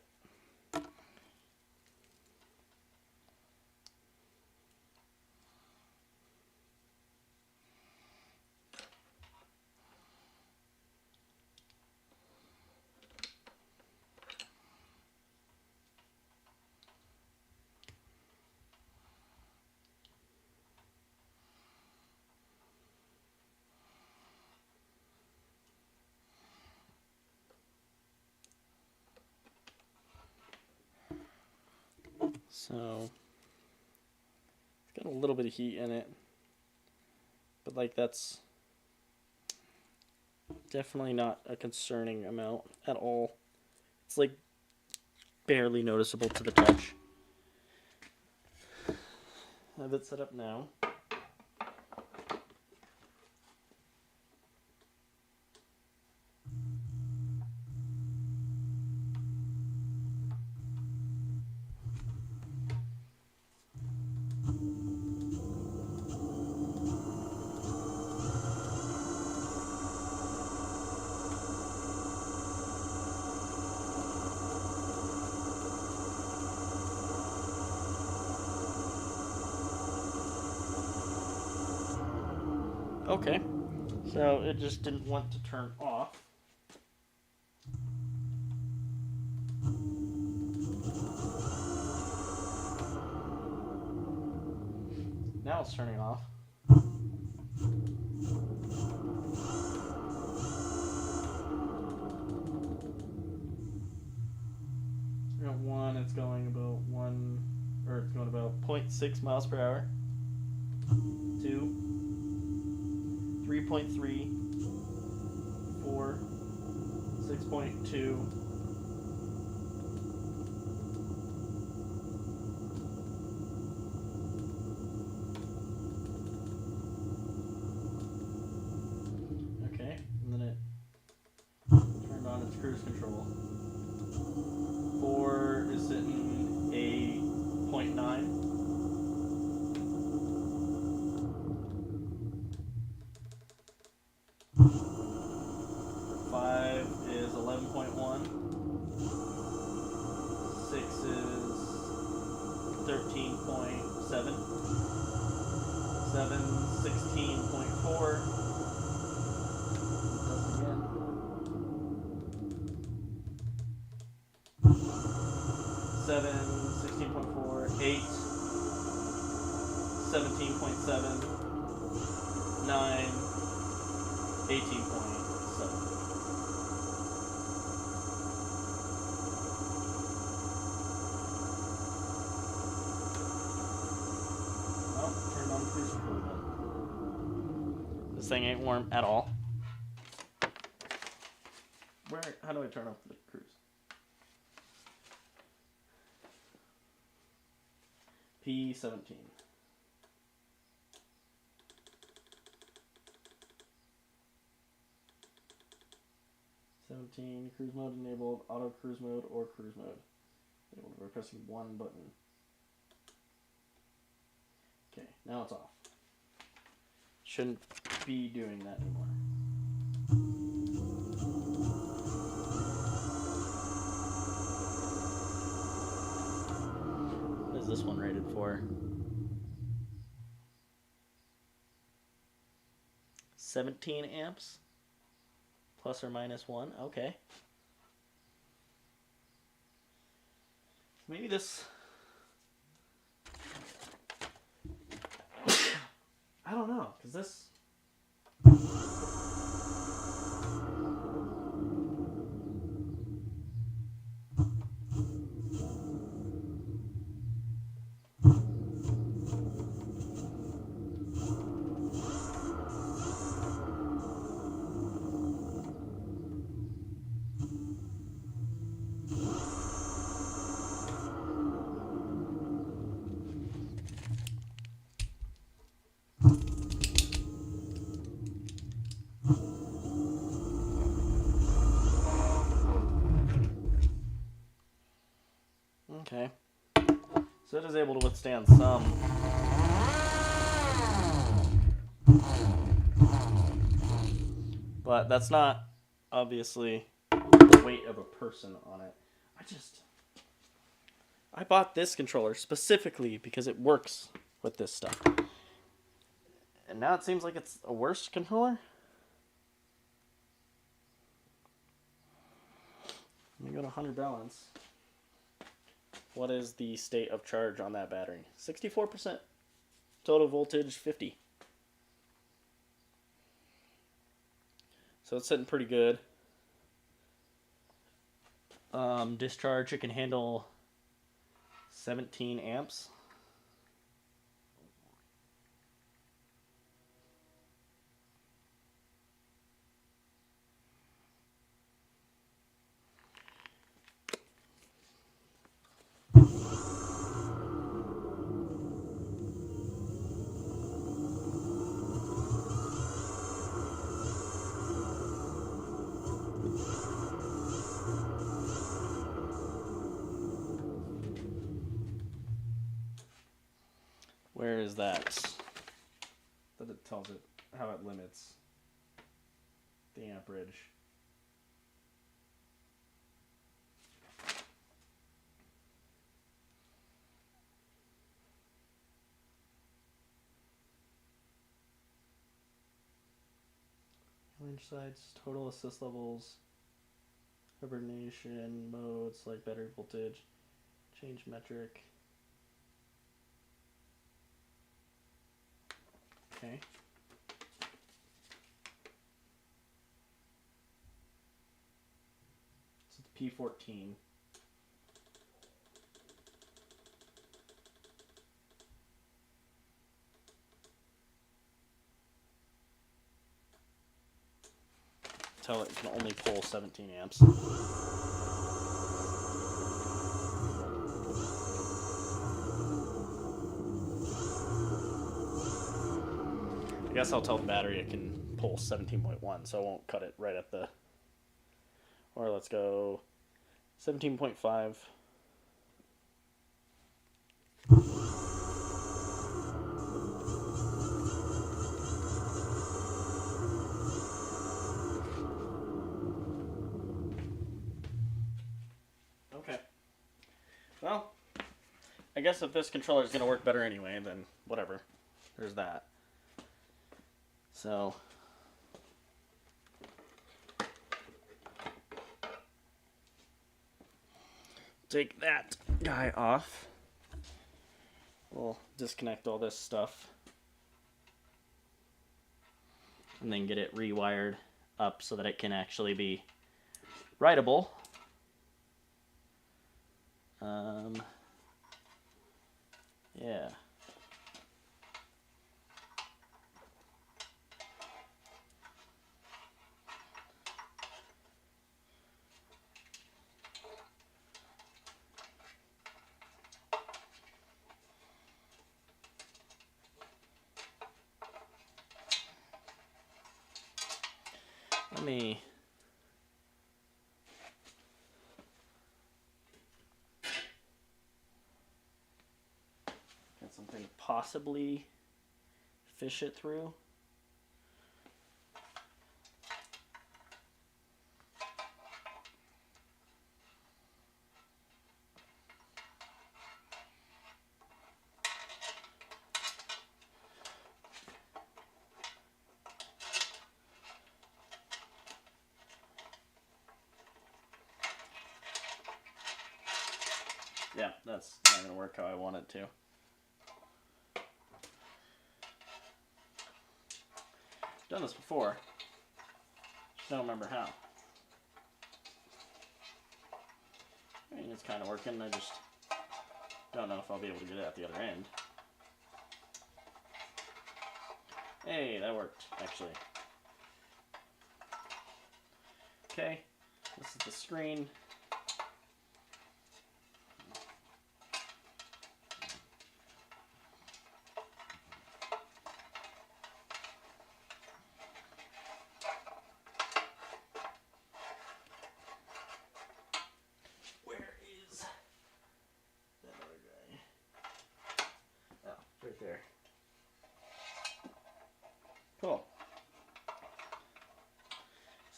S1: So it's got a little bit of heat in it, but like that's definitely not a concerning amount at all. It's like barely noticeable to the touch. I have it set up now. Okay, so it just didn't want to turn off. Now it's turning off. At 1, it's going about 0.6 miles per hour. 2, 3.3, 4, 6.2. Okay, and then it turned on its cruise control. 4 is sitting a 0.9. 5 is 11.1. 6 is 13.7. 7, 16.4. Does it again. 7, 16.4, 8, 17.7, 9, 18.7. Well, turned on the cruise control again. This thing ain't warm at all. How do I turn off the cruise? P17. Cruise mode enabled, auto cruise mode or cruise mode. Enabled by pressing one button. Okay, now it's off. Shouldn't be doing that anymore. What is this one rated for? 17 amps? Plus or minus 1? Okay. Maybe this... I don't know, because this... So it is able to withstand some. But that's not, obviously, the weight of a person on it. I bought this controller specifically because it works with this stuff. And now it seems like it's a worse controller. Let me go to 100 balance. What is the state of charge on that battery? 64%. Total voltage 50. So it's sitting pretty good. Discharge, it can handle 17 amps. Where is that? That it tells it how it limits the amperage. Range sides, total assist levels, hibernation mode, select battery voltage, change metric. Okay. So it's P14. Tell it can only pull 17 amps. I guess I'll tell the battery it can pull 17.1, so I won't cut it right at the. Or let's go 17.5. Okay. Well, I guess if this controller is going to work better anyway, then whatever. There's that. So, take that guy off. We'll disconnect all this stuff. And then get it rewired up so that it can actually be writable. Yeah. Let me get something to possibly fish it through. Yeah, that's not going to work how I want it to. Done this before. Just don't remember how. I mean, it's kind of working. I just don't know if I'll be able to get it at the other end. Hey, that worked, actually. Okay, this is the screen. Where is that other guy?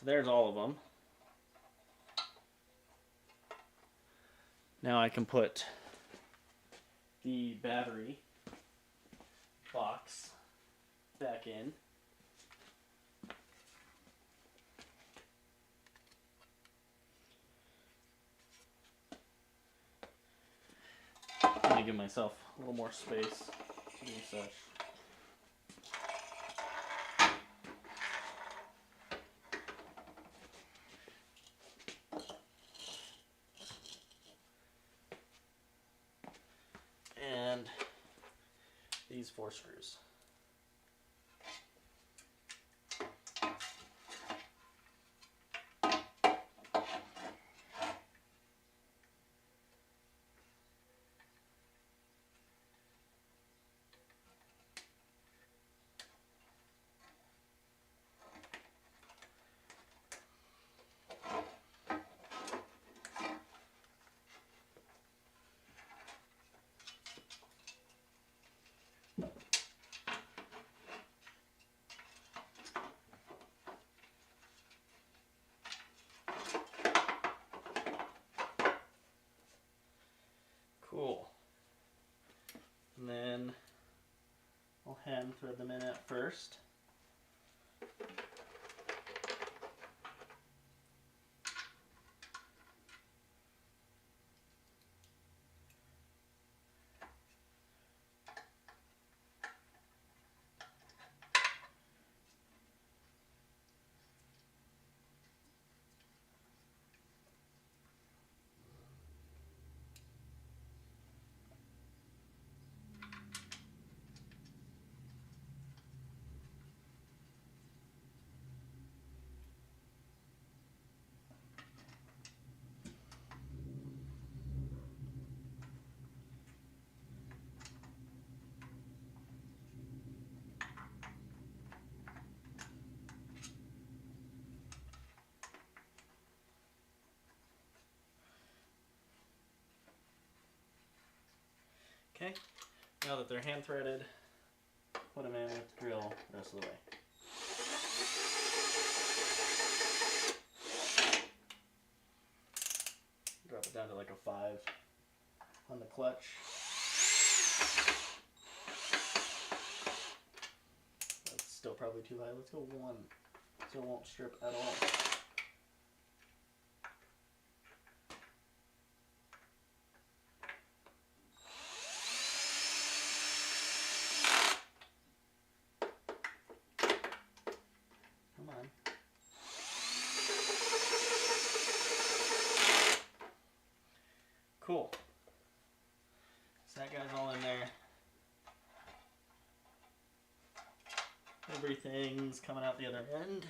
S1: So there's all of them. Now I can put the battery box back in. I'm going to give myself a little more space to do such. And these 4 screws. Cool. And then I'll hand thread them in at first. Okay, now that they're hand threaded, put them in with the drill the rest of the way. Drop it down to like a 5 on the clutch. That's still probably too high. Let's go 1 so it won't strip at all. Come on. Cool. So that guy's all in there. Everything's coming out the other end.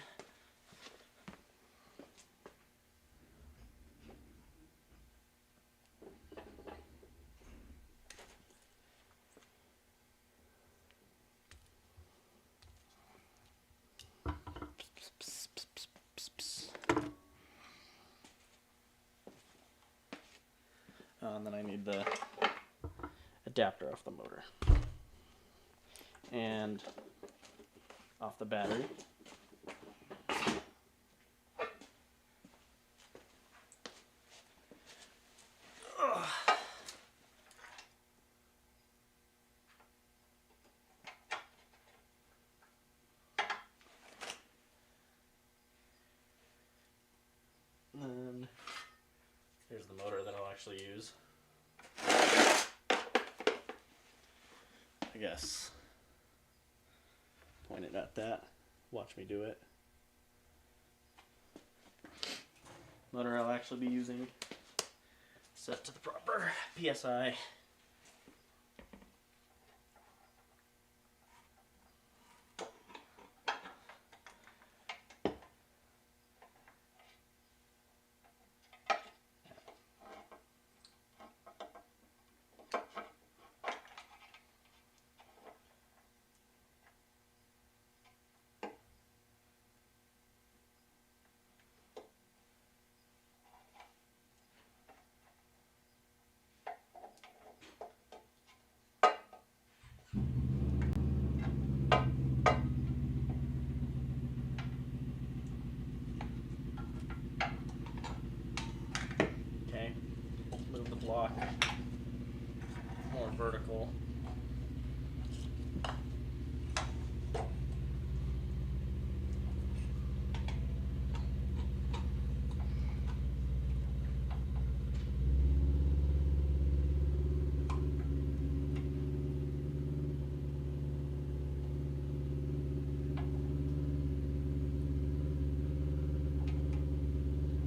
S1: And then I need the adapter off the motor and off the battery. And then here's the motor that I'll actually use. I guess. Point it at that. Watch me do it. Motor I'll actually be using. Set to the proper PSI. vertical.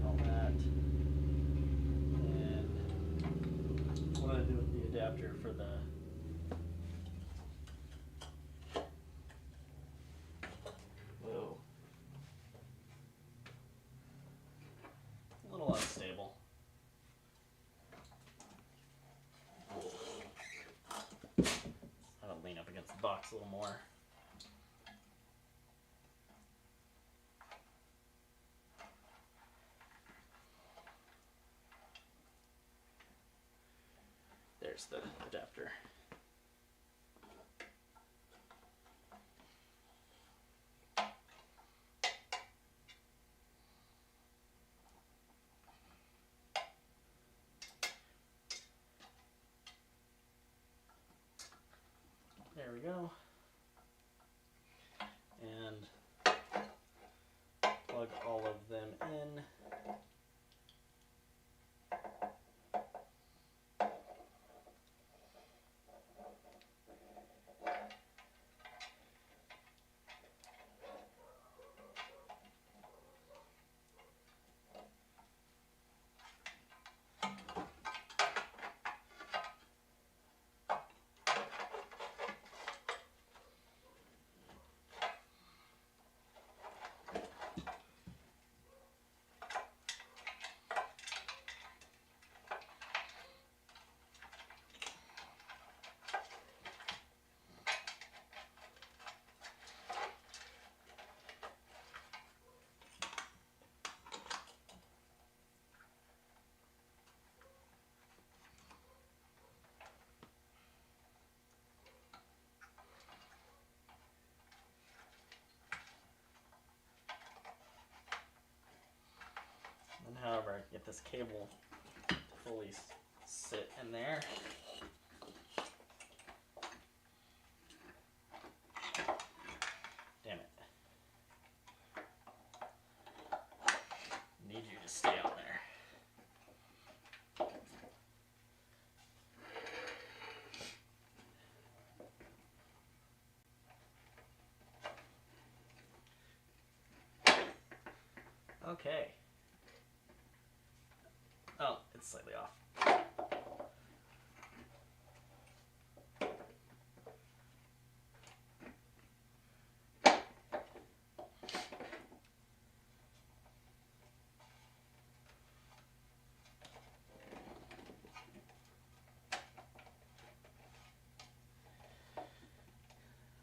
S1: All that. And what do I do with the adapter for the whoa. A little unstable. I'll lean up against the box a little more. There's the adapter. There we go. And plug all of them in. And however, I can get this cable to fully sit in there. Damn it. Need you to stay on there. Okay. Oh, it's slightly off.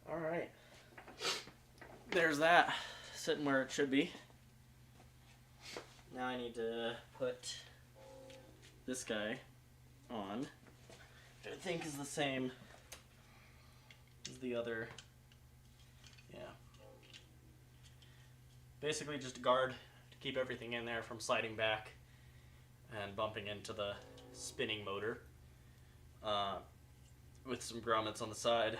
S1: All right. There's that, sitting where it should be. Now I need to put this guy on, which I think is the same as the other. Yeah. Basically just a guard to keep everything in there from sliding back and bumping into the spinning motor, with some grommets on the side.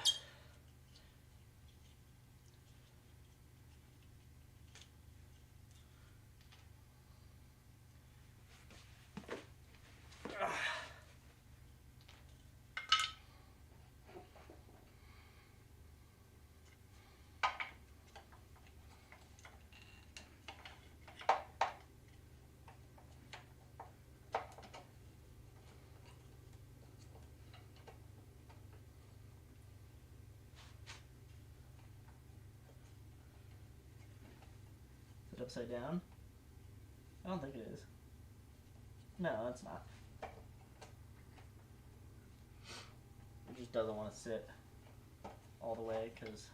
S1: Is it upside down? I don't think it is. No, it's not. It just doesn't want to sit all the way because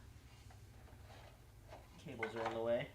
S1: cables are in the way.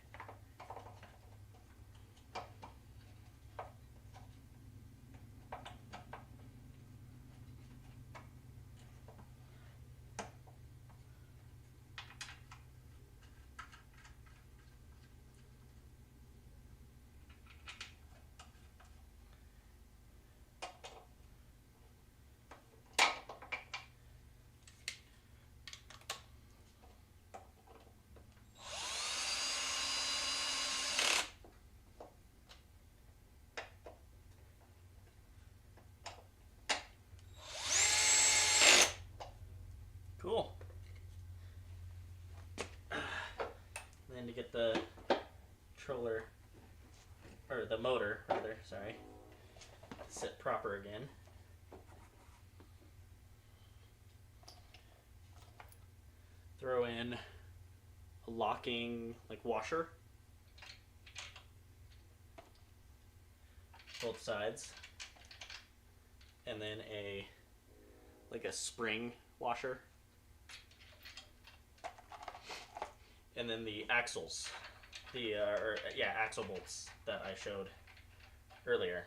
S1: or the motor rather, sorry, sit proper again. Throw in a locking like washer, both sides, and then a spring washer, and then the axles, axle bolts that I showed earlier.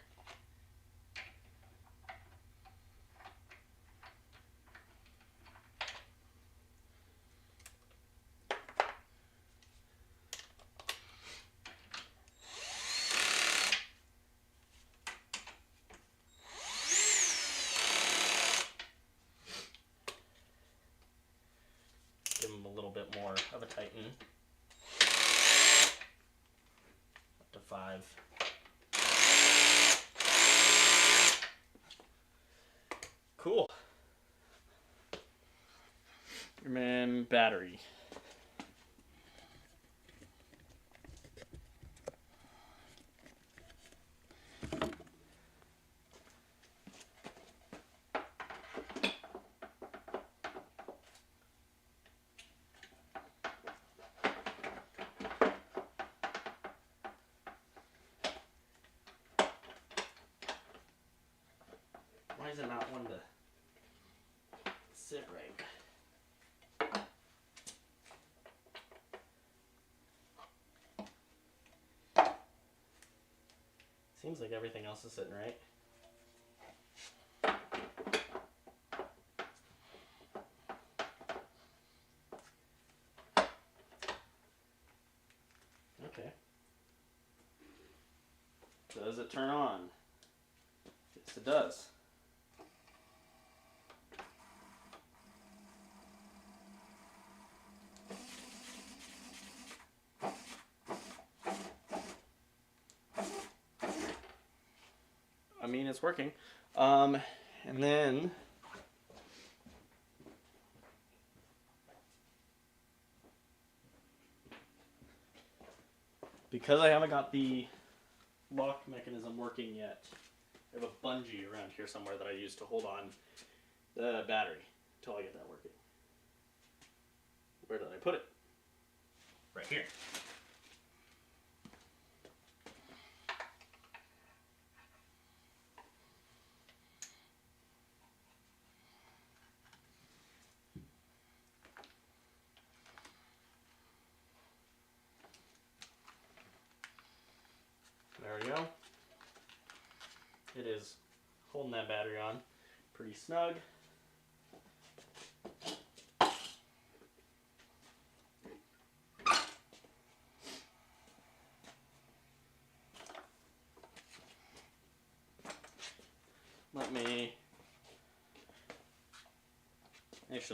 S1: Give them a little bit more of a tighten. Up to 5. Cool. Leatherman battery. Why is it not one to sit right? Seems like everything else is sitting right. Okay. Does it turn on? Yes, it does. I mean, it's working. And then because I haven't got the lock mechanism working yet, I have a bungee around here somewhere that I use to hold on the battery until I get that working. Where did I put it? Right here. There we go. It is holding that battery on pretty snug.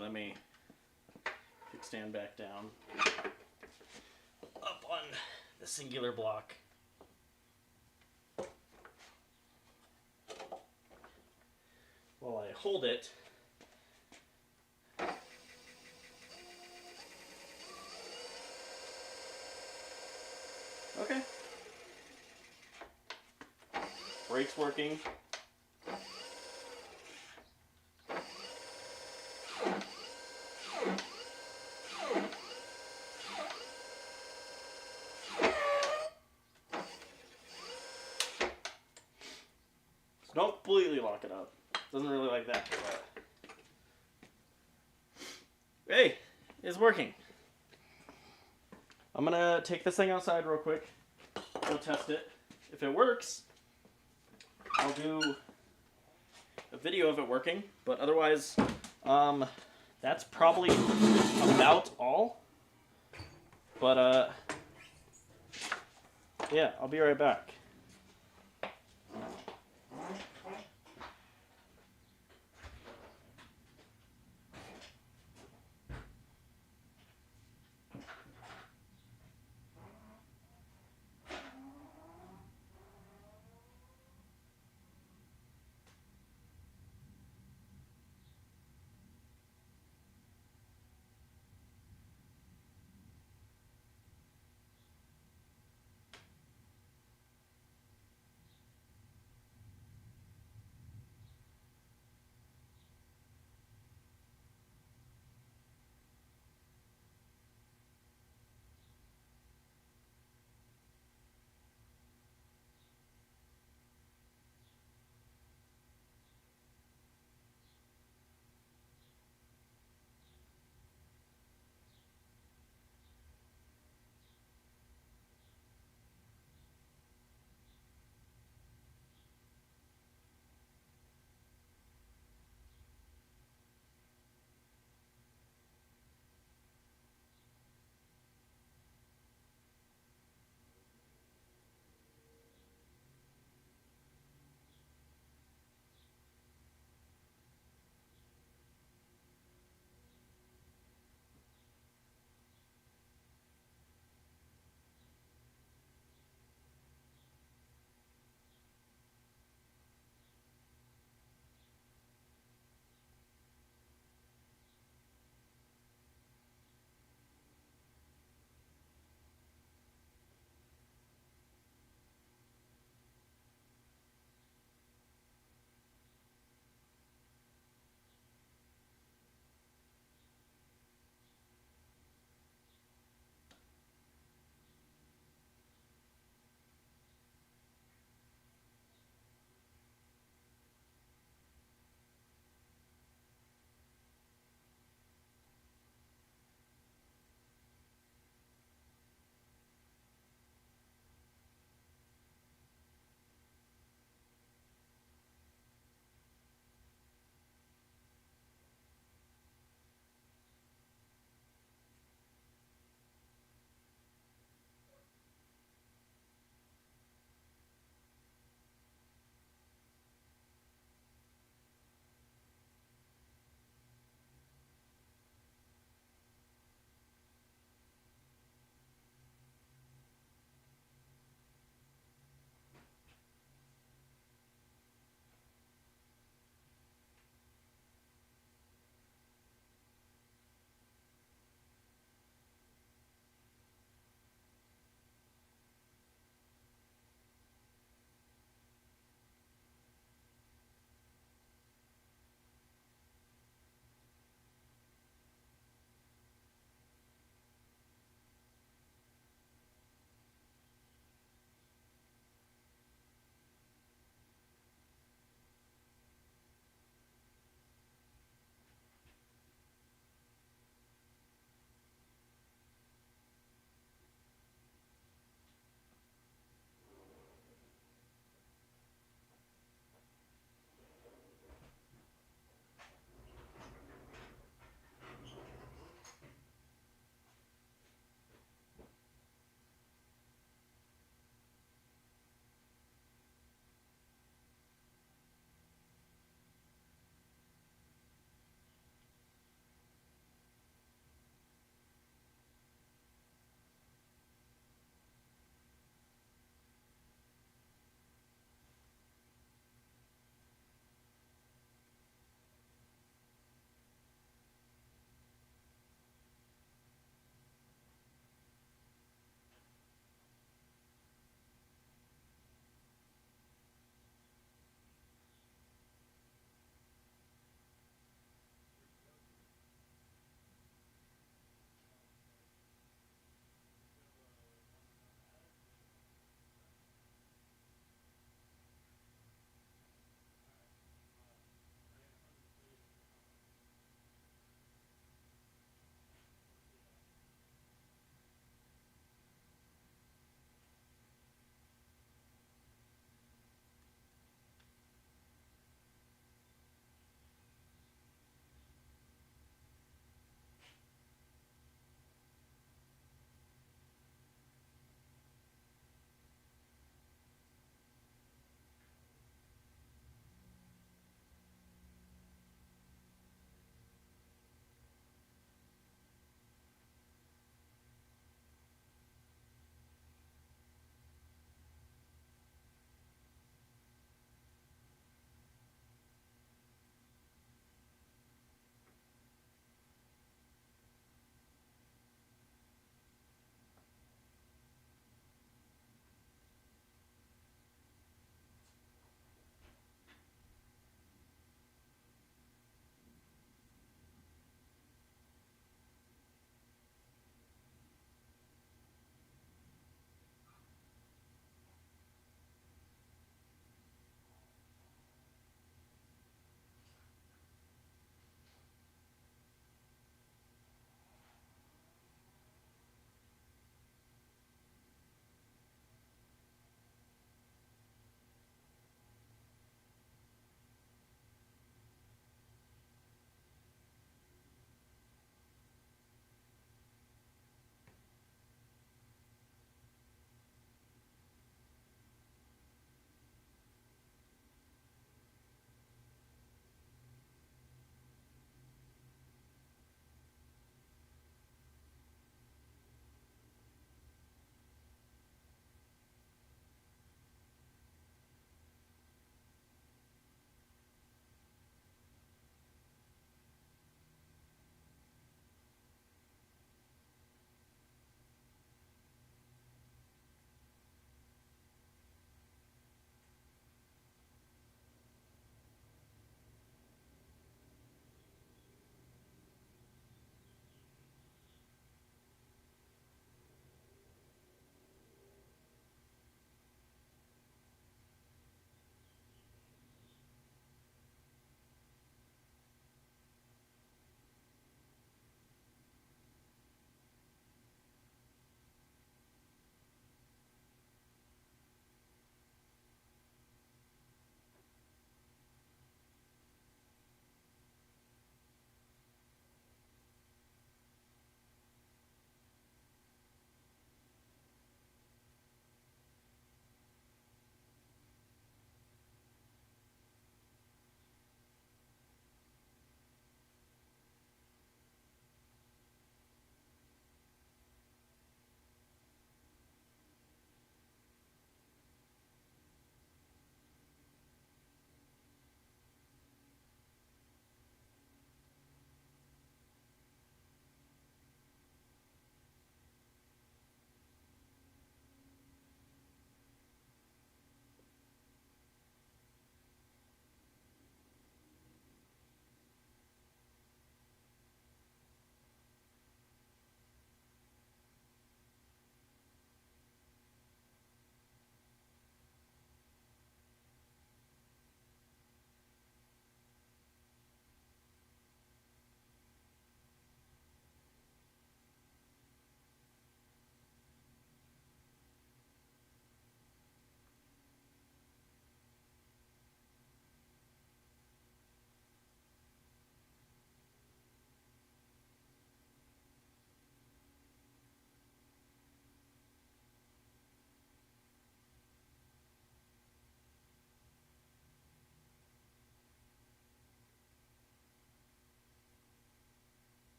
S1: Let me stand back down up on the singular block. While I hold it, okay. Brake's working. So don't completely lock it up. Doesn't really like that. But hey, it's working. I'm gonna take this thing outside real quick. Go test it. If it works, I'll do a video of it working. But otherwise, that's probably about all. But yeah, I'll be right back.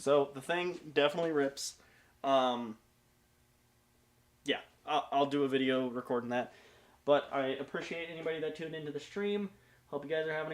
S1: So the thing definitely rips. Yeah, I'll do a video recording that. But I appreciate anybody that tuned into the stream. Hope you guys are having a